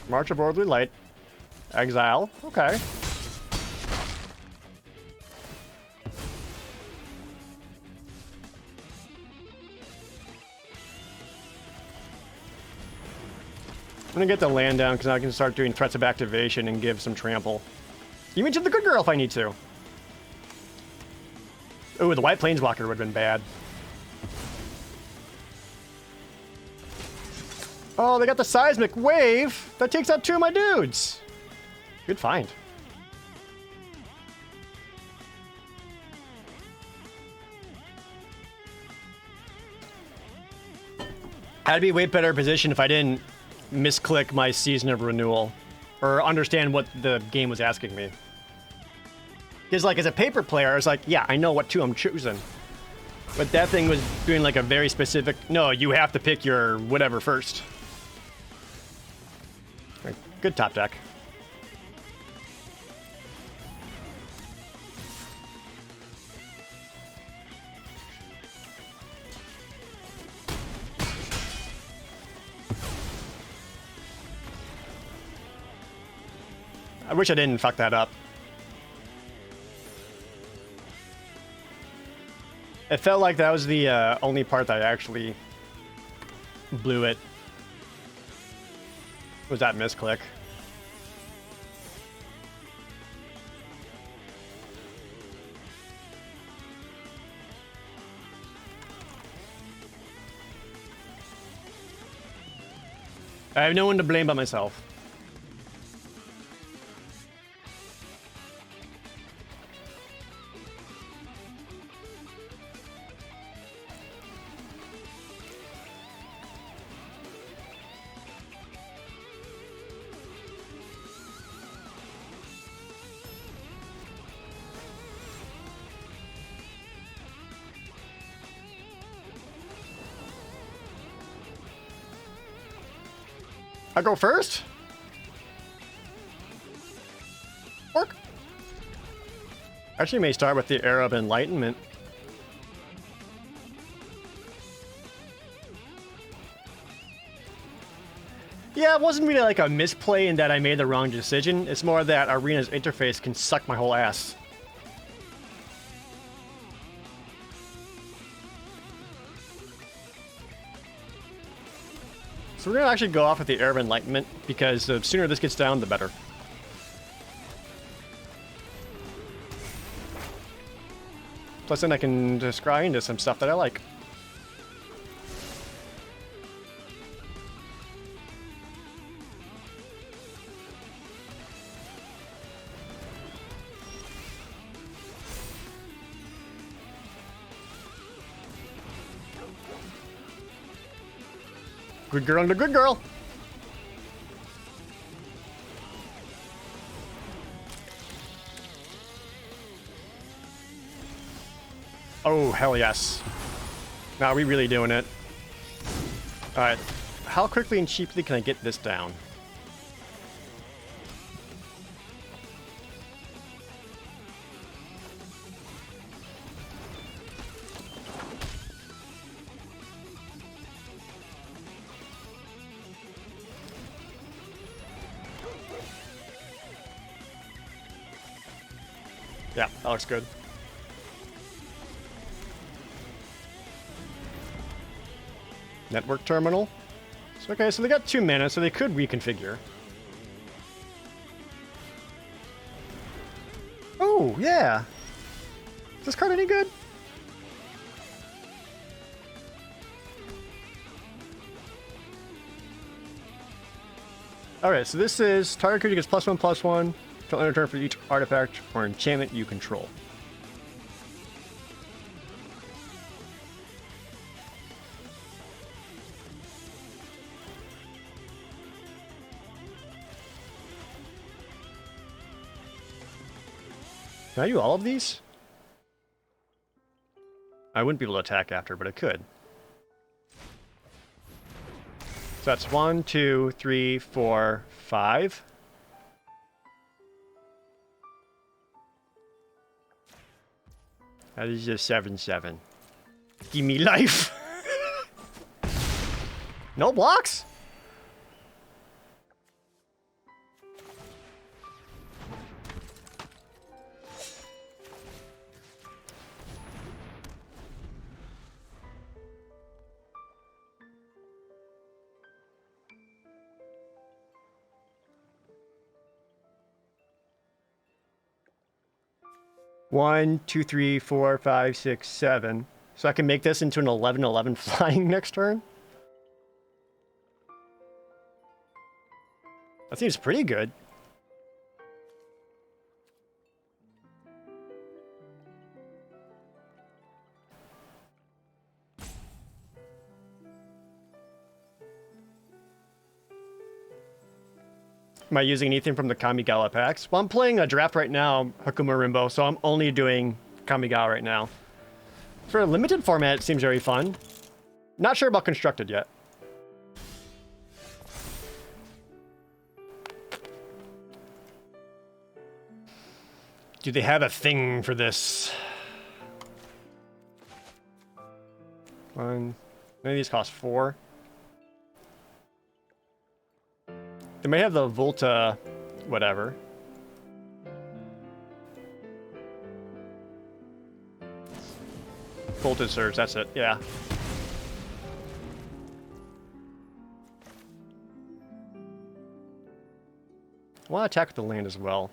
March of Orderly Light. Exile. Okay. I'm gonna get the land down because I can start doing threats of activation and give some trample. Even to the good girl if I need to. Ooh, the white planeswalker would have been bad. Oh, they got the seismic wave that takes out 2 of my dudes. Good find. I'd be way better position if I didn't misclick my Season of Renewal or understand what the game was asking me. Because, like, as a paper player, I was like, yeah, I know what 2 I'm choosing. But that thing was doing, like, a very specific, no, you have to pick your whatever first. Right, good top deck. I wish I didn't fuck that up. It felt like that was the only part that I actually blew it. Was that misclick? I have no one to blame but myself. I go first? Work. Actually, may start with the Era of Enlightenment. Yeah, it wasn't really like a misplay in that I made the wrong decision. It's more that Arena's interface can suck my whole ass. So we're gonna actually go off with the Era of Enlightenment because the sooner this gets down, the better. Plus then I can scry into some stuff that I like. Good girl and a good girl. Oh, hell yes. Now, are we really doing it? Alright. How quickly and cheaply can I get this down? Yeah, that looks good. Network terminal. So, okay, so they got 2 mana, so they could reconfigure. Oh, yeah. Is this card any good? Alright, so this is target creature gets +1/+1 till end of turn for each artifact or enchantment you control. Can I do all of these? I wouldn't be able to attack after, but I could. So that's 1, 2, 3, 4, 5. That is just 7/7. Give me life. No blocks? One, 2, 3, 4, 5, 6, 7. So I can make this into an 11/11 flying next turn? That seems pretty good. Am I using anything from the Kamigawa packs? Well, I'm playing a draft right now, Hakuma Rimbo, so I'm only doing Kamigawa right now. For a limited format, it seems very fun. Not sure about constructed yet. Do they have a thing for this? One. None of these cost 4. They may have the Volta, whatever. Volta Surge, that's it, yeah. I want to attack with the land as well.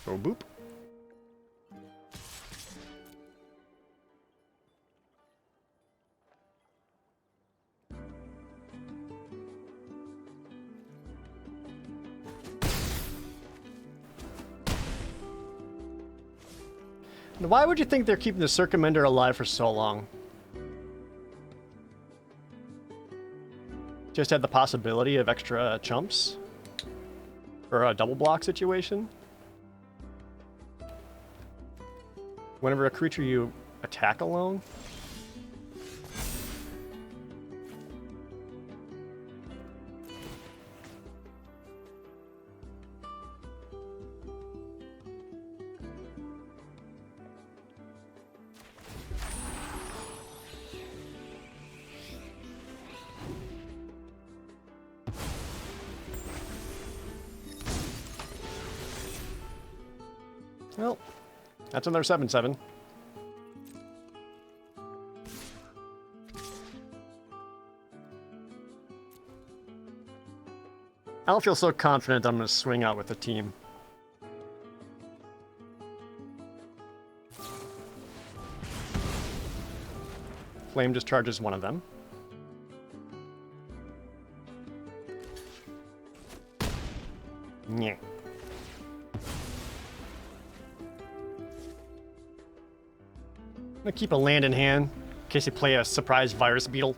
Go boop. Now, why would you think they're keeping the Circumender alive for so long? Just had the possibility of extra chumps? Or a double block situation? Whenever a creature you attack alone? Well, that's another 7/7. I don't feel so confident I'm going to swing out with the team. Flame discharges one of them. Yeah. I'm gonna keep a land in hand in case they play a surprise virus beetle.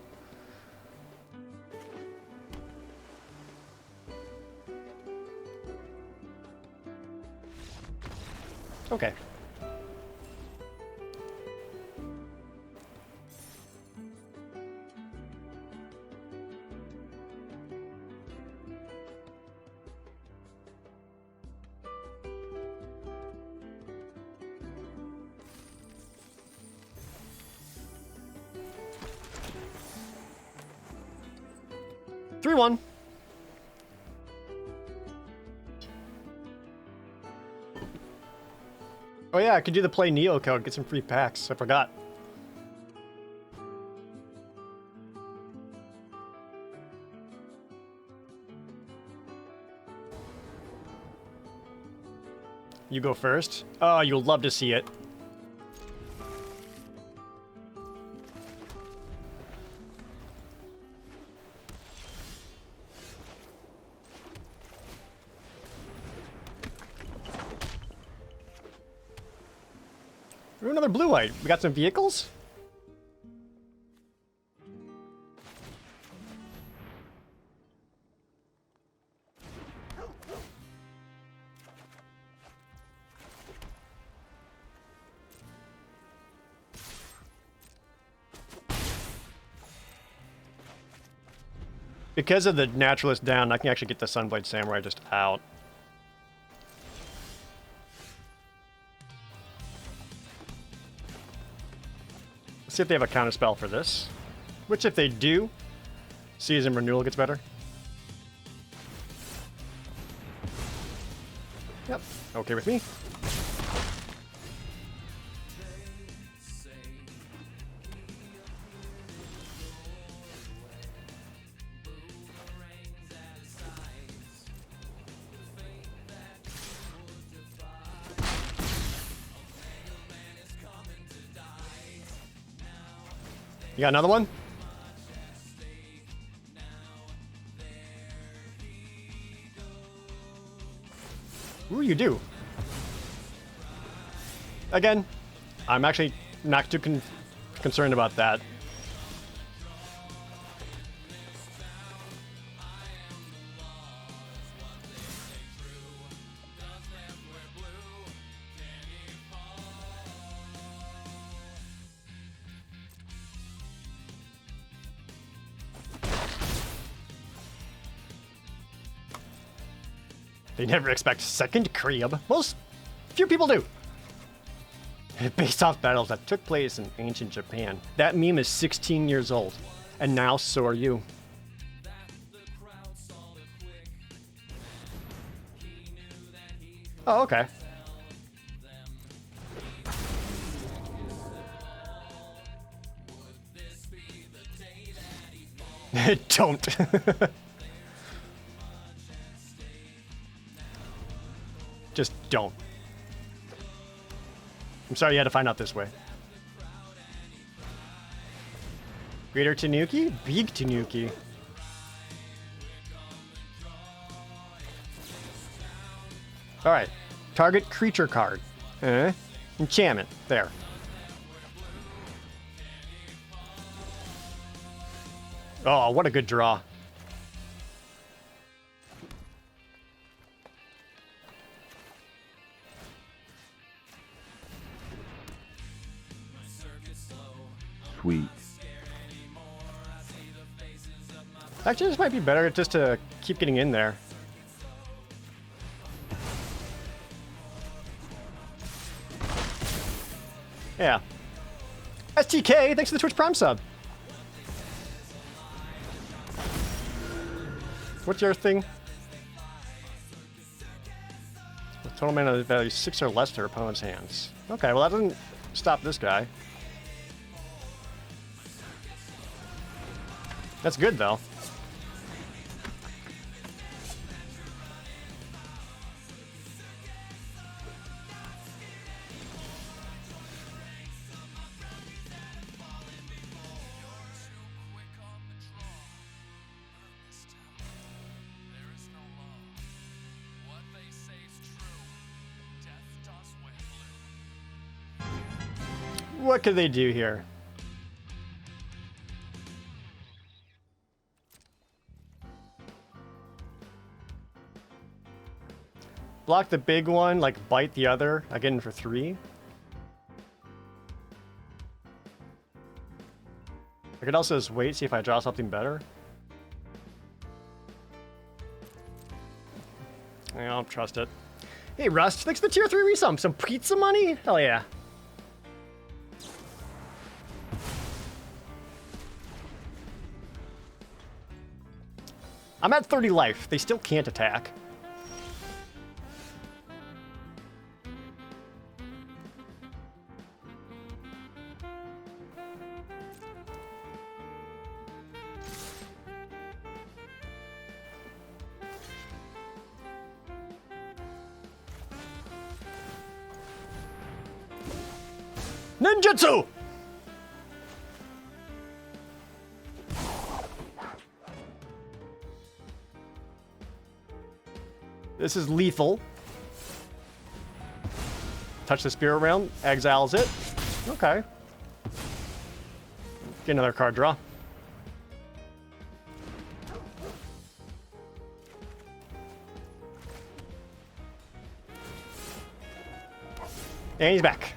Okay. 3-1. Oh yeah, I could do the Play Neo code, get some free packs. I forgot. You go first. Oh, you'll love to see it. Ooh, another blue light. We got some vehicles? Because of the naturalist down, I can actually get the Sunblade Samurai just out. Let's see if they have a counterspell for this. Which, if they do, Season Renewal gets better. Yep, okay with me. You got another one? Ooh, you do. Again, I'm actually not too concerned about that. They never expect second Kriab. Most few people do. Based off battles that took place in ancient Japan. That meme is 16 years old. And now so are you. Oh, okay. Don't. Just don't. I'm sorry you had to find out this way. Greater Tanuki? Big Tanuki. Alright. Target creature card. Enchantment. There. Oh, what a good draw. Sweet. Actually, this might be better just to keep getting in there. Yeah. STK, thanks for the Twitch Prime sub. What's your thing? Total mana value 6 or less to their opponent's hands. Okay, well that doesn't stop this guy. That's good though. What could they do here? Block the big one, like bite the other, again for 3. I could also just wait, see if I draw something better. I don't trust it. Hey Rust, thanks for the tier 3 resum. Some pizza money? Hell yeah. I'm at 30 life. They still can't attack. Ninjutsu! This is lethal. Touch the spear around, exiles it. Okay. Get another card draw. And he's back.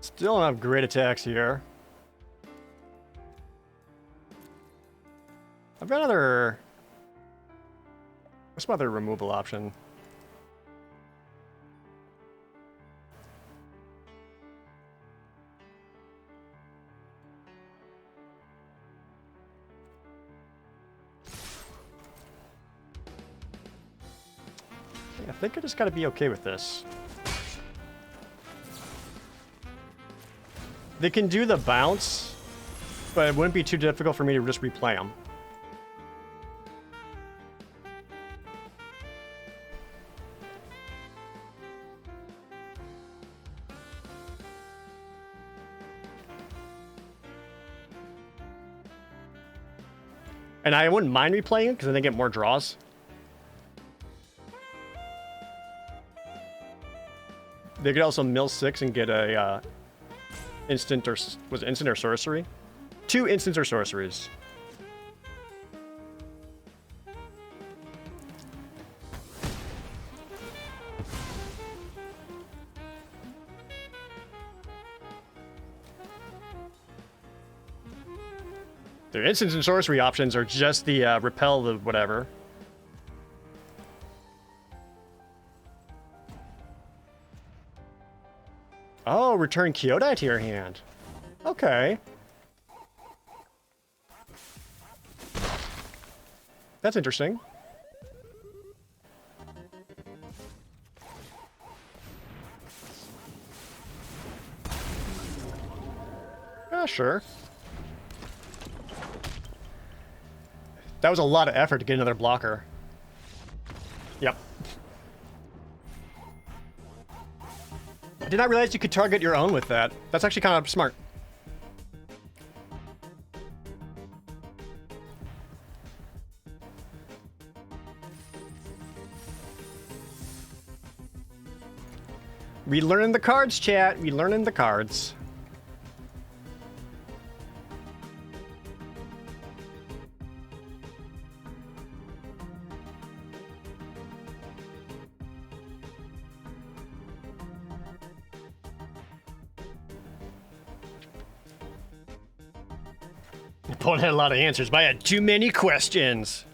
Still don't have great attacks here. I've got another... What's my other removal option? I think I just gotta be okay with this. They can do the bounce, but it wouldn't be too difficult for me to just replay them. And I wouldn't mind replaying it because then I get more draws. They could also mill 6 and get a instant, or was it instant or sorcery? 2 instants or sorceries. Their instants and sorcery options are just the repel the whatever. Oh, return Kyodai to your hand. Okay. That's interesting. Sure. That was a lot of effort to get another blocker. Yep. I did not realize you could target your own with that. That's actually kind of smart. Relearning the cards, chat. Relearning the cards. Opponent had a lot of answers, but I had too many questions.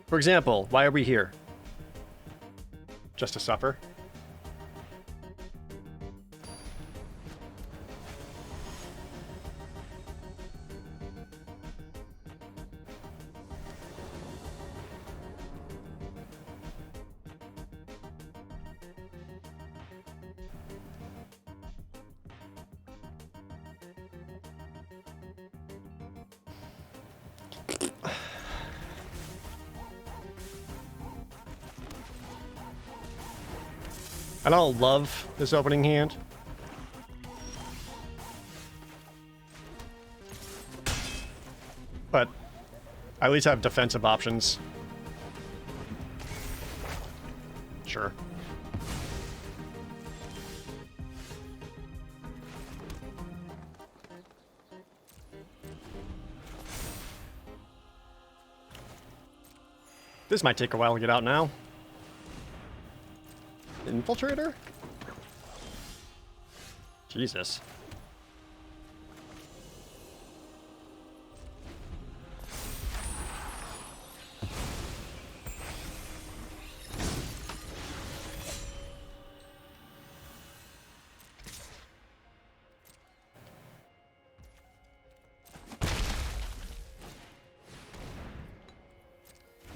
For example, why are we here? Just to suffer? I don't love this opening hand. But I at least have defensive options. Sure. This might take a while to get out now. Infiltrator? Jesus.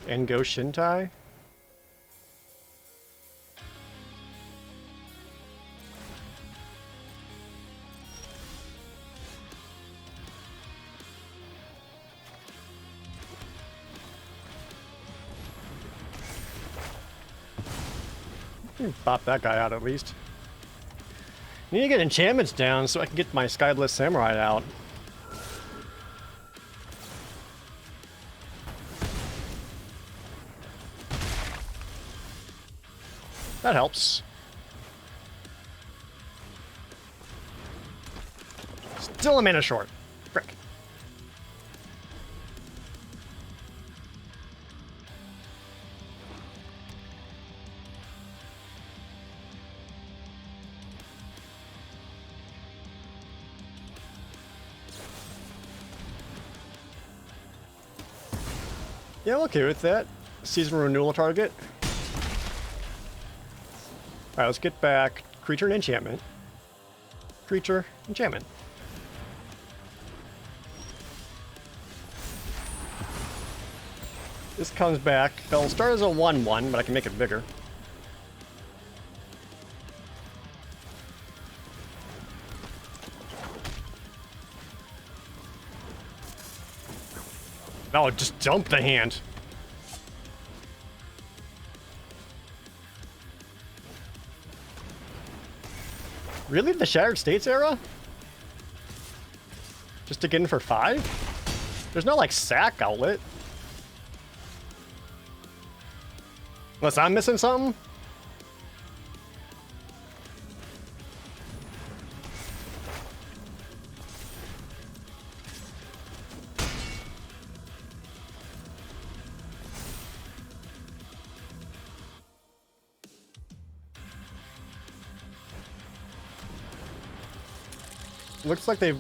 Engo Shintai? Pop that guy out at least. Need to get enchantments down so I can get my Skybless Samurai out. That helps. Still a mana short. Frick. Yeah, I'm okay with that. Season renewal target. Alright, let's get back. Creature and enchantment. Creature, enchantment. This comes back. It'll start as a 1/1, but I can make it bigger. Oh, just dump the hand. Really? The Shattered States era? Just to get in for 5? There's no, like, sack outlet. Unless I'm missing something? Looks like they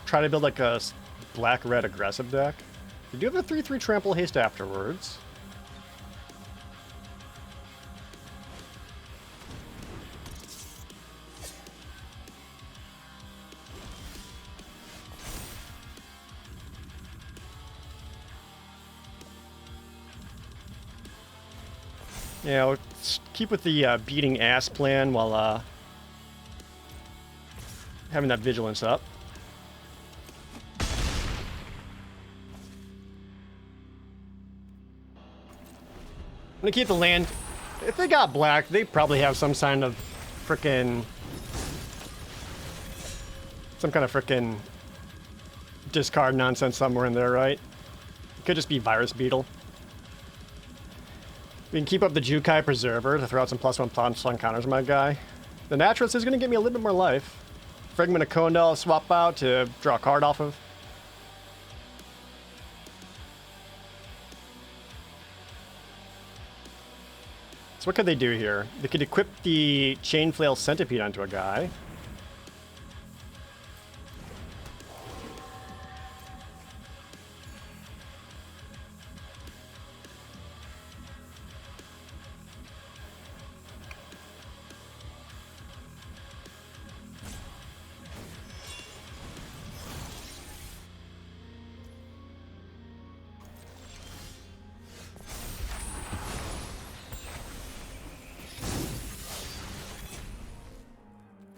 try to build like a black-red aggressive deck. You do have a 3/3 trample haste afterwards. Yeah, let's keep with the beating ass plan while having that vigilance up. I'm gonna keep the land. If they got black, they probably have some kind of frickin' discard nonsense somewhere in there, right? It could just be Virus Beetle. We can keep up the Jukai Preserver to throw out some +1/+1 counters on my guy. The Naturalist is gonna give me a little bit more life. Fragment of Condell swap out to draw a card off of. So what could they do here? They could equip the Chain Flail Centipede onto a guy.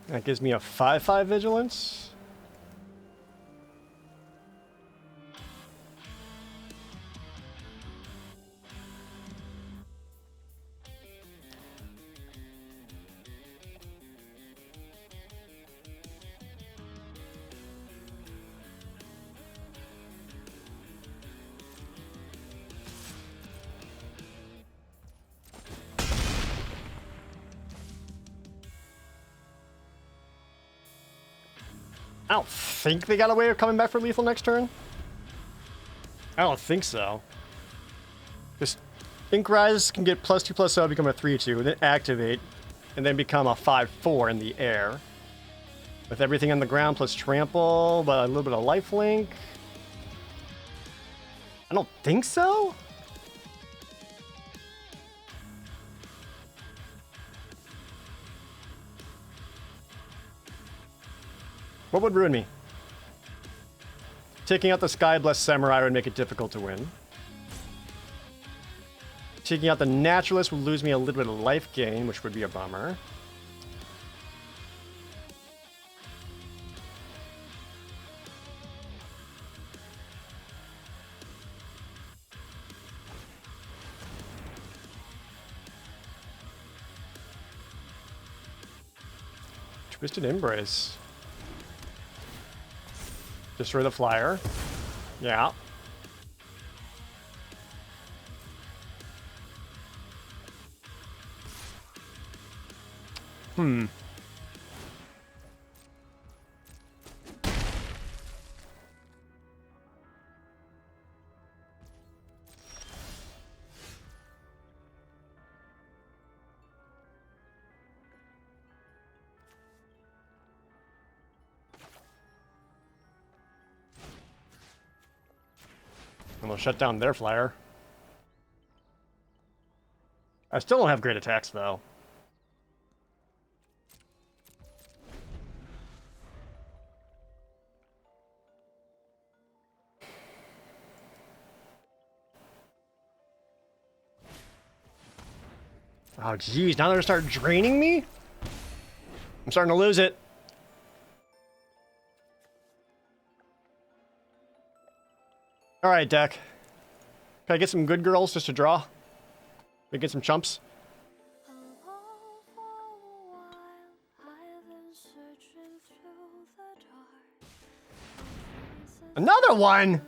That gives me a 5/5 vigilance. I don't think they got a way of coming back for lethal next turn. I don't think so. Just Ink Rise can get +2/+0, become a 3/2, then activate, and then become a 5/4 in the air. With everything on the ground plus trample, but a little bit of lifelink. I don't think so. What would ruin me? Taking out the Sky Blessed Samurai would make it difficult to win. Taking out the Naturalist would lose me a little bit of life gain, which would be a bummer. Twisted Embrace. Destroy the flyer. Yeah. Hmm. And they'll shut down their flyer. I still don't have great attacks, though. Oh, geez. Now they're gonna start draining me? I'm starting to lose it. All right, deck. Can I get some good girls just to draw? Can we get some chumps? Another one!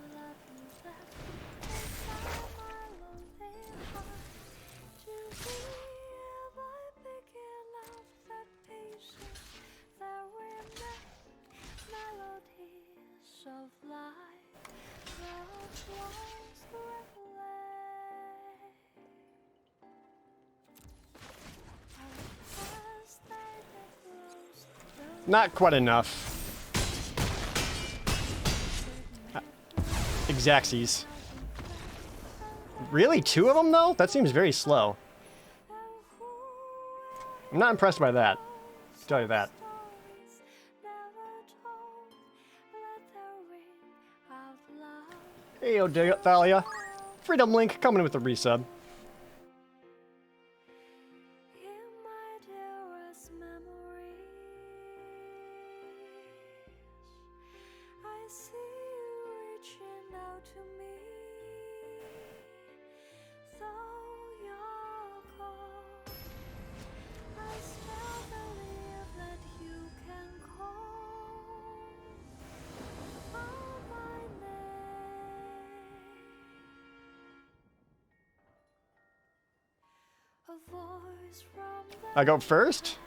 Not quite enough. Exacxies. Really? 2 of them, though? That seems very slow. I'm not impressed by that. I'll tell you that. Hey, Thalia. Freedom Link coming in with a resub. I go first?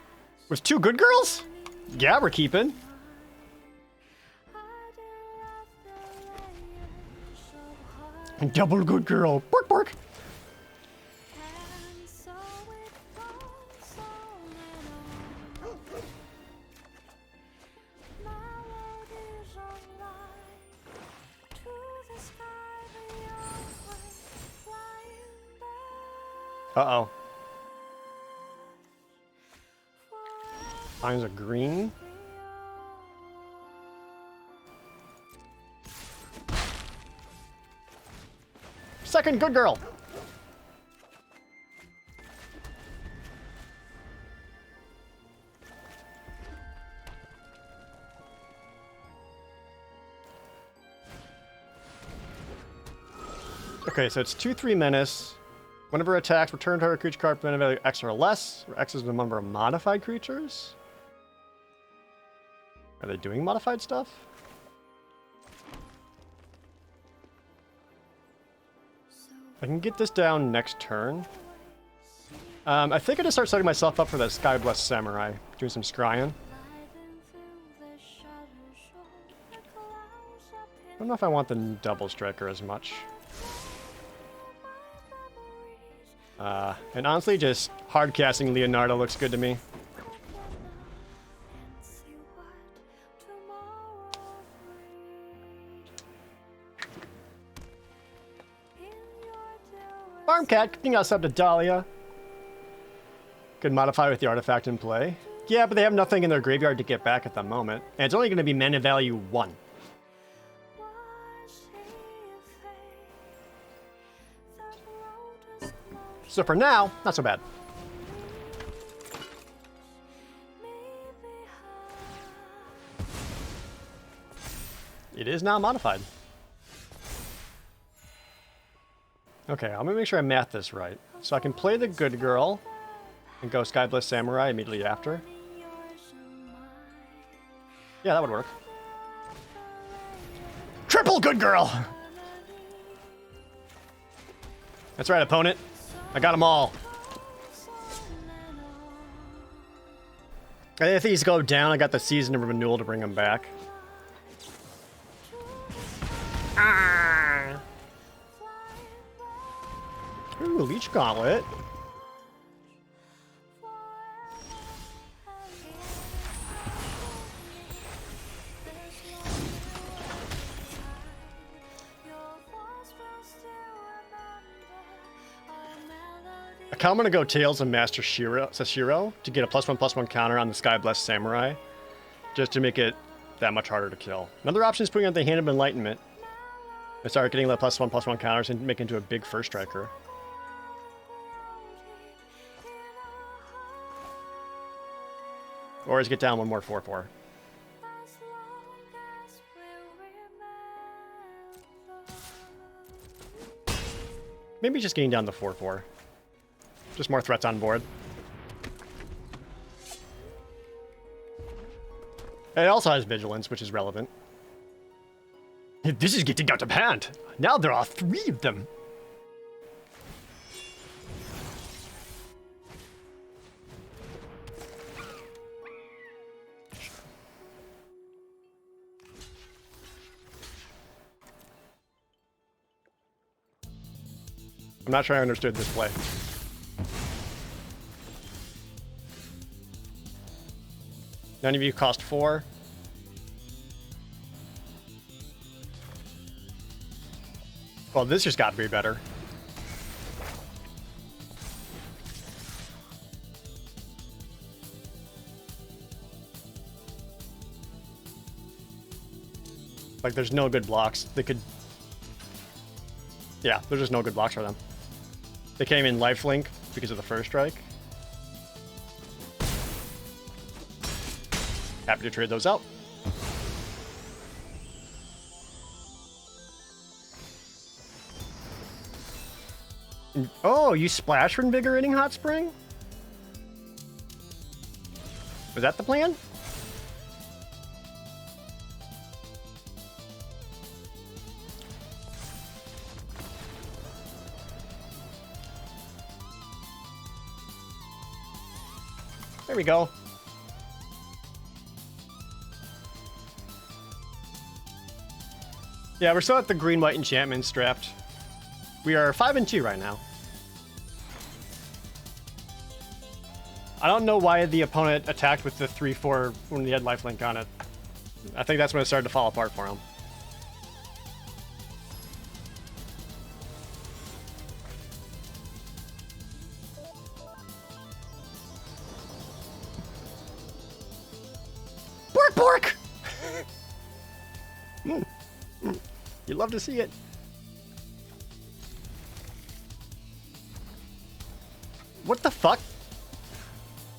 With 2 good girls? Yeah, we're keeping. Double good girl. Bark, bark. Uh-oh. Mine's a green. Second good girl. Okay, so it's 2/3 menace. Whenever attacks, return target creature card from value X or less, where X is the number of modified creatures. Are they doing modified stuff? I can get this down next turn. I think I just start setting myself up for that Sky Blessed Samurai, doing some scrying. I don't know if I want the double striker as much. And honestly, just hard casting Leonardo looks good to me. See what tomorrow brings. In your Farm Cat, kicking us up to Dahlia. Could modify with the artifact in play. Yeah, but they have nothing in their graveyard to get back at the moment. And it's only going to be mana value 1. So for now, not so bad. It is now modified. Okay, I'm gonna make sure I math this right. So I can play the good girl and go Skybliss Samurai immediately after. Yeah, that would work. Triple good girl! That's right, opponent. I got them all. If these go down, I got the Season of Renewal to bring them back. Ah. Ooh, Leech Gauntlet. I'm gonna go Tails and Master Sashiro to get a +1/+1 counter on the Skyblessed Samurai, just to make it that much harder to kill. Another option is putting out the Hand of Enlightenment and start getting the +1/+1 counters and make into a big first striker. Or just get down one more 4/4. Maybe just getting down the 4/4. Just more threats on board. And it also has Vigilance, which is relevant. This is getting out of hand. Now there are 3 of them. I'm not sure I understood this play. None of you cost 4. Well, this just got to be better. Like, there's no good blocks. They could... Yeah, there's just no good blocks for them. They came in lifelink because of the first strike. Happy to trade those out. Oh, you splash for Invigorating Hot Spring? Was that the plan? There we go. Yeah, we're still at the green-white enchantments draft. We are 5-2 right now. I don't know why the opponent attacked with the 3/4 when he had lifelink on it. I think that's when it started to fall apart for him. Bork, bork! You love to see it. What the fuck?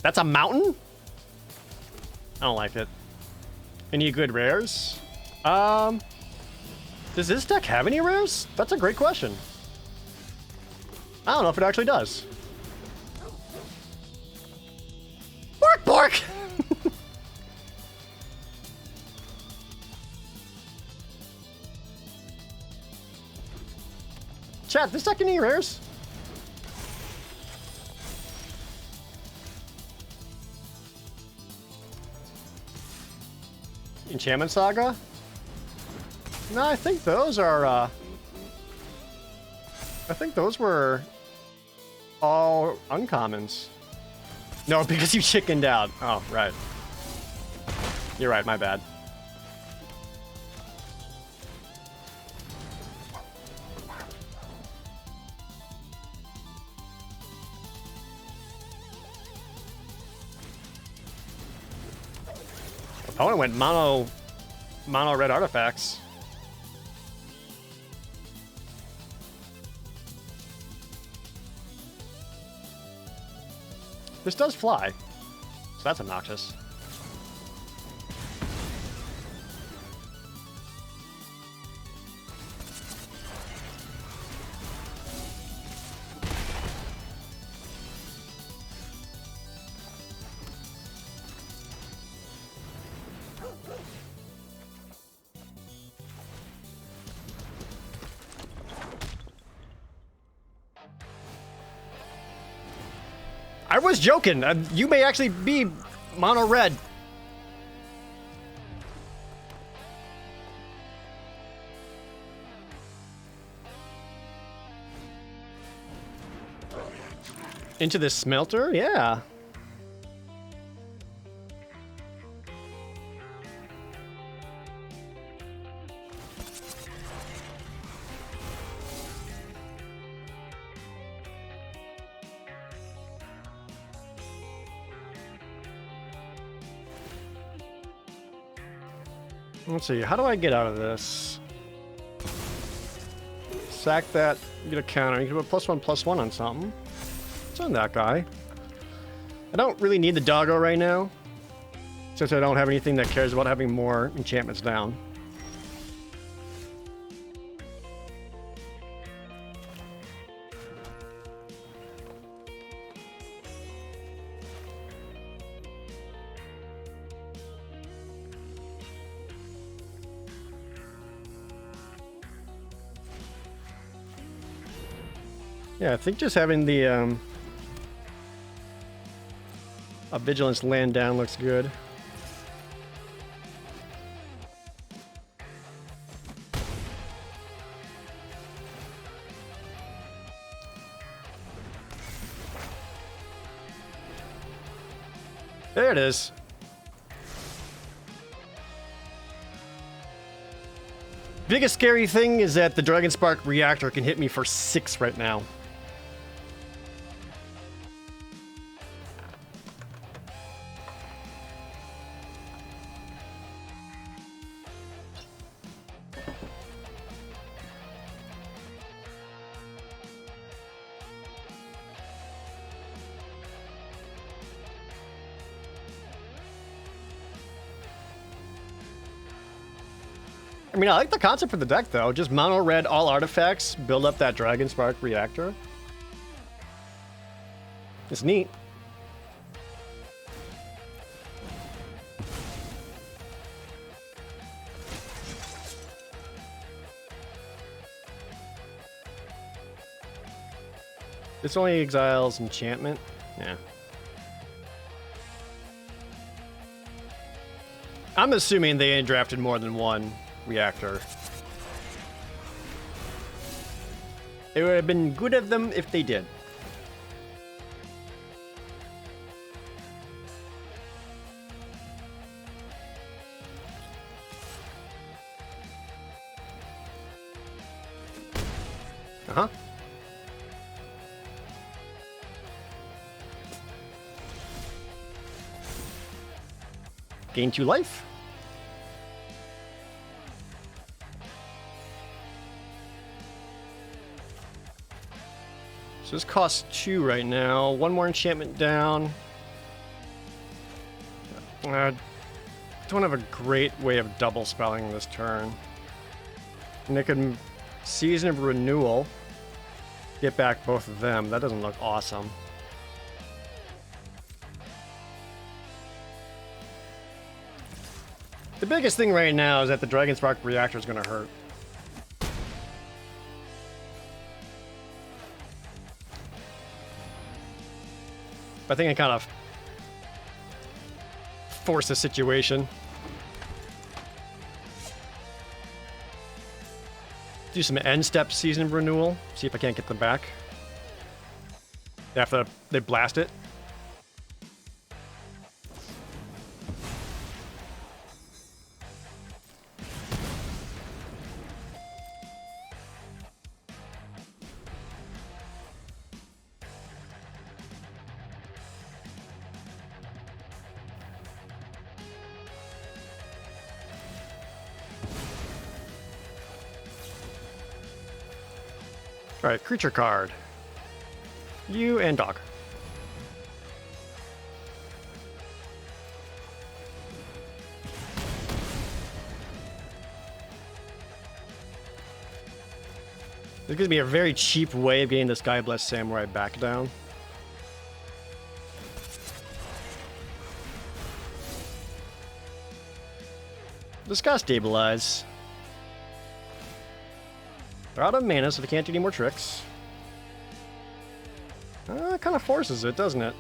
That's a mountain? I don't like it. Any good rares? Does this deck have any rares? That's a great question. I don't know if it actually does. Bork, bork! Chat, this deck any rares? Enchantment Saga? No, I think those are, I think those were all uncommons. No, because you chickened out. Oh, right. You're right, my bad. Opponent went mono red artifacts. This does fly, so that's obnoxious. I was joking. You may actually be mono red. Into the smelter? Yeah. Let's see, how do I get out of this? Sack that, get a counter. You can put +1/+1 on something. It's on that guy. I don't really need the doggo right now, since I don't have anything that cares about having more enchantments down. Yeah, I think just having the a vigilance land down looks good. There it is. Biggest scary thing is that the Dragonspark reactor can hit me for 6 right now. I mean, I like the concept for the deck, though. Just mono red, all artifacts, build up that Dragonspark reactor. It's neat. This only exiles enchantment. Yeah. I'm assuming they ain't drafted more than one reactor. It would have been good of them if they did. Uh-huh. Gain 2 life. So this costs 2 right now. 1 more enchantment down. I don't have a great way of double spelling this turn. And I could Season of Renewal. Get back both of them. That doesn't look awesome. The biggest thing right now is that the Dragonspark reactor is going to hurt. I think I kind of forced the situation. Do some end step Season of Renewal. See if I can't get them back. After they blast it. All right, creature card. You and dog. This gives me a very cheap way of getting the Sky Blessed Samurai back down. Discuss stabilize. They're out of mana, so they can't do any more tricks. It kind of forces it, doesn't it?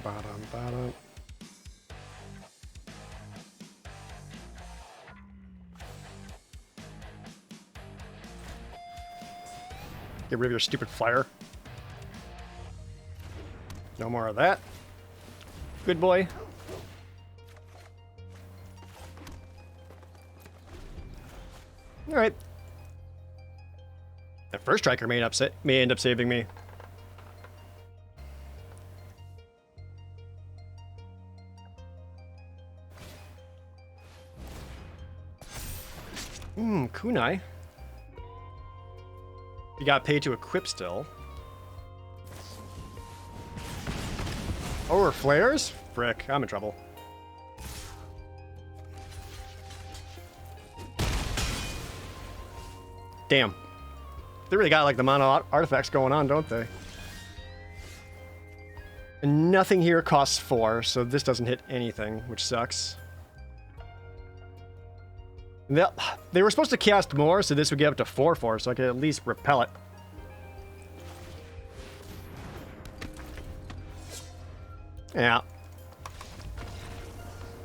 Bottom, bottom. Get rid of your stupid flyer. No more of that. Good boy. All right. That first striker may end up saving me. Kunai. You got paid to equip still. Oh, we're flares? Frick, I'm in trouble. Damn. They really got like the mono artifacts going on, don't they? And nothing here costs 4, so this doesn't hit anything, which sucks. They were supposed to cast more, so this would get up to 4/4, so I could at least repel it. Yeah.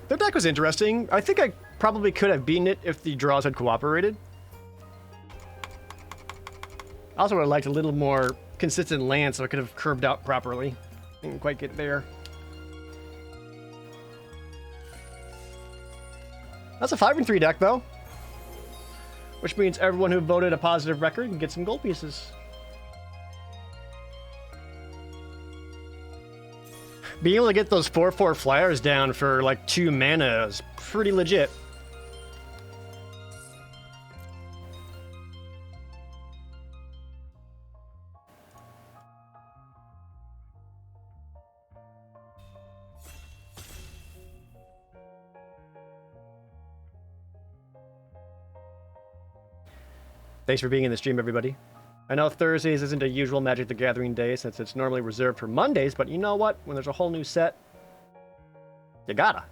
Their deck was interesting. I think I probably could have beaten it if the draws had cooperated. I also would have liked a little more consistent land so I could have curved out properly. Didn't quite get there. That's a 5-3 deck, though. Which means everyone who voted a positive record can get some gold pieces. Being able to get those 4/4 flyers down for like 2 mana is pretty legit. Thanks for being in the stream, everybody. I know Thursdays isn't a usual Magic the Gathering day since it's normally reserved for Mondays, but you know what? When there's a whole new set, you gotta.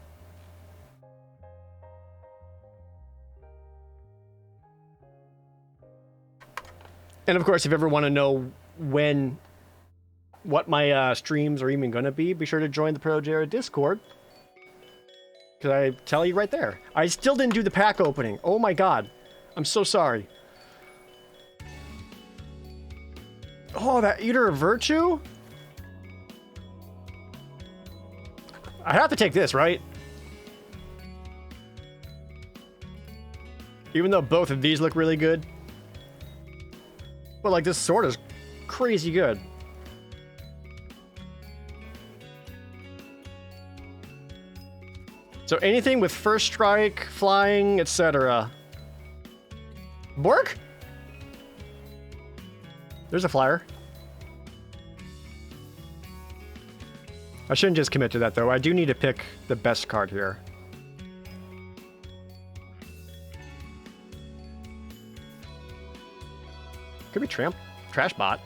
And of course, if you ever want to know what my streams are even going to be sure to join the ProJared Discord. Because I tell you right there. I still didn't do the pack opening. Oh my god. I'm so sorry. Oh, that Eater of Virtue? I have to take this, right? Even though both of these look really good. But like this sword is crazy good. So anything with first strike, flying, etc. Bork? There's a flyer. I shouldn't just commit to that, though. I do need to pick the best card here. Could be Trash Bot.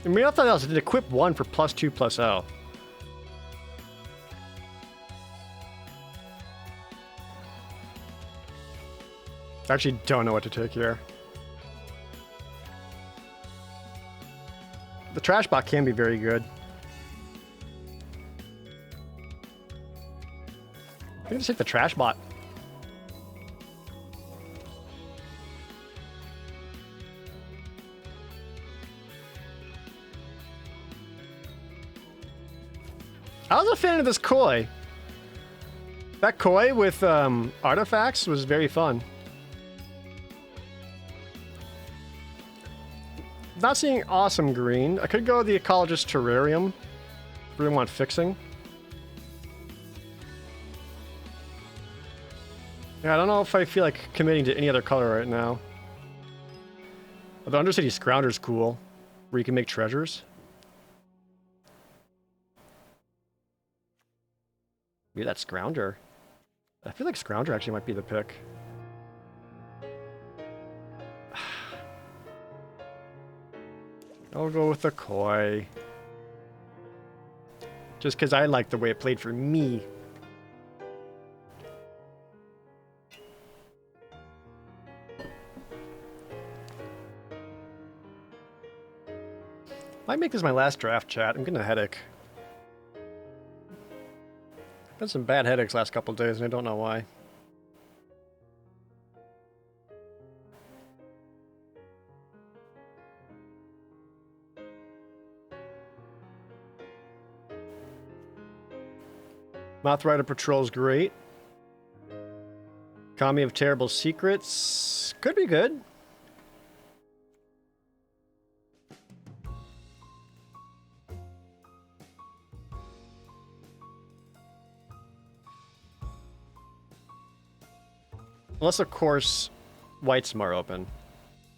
I mean, I thought else, it did equip 1 for +2/+L. I actually don't know what to take here. The trash bot can be very good. I can just hit the trash bot. I was a fan of this koi. That koi with artifacts was very fun. Not seeing awesome green. I could go the Ecologist Terrarium. Really want fixing. Yeah, I don't know if I feel like committing to any other color right now. The Undercity Scrounger's cool, where you can make treasures. Maybe that Scrounger. I feel like Scrounger actually might be the pick. I'll go with the koi. Just because I like the way it played for me. Might make this my last draft, chat. I'm getting a headache. I've had some bad headaches last couple days, and I don't know why. Mothrider Patrol's great. Kami of Terrible Secrets could be good. Unless, of course, White's more open,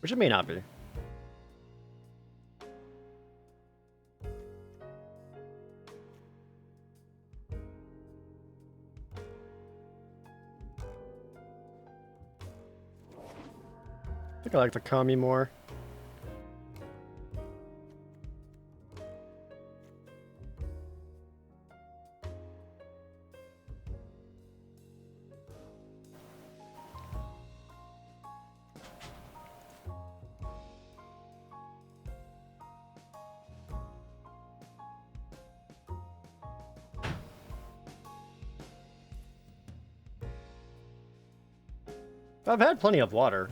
which it may not be. I think I like the Kami more. I've had plenty of water.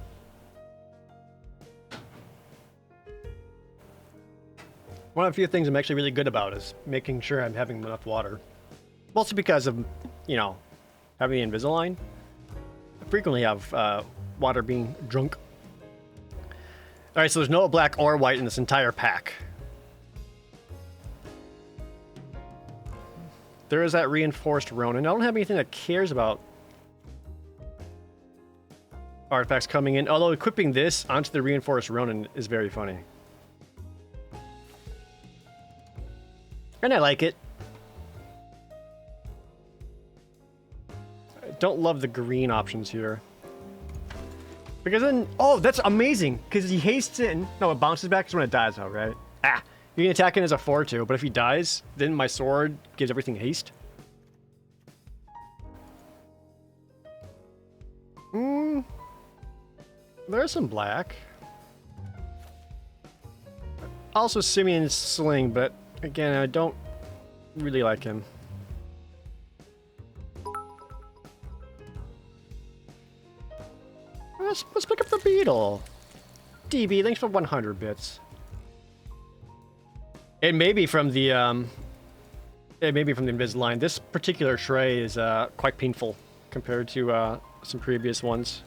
One of the few things I'm actually really good about is making sure I'm having enough water. Mostly because of, you know, having the Invisalign. I frequently have water being drunk. Alright, so there's no black or white in this entire pack. There is that reinforced Ronin. I don't have anything that cares about artifacts coming in, although equipping this onto the reinforced Ronin is very funny. And I like it. I don't love the green options here. Because then, oh, that's amazing, because he hastes in. No, it bounces back when it dies though, right? Ah, you can attack it as a 4/2, but if he dies, then my sword gives everything haste. There's some black. Also Simeon's Sling, but again, I don't really like him. Let's pick up the Beetle. DB, thanks for 100 bits. It may be from the Invisalign. This particular tray is quite painful compared to some previous ones.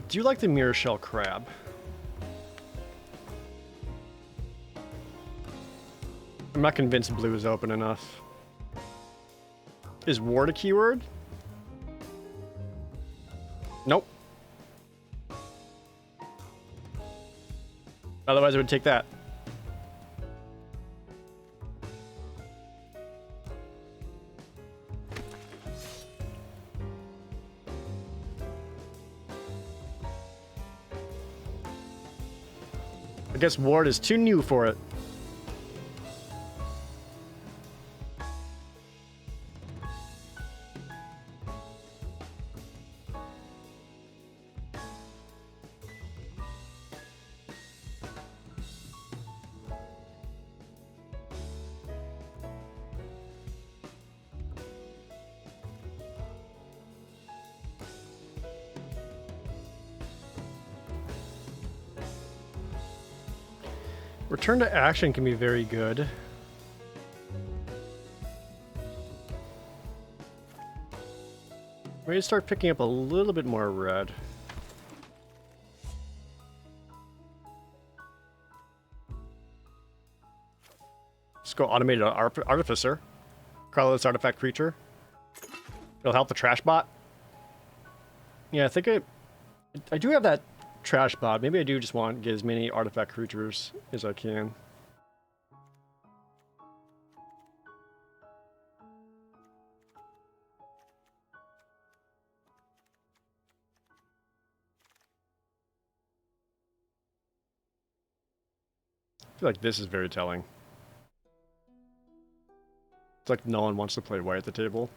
Do you like the Mirror Shell Crab? I'm not convinced blue is open enough. Is Ward a keyword? Nope. Otherwise, I would take that. I guess Ward is too new for it. Return to action can be very good. Ready to start picking up a little bit more red. Let's go automated artificer. Colorless artifact creature. It'll help the trash bot. Yeah, I think I do have that trash bot. Maybe I do just want to get as many artifact creatures as I can. I feel like this is very telling. It's like no one wants to play white at the table.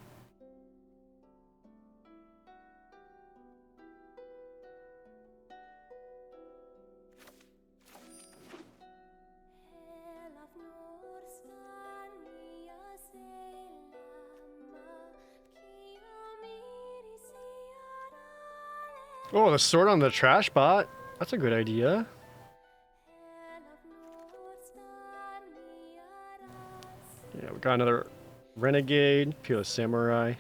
Oh, the sword on the trash bot. That's a good idea. Yeah, we got another Renegade, Pure Samurai.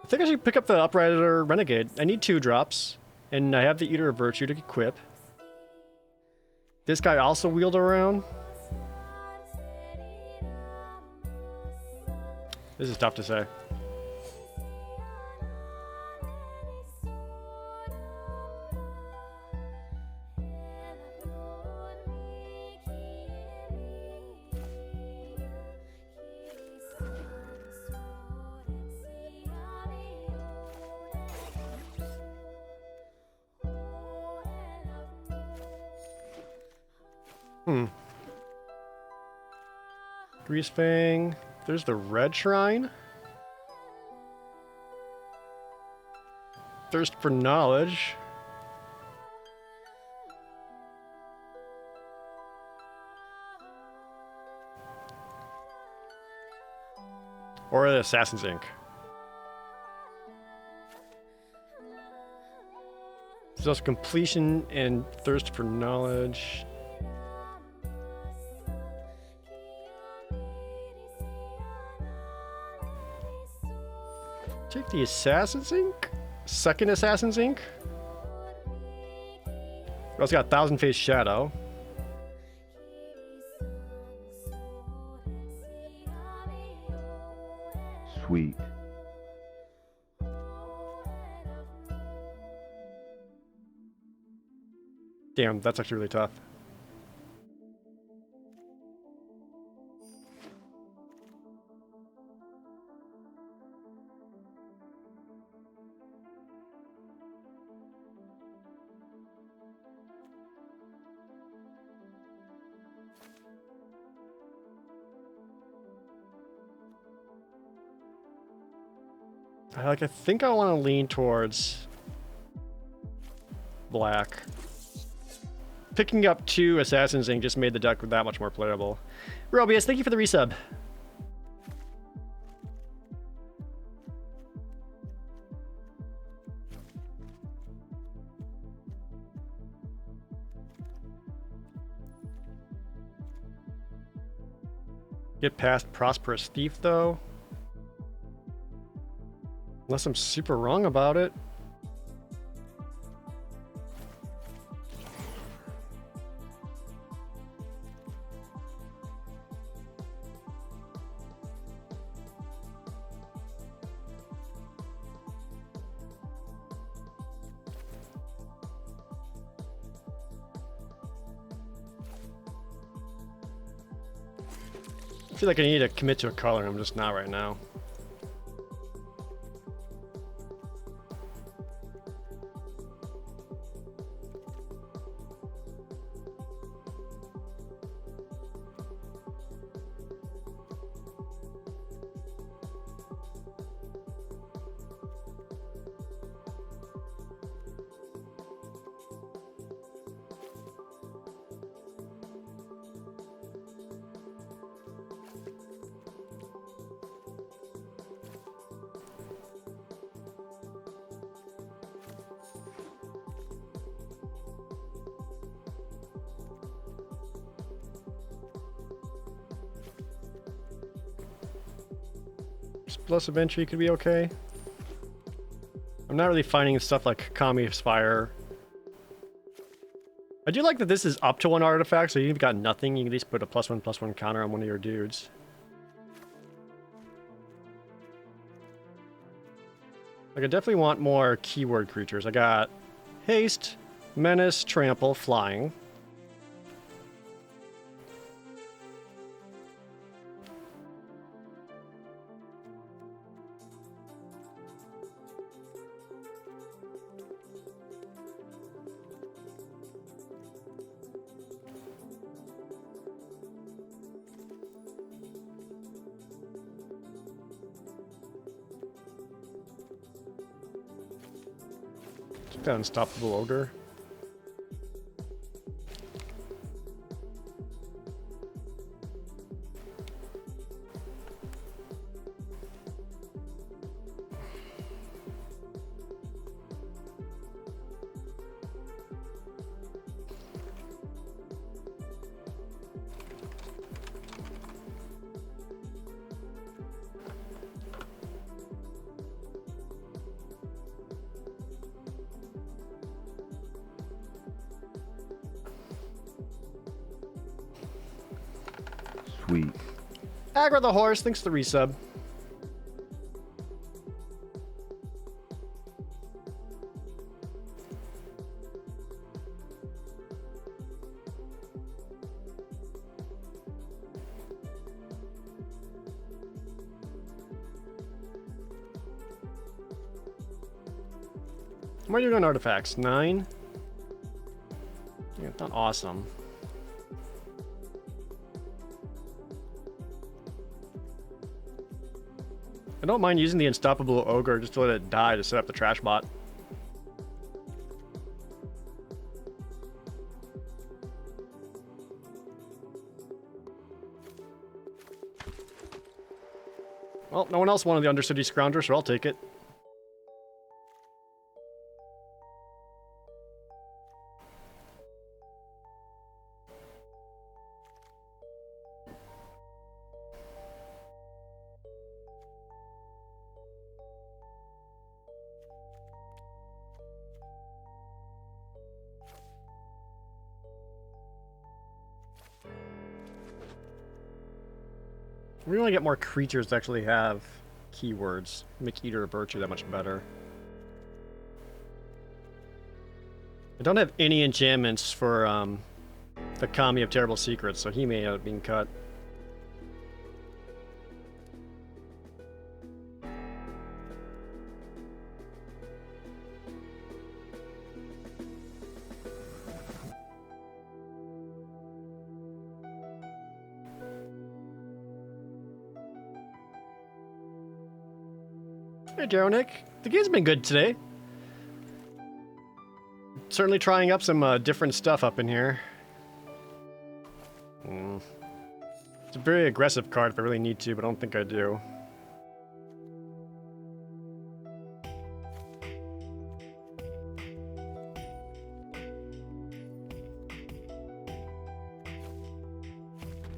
I think I should pick up the Uprider Renegade. I need 2 drops, and I have the Eater of Virtue to equip. This guy also wheeled around. This is tough to say. Greasefang. There's the Red Shrine. Thirst for Knowledge. Or the Assassin's Ink. There's completion and thirst for knowledge. Take the Assassin's Ink? Second Assassin's Ink? We also got Thousand Face Shadow. Sweet. Damn, that's actually really tough. I think I want to lean towards black. Picking up 2 Assassin's Ink just made the deck that much more playable. Robius, thank you for the resub. Get past Prosperous Thief, though. Unless I'm super wrong about it. I feel like I need to commit to a color, and I'm just not right now. Plus of entry could be okay. I'm not really finding stuff like Kami's Fire. I do like that this is up to 1 artifact, so you've got nothing. You can at least put a +1/+1 counter on one of your dudes. Like, I definitely want more keyword creatures. I got Haste, Menace, Trample, Flying. That Unstoppable Ogre. Sweet. Aggro the Horse, thanks for the resub. What are you doing artifacts? 9? Yeah, not awesome. I don't mind using the Unstoppable Ogre just to let it die to set up the trash bot. Well, no one else wanted the Undercity Scrounger, so I'll take it. We want to get more creatures that actually have keywords. Make Eater of Virtue that much better. I don't have any enchantments for the Kami of Terrible Secrets, so he may end up being cut. Hey, Jaronic. The game's been good today. Certainly trying up some different stuff up in here. It's a very aggressive card if I really need to, but I don't think I do.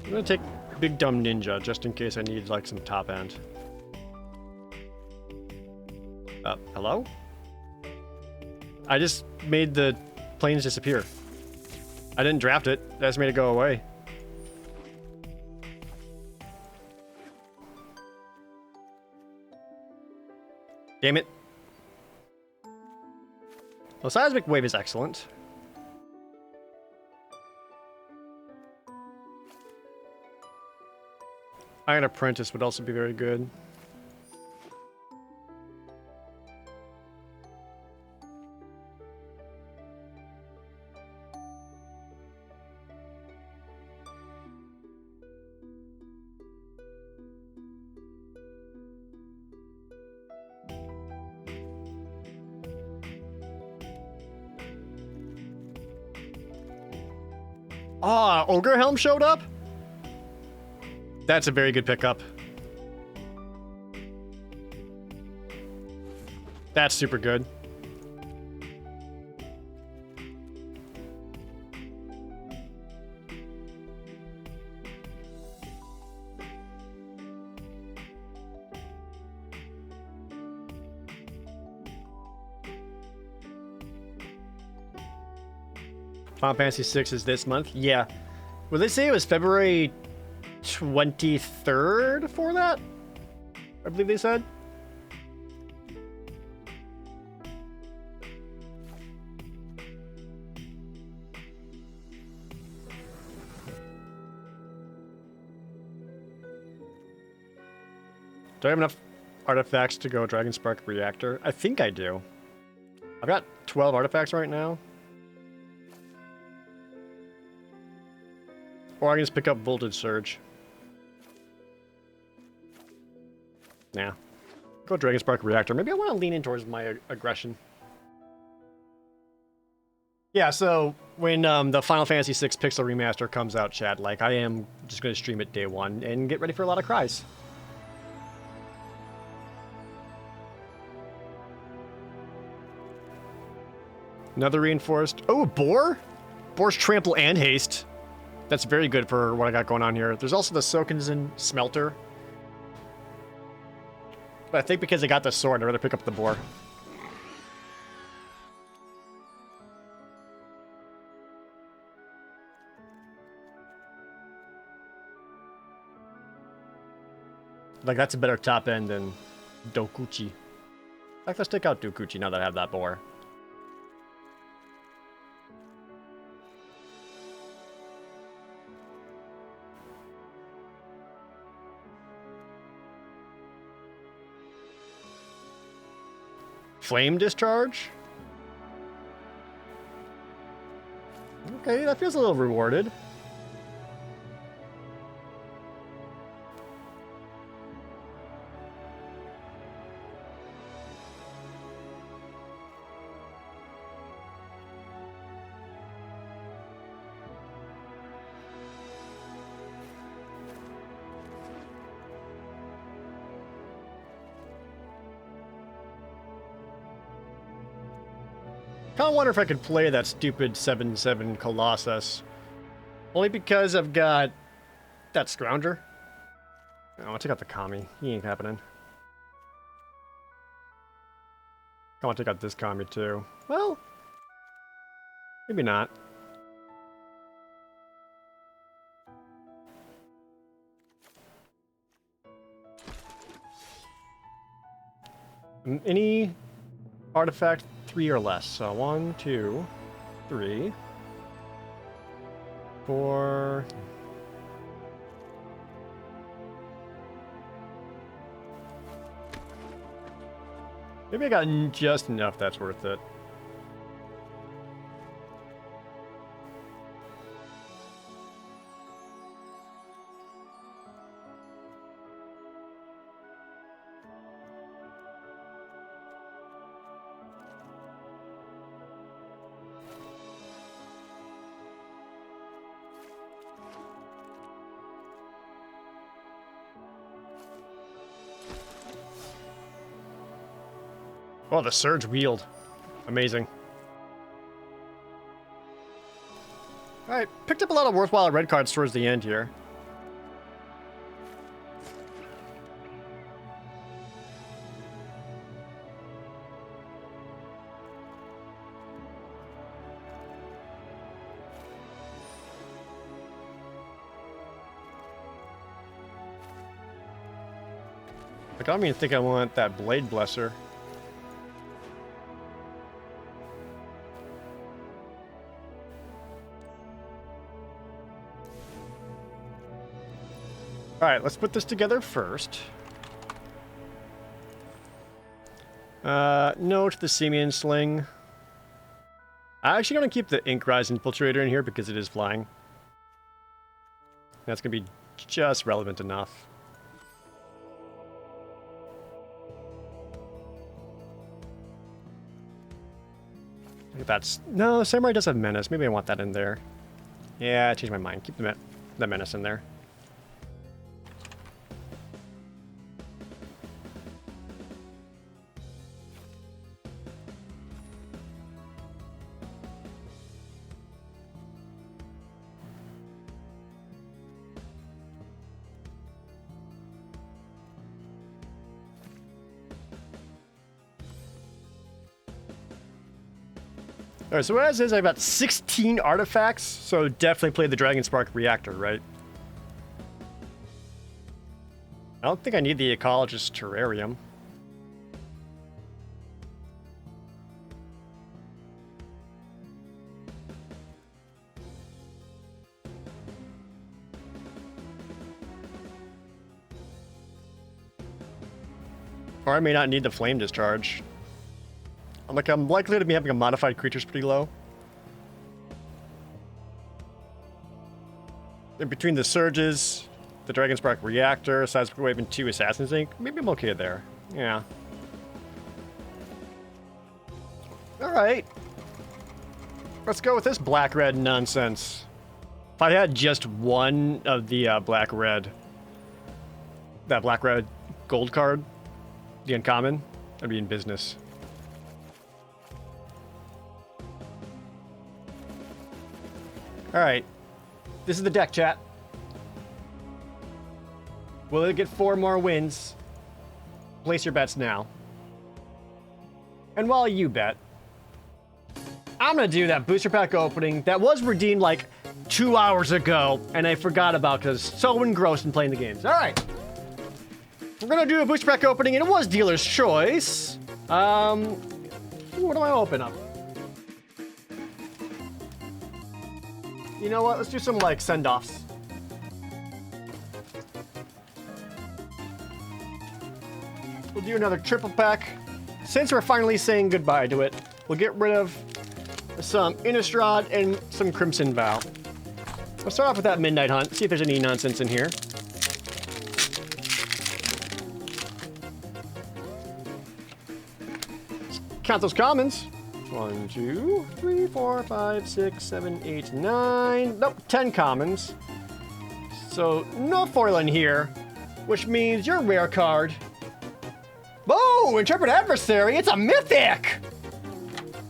I'm gonna take Big Dumb Ninja just in case I need like some top end. Hello? I just made the planes disappear. I didn't draft it. I just made it go away. Damn it. Well, Seismic Wave is excellent. Iron Apprentice would also be very good. Ah, Ogre Helm showed up? That's a very good pickup. That's super good. Final Fantasy VI is this month? Yeah. Would they say it was February 23rd for that? I believe they said. Do I have enough artifacts to go Dragon Spark Reactor? I think I do. I've got 12 artifacts right now. Or I can just pick up Voltage Surge. Nah. Go Dragon Spark Reactor. Maybe I want to lean in towards my aggression. Yeah, so when the Final Fantasy VI Pixel Remaster comes out, chat, like, I am just going to stream it day one and get ready for a lot of cries. Another reinforced. Oh, Boar? Boar's Trample and Haste. That's very good for what I got going on here. There's also the Sokenzen Smelter. But I think because I got the sword, I'd rather pick up the Boar. Like, that's a better top end than Dokuchi. In fact, let's take out Dokuchi now that I have that Boar. Flame Discharge? Okay, that feels a little rewarded. I wonder if I could play that stupid 7/7 Colossus. Only because I've got that Scrounger. Oh, I'll take out the Kami. He ain't happening. I want to take out this Kami too. Well, maybe not. Any artifact 3 or less. So 1, 2, 3, 4. Maybe I got just enough that's worth it. Oh, the Surge Wield. Amazing. Alright, picked up a lot of worthwhile red cards towards the end here. Like, I don't even think I want that Blade Blesser. All right, let's put this together first. No to the Simeon Sling. I'm actually going to keep the Ink Rise Infiltrator in here because it is flying. That's going to be just relevant enough. I think that's... No, Samurai does have Menace. Maybe I want that in there. Yeah, I changed my mind. Keep the Menace in there. Alright, so as is, I've got 16 artifacts, so definitely play the Dragon Spark Reactor, right? I don't think I need the Ecologist Terrarium. Or I may not need the Flame Discharge. I'm likely to be having a modified creatures pretty low. In between the Surges, the Dragon Spark Reactor, Seismic Wave, and 2 Assassin's Ink, maybe I'm okay there. Yeah. Alright. Let's go with this black-red nonsense. If I had just one of the black-red... That black-red gold card, the uncommon, I'd be in business. Alright. This is the deck, chat. Will it get 4 more wins? Place your bets now. And while you bet, I'm gonna do that booster pack opening that was redeemed like 2 hours ago, and I forgot about because so engrossed in playing the games. Alright. We're gonna do a booster pack opening, and it was dealer's choice. What do I open up? You know what? Let's do some, like, send-offs. We'll do another triple pack. Since we're finally saying goodbye to it, we'll get rid of some Innistrad and some Crimson Vow. We'll start off with that Midnight Hunt, see if there's any nonsense in here. Count those commons. 1, 2, 3, 4, 5, 6, 7, 8, 9. Nope, 10 commons. So, no foil in here, which means your rare card. Oh, Intrepid Adversary, it's a mythic!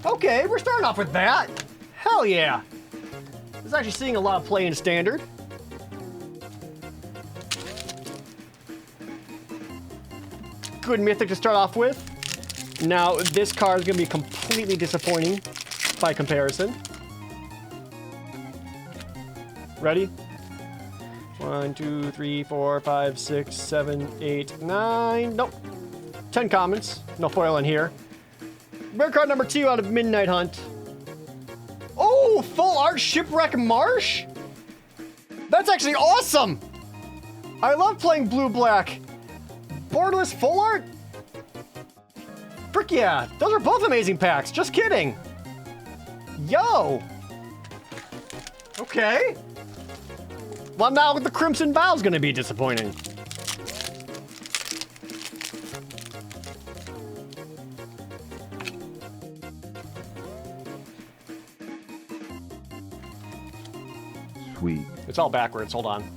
Okay, we're starting off with that. Hell yeah. This is actually seeing a lot of play in Standard. Good mythic to start off with. Now, this card is going to be completely disappointing by comparison. Ready? 1, 2, 3, 4, 5, 6, 7, 8, 9. Nope. 10 commons. No foil in here. Rare card number 2 out of Midnight Hunt. Oh, full art Shipwreck Marsh? That's actually awesome! I love playing blue-black. Borderless full art? Frick yeah, those are both amazing packs, just kidding. Yo! Okay. Well, now the Crimson Vow's gonna be disappointing. Sweet. It's all backwards, hold on.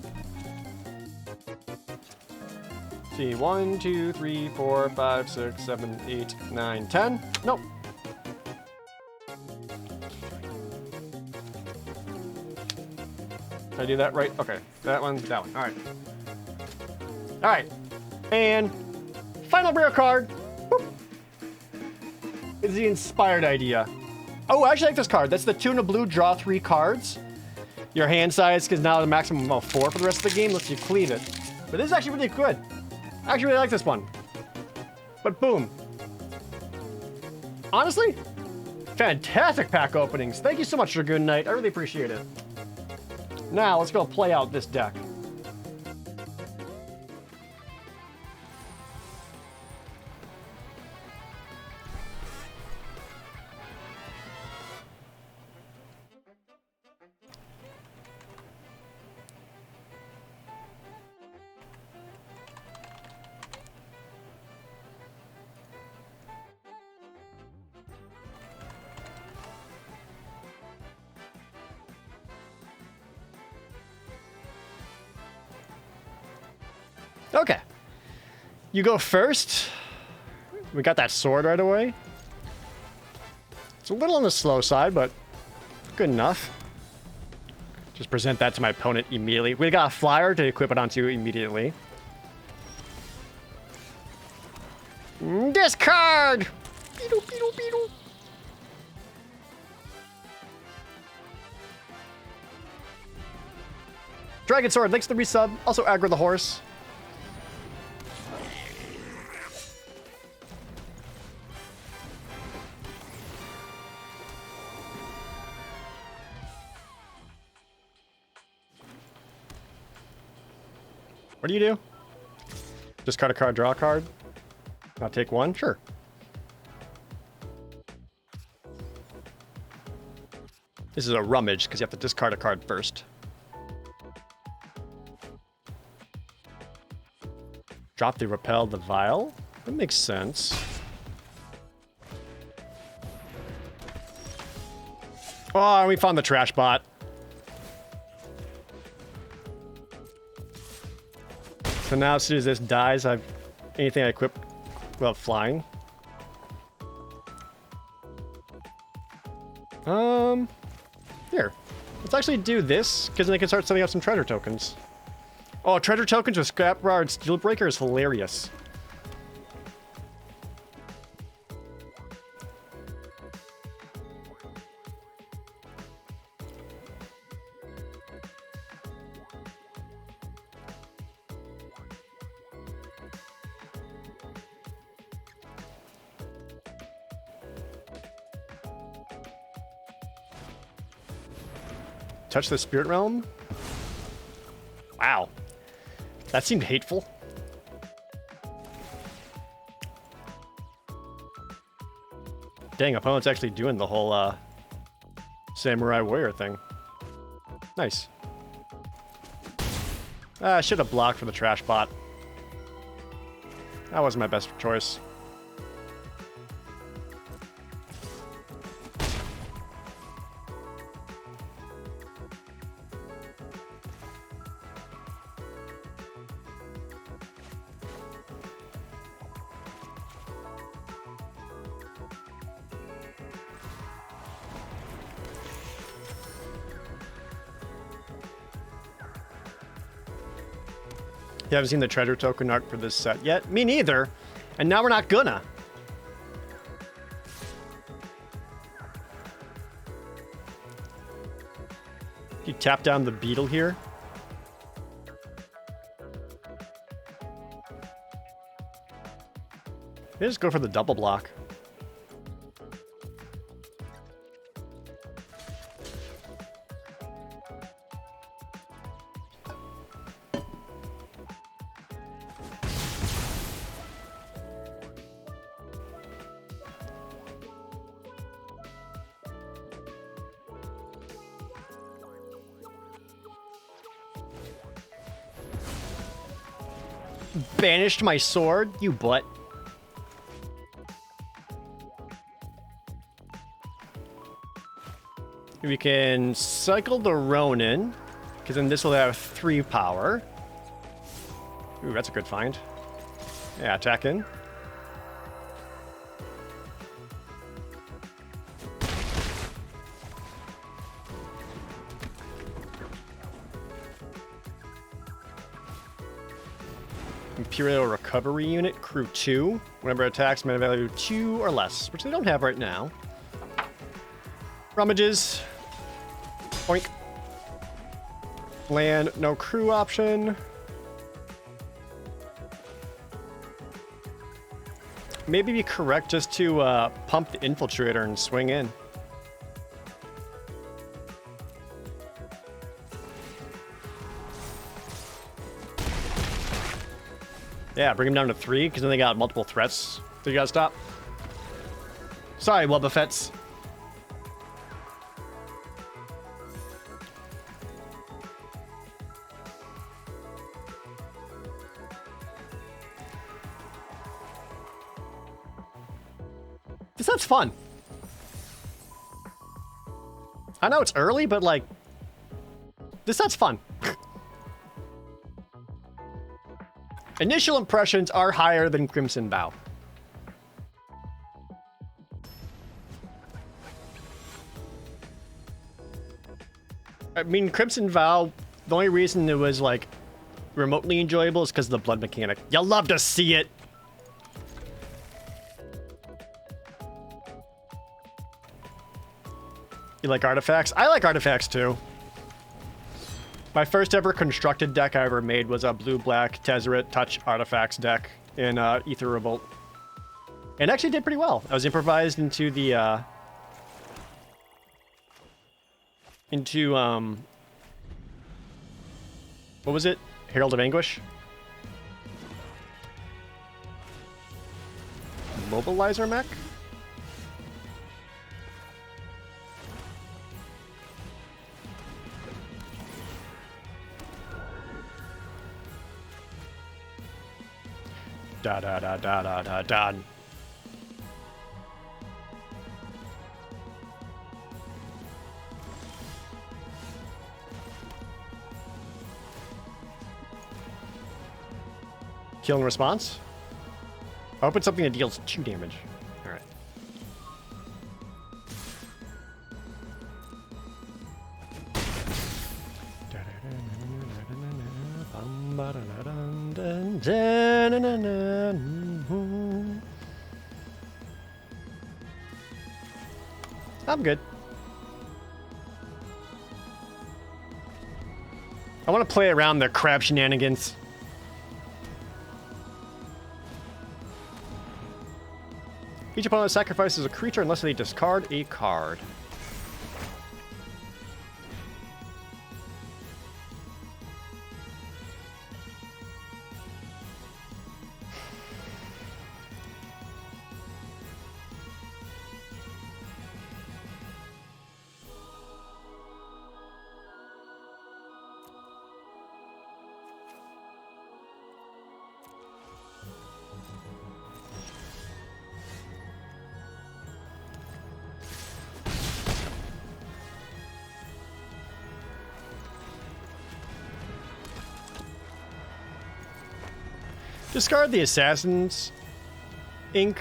See, 1, 2, 3, 4, 5, 6, 7, 8, 9, 10. Nope. Did I do that right? Okay. That one, that one. All right. All right. And final rare card. Boop, is the Inspired Idea. Oh, I actually like this card. That's the Tuna Blue, draw 3 cards. Your hand size is now the maximum of 4 for the rest of the game. Lets you cleave it. But this is actually really good. I actually really like this one. But boom. Honestly, fantastic pack openings. Thank you so much, Dragoon Knight. I really appreciate it. Now, let's go play out this deck. Okay. You go first. We got that sword right away. It's a little on the slow side, but good enough. Just present that to my opponent immediately. We got a flyer to equip it onto immediately. Discard! Beetle, beetle, beetle. Dragon Sword, thanks to the resub. Also aggro the horse. What do you do? Discard a card, draw a card. I'll take one, sure. This is a rummage because you have to discard a card first. Drop the repel the vial. That makes sense. Oh, we found the trash bot. So now as soon as this dies, I've anything I equip well flying. Here. Let's actually do this, because then I can start setting up some treasure tokens. Oh, treasure tokens with Scrap Bar and Steelbreaker is hilarious. Touch the spirit realm? Wow. That seemed hateful. Dang, opponent's actually doing the whole samurai warrior thing. Nice. I should have blocked for the trash bot. That wasn't my best choice. You haven't seen the treasure token art for this set yet? Me neither. And now we're not gonna. You tap down the beetle here. Maybe just go for the double block. Banished my sword, you butt. We can cycle the Ronin, because then this will have 3 power. Ooh, that's a good find. Yeah, attack in. Imperial Recovery Unit, Crew 2. Whenever attacks, mana value 2 or less, which they don't have right now. Rummages. Boink. Land, no crew option. Maybe be correct just to pump the Infiltrator and swing in. Yeah, bring him down to 3, because then they got multiple threats. So you gotta stop. Sorry, Wubba Fett's. This set's fun. I know it's early, but like, this set's fun. Initial impressions are higher than Crimson Vow. I mean, Crimson Vow, the only reason it was like remotely enjoyable is because of the blood mechanic. You'll love to see it. You like artifacts? I like artifacts too. My first ever constructed deck I ever made was a blue-black Tezzeret Touch Artifacts deck in Ether Revolt. And actually did pretty well. I was improvised into the, what was it? Herald of Anguish? Mobilizer mech? Da da da da da da da. Kill in response? I'll open something that deals 2 damage. Alright. I'm good. I want to play around the crab shenanigans. Each opponent sacrifices a creature unless they discard a card. Discard the Assassin's Ink.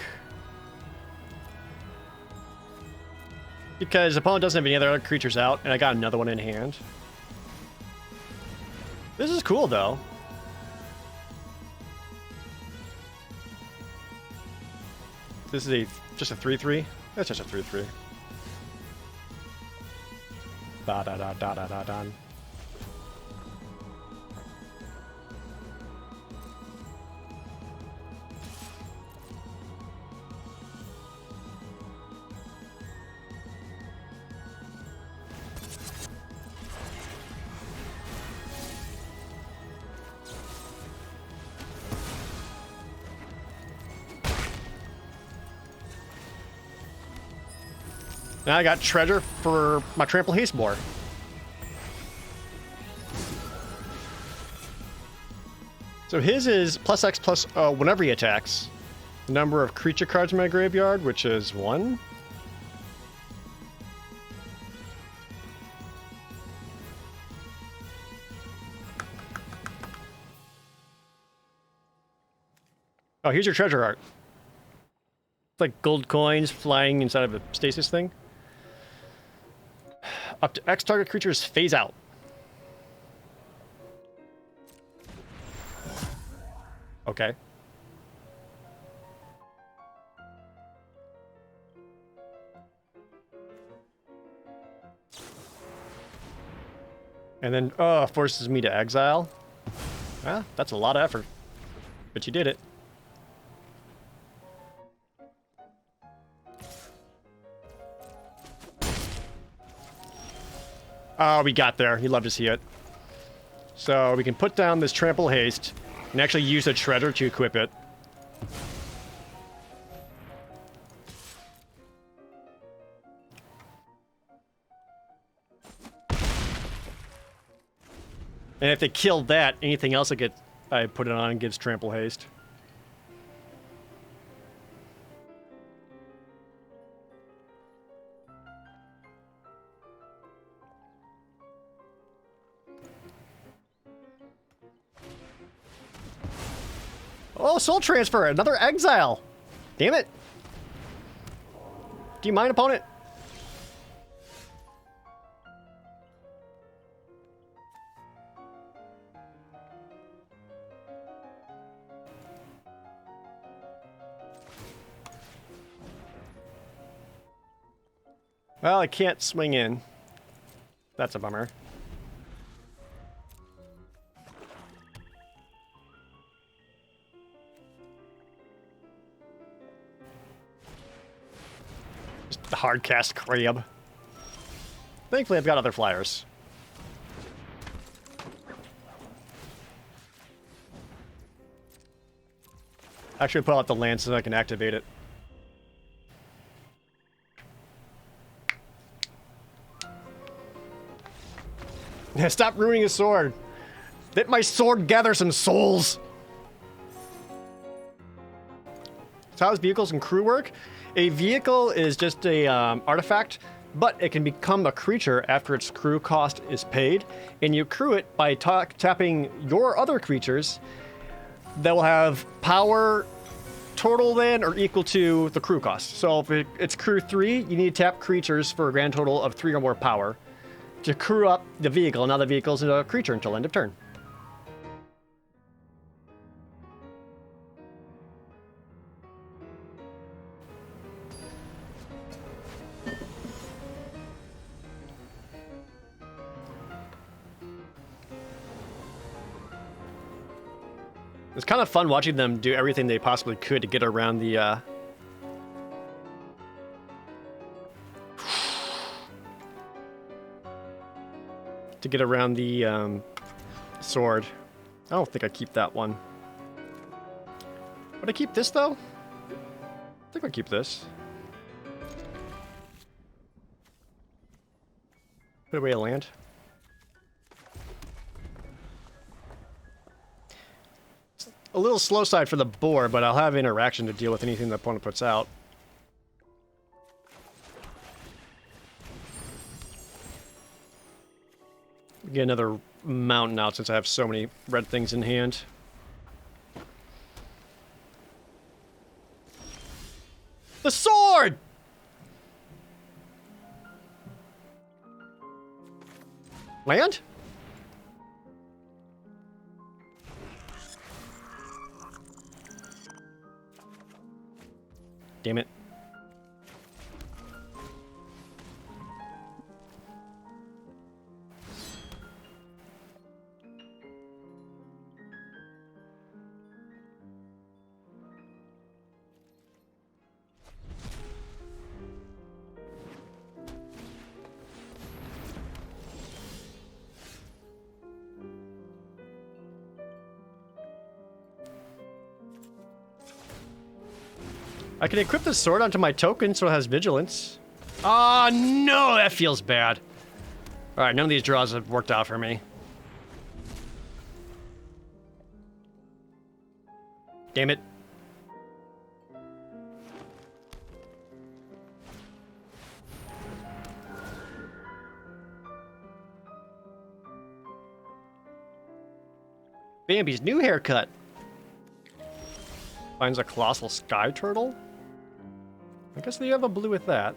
Because opponent doesn't have any other creatures out, and I got another one in hand. This is cool, though. This is just a 3/3? That's just a 3/3. Da da da da da da da. Now I got treasure for my Trample Haste Boar. So his is +X plus whenever he attacks. The number of creature cards in my graveyard, which is 1. Oh, here's your treasure art. It's like gold coins flying inside of a stasis thing. Up to X target creatures phase out. Okay. And then, forces me to exile. Ah, that's a lot of effort. But you did it. Oh, we got there. You'd love to see it. So we can put down this Trample Haste and actually use a Treasure to equip it. And if they kill that, anything else I put it on gives Trample Haste. Oh, soul transfer, another exile. Damn it. Do you mind, opponent? Well, I can't swing in. That's a bummer. Just the hard cast crab. Thankfully, I've got other flyers. Actually, pull out the lance so I can activate it. Stop ruining his sword. Let my sword gather some souls. So how does vehicles and crew work? A vehicle is just a artifact, but it can become a creature after its crew cost is paid, and you crew it by tapping your other creatures that will have power total then or equal to the crew cost. So if it's crew 3, you need to tap creatures for a grand total of 3 or more power to crew up the vehicle. Now the vehicle is a creature until end of turn. It's kind of fun watching them do everything they possibly could to get around the sword. I don't think I keep that one. Would I keep this though? I think I'll keep this. Put away a land. It's a little slow side for the board, but I'll have interaction to deal with anything the opponent puts out. Get another mountain out since I have so many red things in hand. The sword! Land? Damn it. I can equip the sword onto my token so it has vigilance. Ah, no, that feels bad. All right, none of these draws have worked out for me. Damn it. Bambi's new haircut. Finds a colossal sky turtle. I guess they have a blue with that.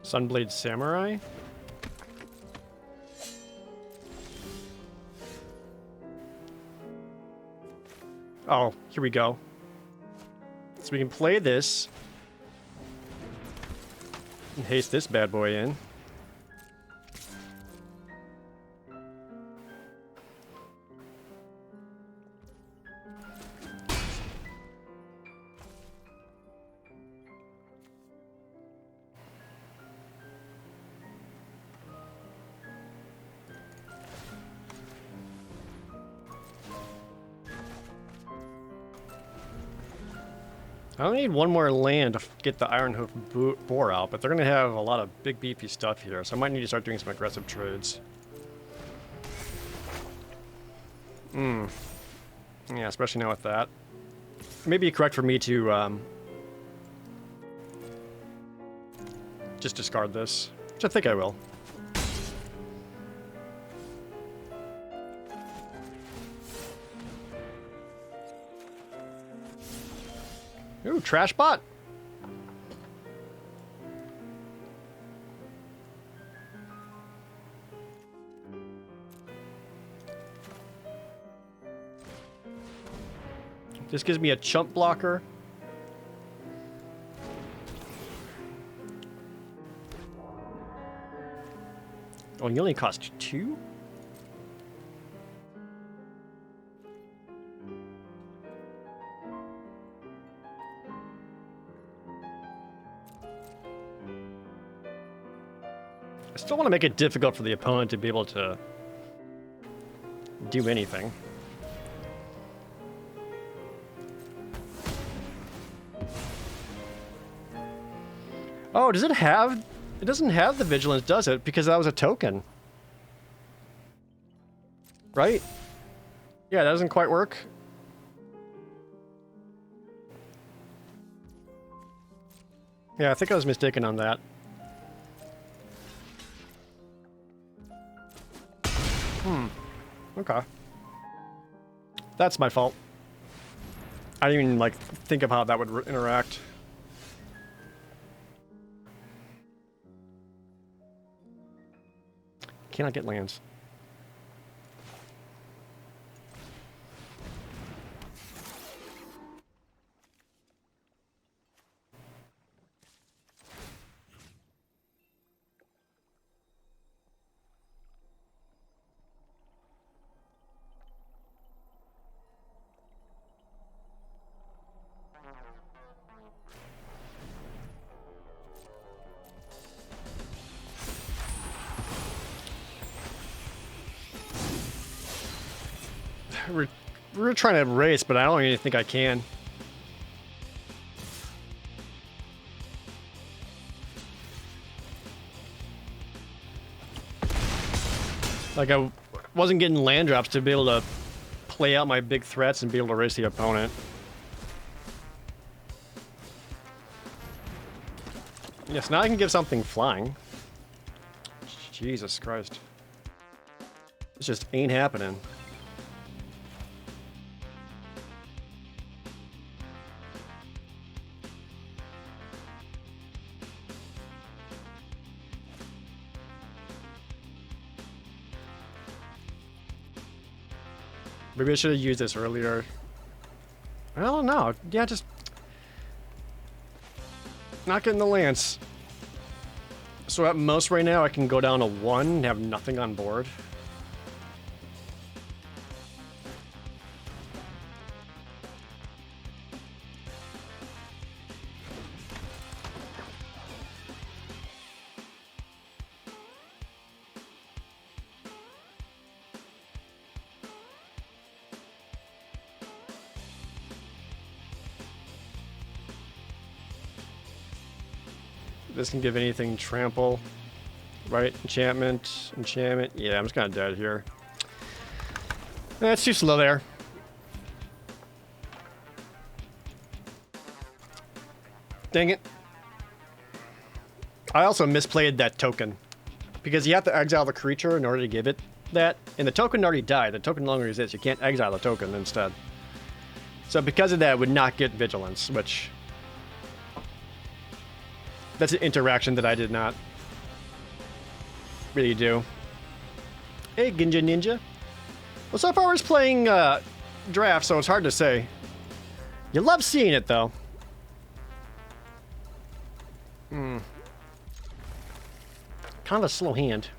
Sunblade Samurai? Oh, here we go. So we can play this and haste this bad boy in. I only need one more land to get the Ironhoof boar out, but they're going to have a lot of big beefy stuff here, so I might need to start doing some aggressive trades. Yeah, especially now with that. It may be correct for me to just discard this, which I think I will. Ooh, trash bot. This gives me a chump blocker. Oh, and you only cost 2? I still want to make it difficult for the opponent to be able to do anything. Oh, does it have... It doesn't have the vigilance, does it? Because that was a token. Right? Yeah, that doesn't quite work. Yeah, I think I was mistaken on that. Okay. That's my fault. I didn't even, like, think of how that would interact. Cannot get lands. We're trying to race, but I don't even think I can. Like, I wasn't getting land drops to be able to play out my big threats and be able to race the opponent. Yes, now I can give something flying. Jesus Christ. This just ain't happening. Maybe I should have used this earlier. I don't know. Yeah, just... not getting the lance. So at most right now I can go down to 1 and have nothing on board. This can give anything trample, right? Enchantment, enchantment. Yeah, I'm just kind of dead here. That's too slow there. Dang it. I also misplayed that token because you have to exile the creature in order to give it that, and the token already died. The token no longer exists. You can't exile the token instead. So because of that, it would not get vigilance, which... that's an interaction that I did not really do. Hey, Ginja Ninja. Well, so far I was playing draft, so it's hard to say. You love seeing it, though. Kind of a slow hand.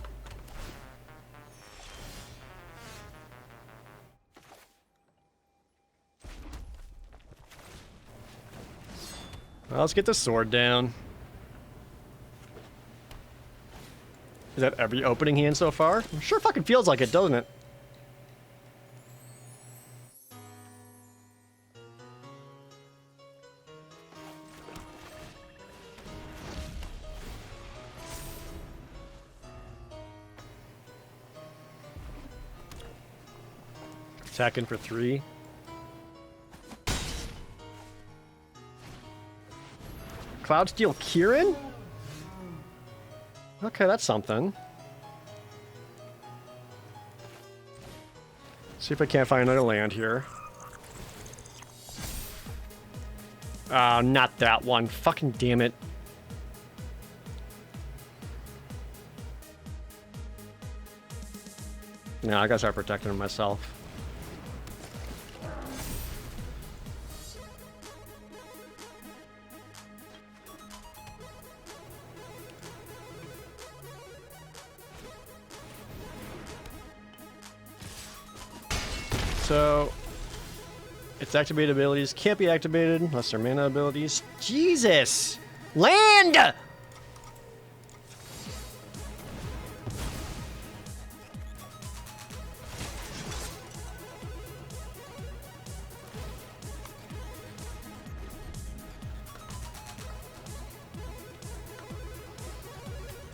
Well, let's get the sword down. Is that every opening hand so far? Sure fucking feels like it, doesn't it? Attack in for 3. Cloudsteel Kieran? Okay, that's something. See if I can't find another land here. Not that one. Fucking damn it. No, I gotta start protecting myself. So, its activated abilities can't be activated unless they're mana abilities. Jesus! Land! I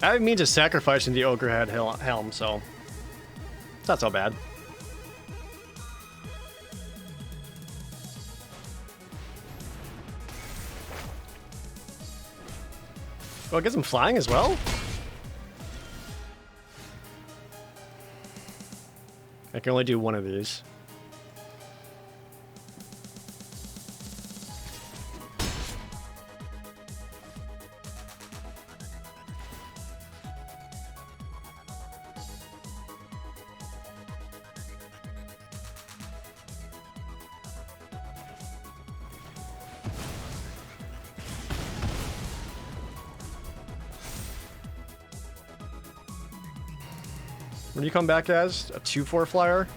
have means of sacrificing the Ogrehead Helm, so it's not so bad. Oh, it gets him flying as well? I can only do one of these. When you come back as a 2/4 flyer?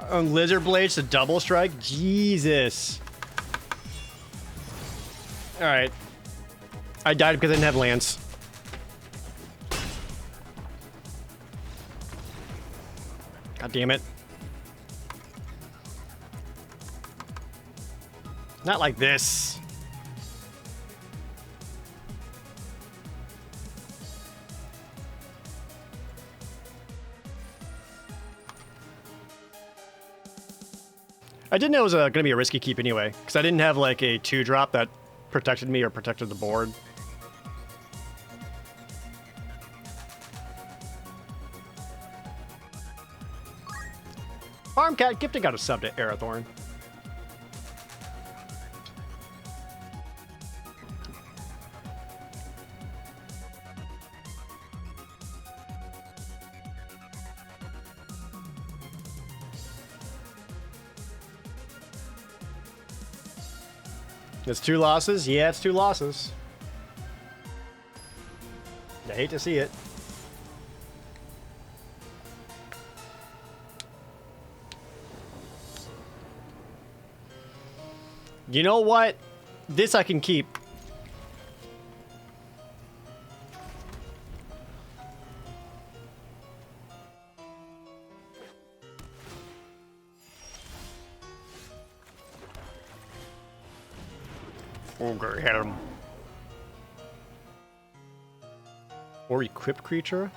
On Lizard Blades to double strike? Jesus. Alright. I died because I didn't have Lance. God damn it. Not like this. I didn't know it was going to be a risky keep anyway, because I didn't have like a 2-drop that protected me or protected the board. Farmcat gifting got a sub to Arathorn. It's 2 losses? Yeah, it's 2 losses. I hate to see it. You know what? This I can keep. Ogre, hit him. Or equip creature?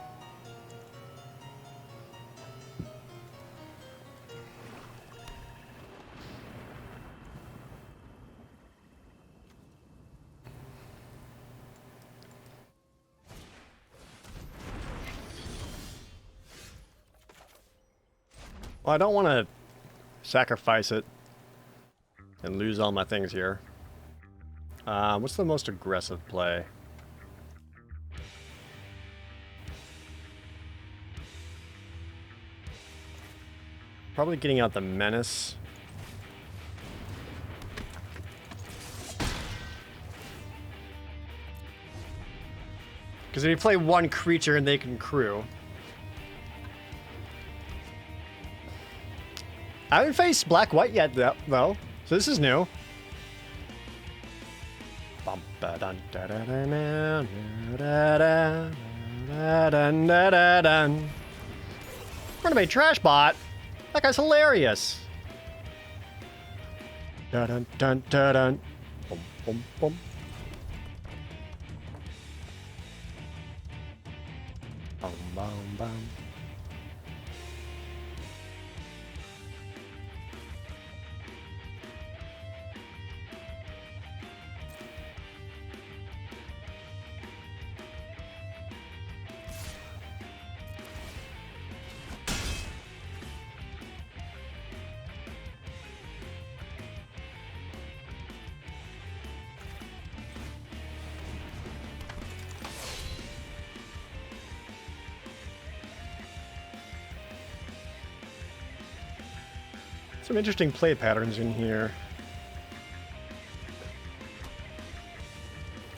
Well, I don't want to sacrifice it and lose all my things here. What's the most aggressive play? Probably getting out the Menace. Because if you play one creature and they can crew. I haven't faced black-white yet, though, so this is new. We're gonna make Trash Bot. That guy's hilarious. Dun dun dun dun. Boom boom boom. Boom boom boom. Some interesting play patterns in here.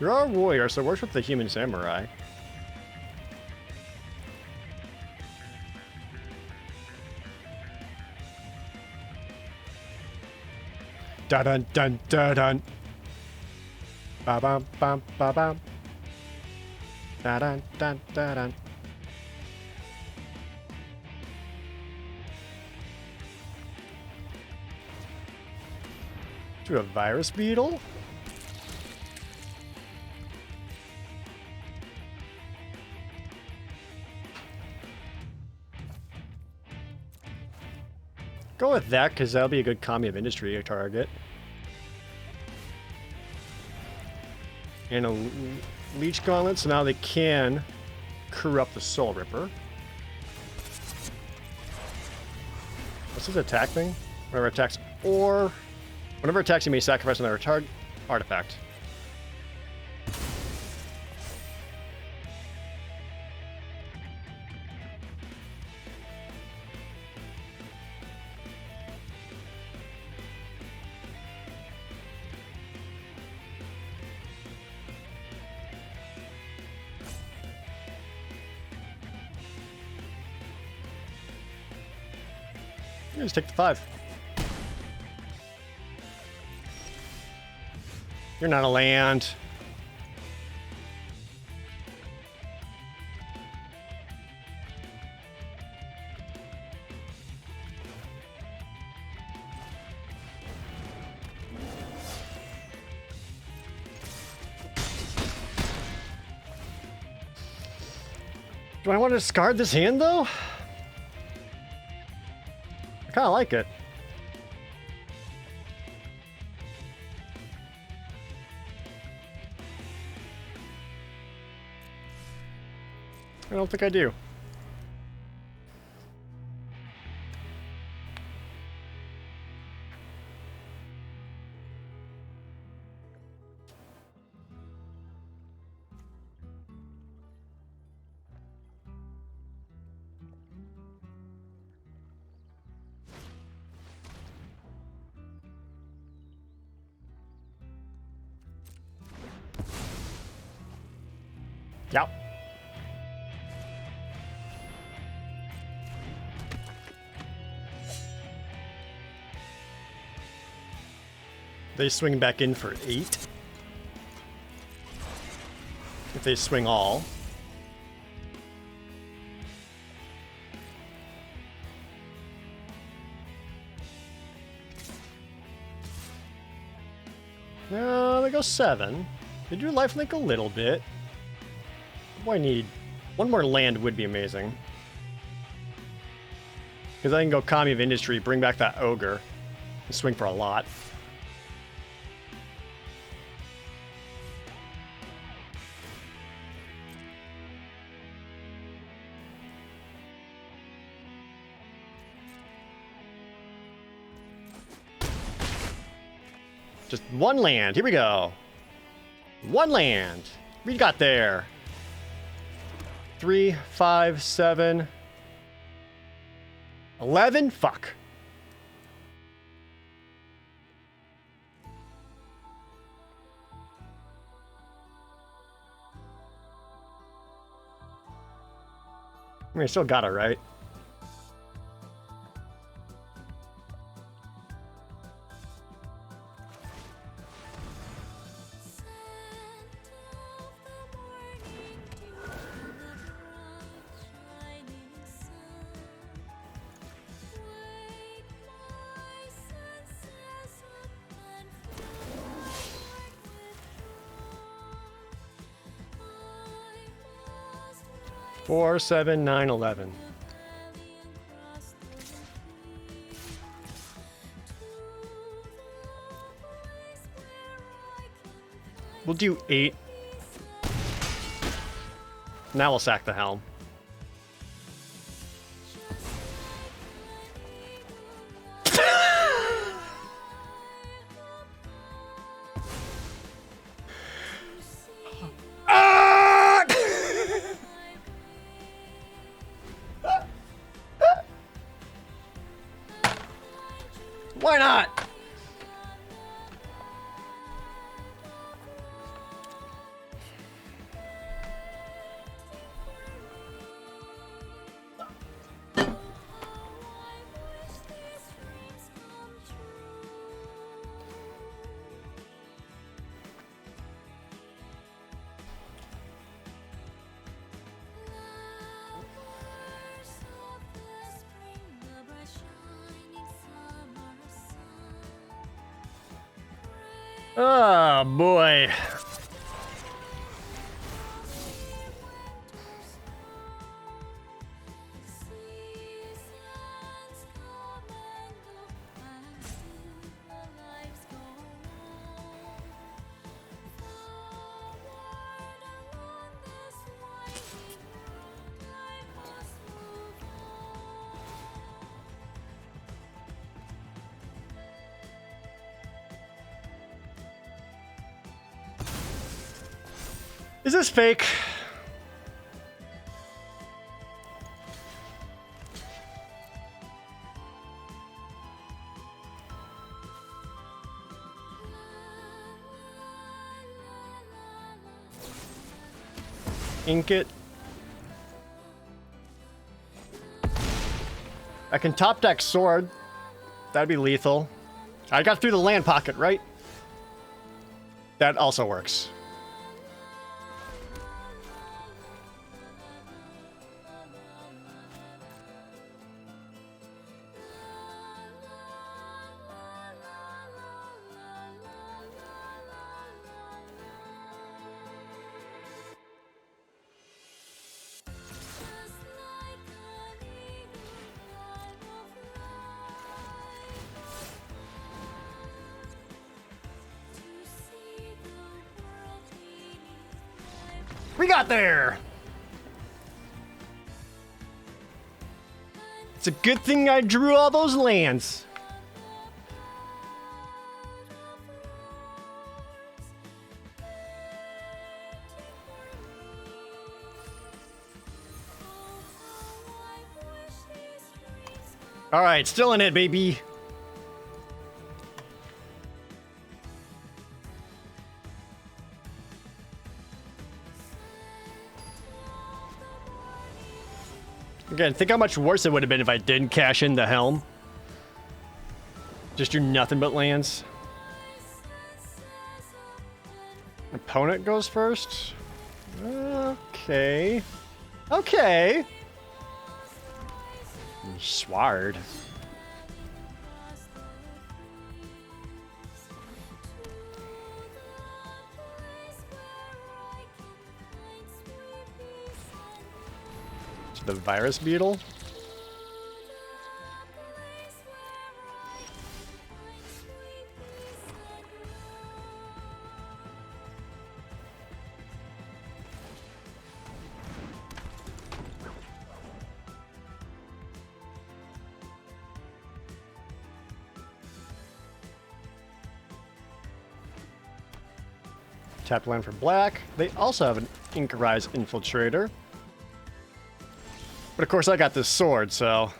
You're a warrior, so it works with the human samurai. Da dun dun da dun. Ba bum bum ba bum. Da dun dun da dun. To a virus beetle? Go with that, because that'll be a good Kami of Industry target. And a Leech Gauntlet, so now they can corrupt the Soul Ripper. What's his attack thing? Whenever attacks, or whenever attacks, you may sacrifice another target artifact. Yeah, just take the 5. You're not a land. Do I want to discard this hand, though? I kind of like it. I don't think I do. Yep. They swing back in for 8. If they swing all. No, they go 7. They do lifelink a little bit. What do I need? One more land would be amazing. Because I can go Kami of Industry, bring back that Ogre, and swing for a lot. Just one land. Here we go. One land. What you got there? 3, 5, 7, 11. Fuck. I mean, I still got it, right? Four, 7, 9, 11. We'll do 8. Now we'll sack the helm. why not? Oh boy. Is this fake? Ink it. I can top deck sword. That'd be lethal. I got through the land pocket, right? That also works. We got there! It's a good thing I drew all those lands. All right, still in it, baby. Again, think how much worse it would have been if I didn't cash in the helm. Just do nothing but lands. Opponent goes first. Okay. Okay. Sward. The virus beetle. Tap land for black. They also have an Inkrise Infiltrator. But of course I got this sword, so...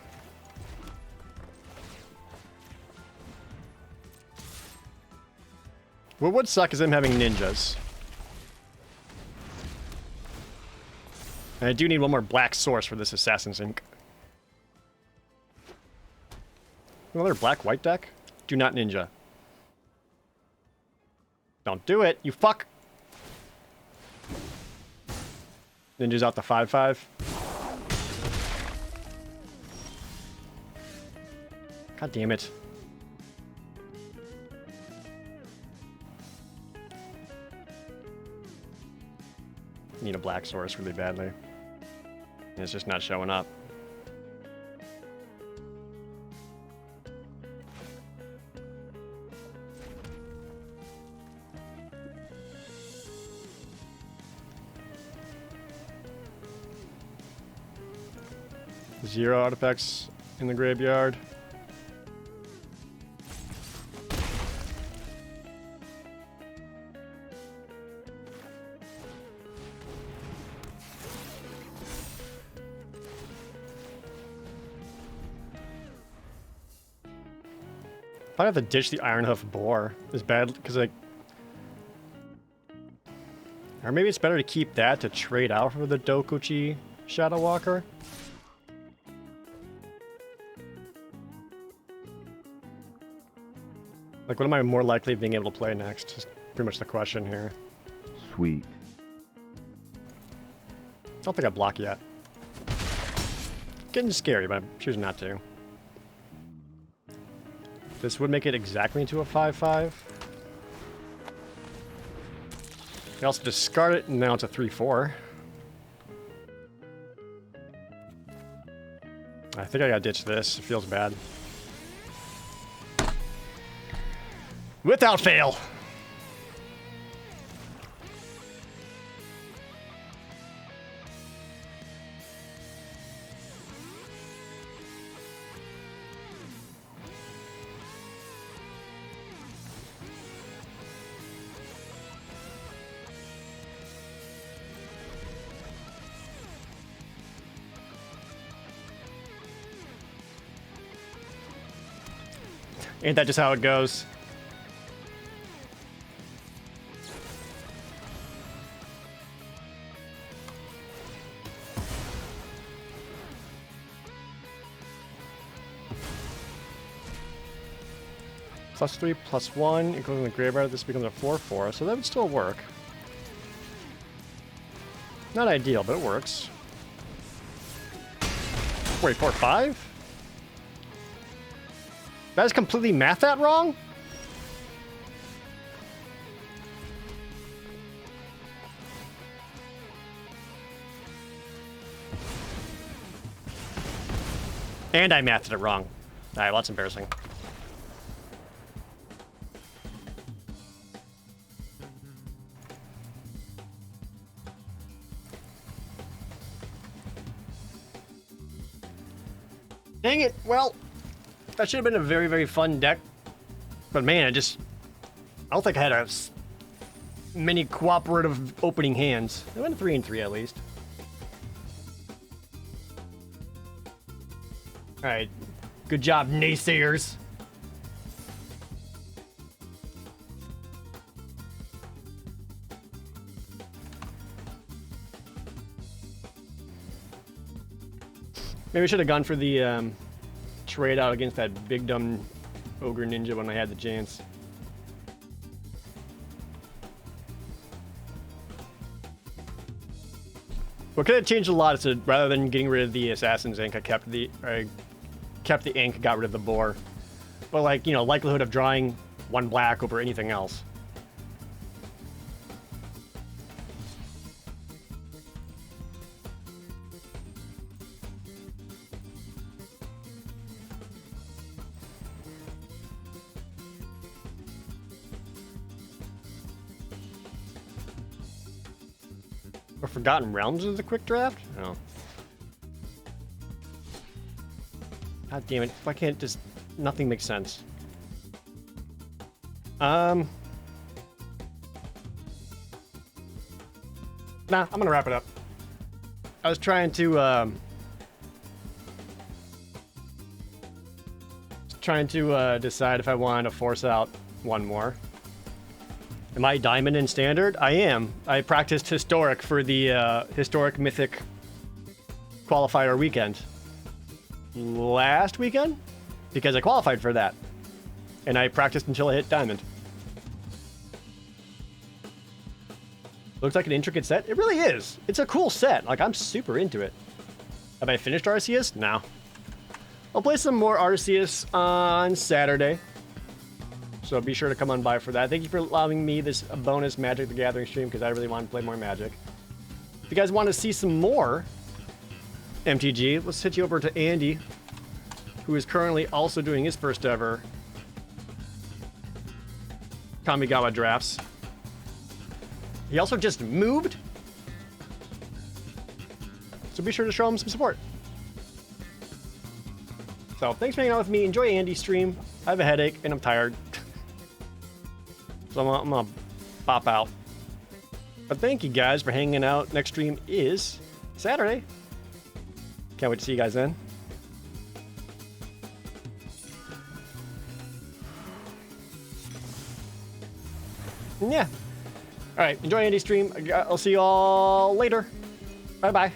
What would suck is him having ninjas. And I do need one more black source for this Assassin's Ink. Another black-white deck? Do not ninja. Don't do it, you fuck! Ninja's out the 5/5. God damn it. Need a black source really badly. And it's just not showing up. Zero artifacts in the graveyard. Probably have to ditch the Ironhoof Boar. Is bad because like, or maybe it's better to keep that to trade out for the Dokuchi Shadow Walker. Like, what am I more likely being able to play next? Is pretty much the question here. Sweet. I don't think I block yet. Getting scary, but I'm choosing not to. This would make it exactly into a 5/5. I also discard it, and now it's a 3/4. I think I gotta ditch this. It feels bad. Without fail! Ain't that just how it goes? +3, +1, including the graveyard. This becomes a 4/4, so that would still work. Not ideal, but it works. Wait, 4/5? That is completely math that wrong? And I mathed it wrong. Alright, well, that's embarrassing. Dang it, well, that should have been a very, very fun deck. But man, I don't think I had many cooperative opening hands. I went 3-3 at least. Alright, good job, naysayers. Maybe I should have gone for the trade out against that big dumb Ogre Ninja when I had the chance. What could have changed a lot is that rather than getting rid of the Assassin's Ink, I kept the ink, got rid of the boar. But like, you know, likelihood of drawing one black over anything else. Or Forgotten Realms is the quick draft? No. God damn it. Why can't just nothing makes sense? Nah, I'm gonna wrap it up. I was trying to decide if I wanted to force out one more. Am I Diamond in Standard? I am. I practiced Historic for the Historic Mythic Qualifier weekend. Last weekend? Because I qualified for that. And I practiced until I hit Diamond. Looks like an intricate set. It really is. It's a cool set. Like, I'm super into it. Have I finished Arceus? No. I'll play some more Arceus on Saturday. So be sure to come on by for that. Thank you for allowing me this bonus Magic the Gathering stream because I really want to play more Magic. If you guys want to see some more MTG, let's hit you over to Andy, who is currently also doing his first ever Kamigawa drafts. He also just moved, so be sure to show him some support. So thanks for hanging out with me. Enjoy Andy's stream. I have a headache and I'm tired. So I'm gonna pop out. But thank you guys for hanging out. Next stream is Saturday. Can't wait to see you guys then. Yeah. All right, enjoy Andy's stream. I'll see you all later. Bye-bye.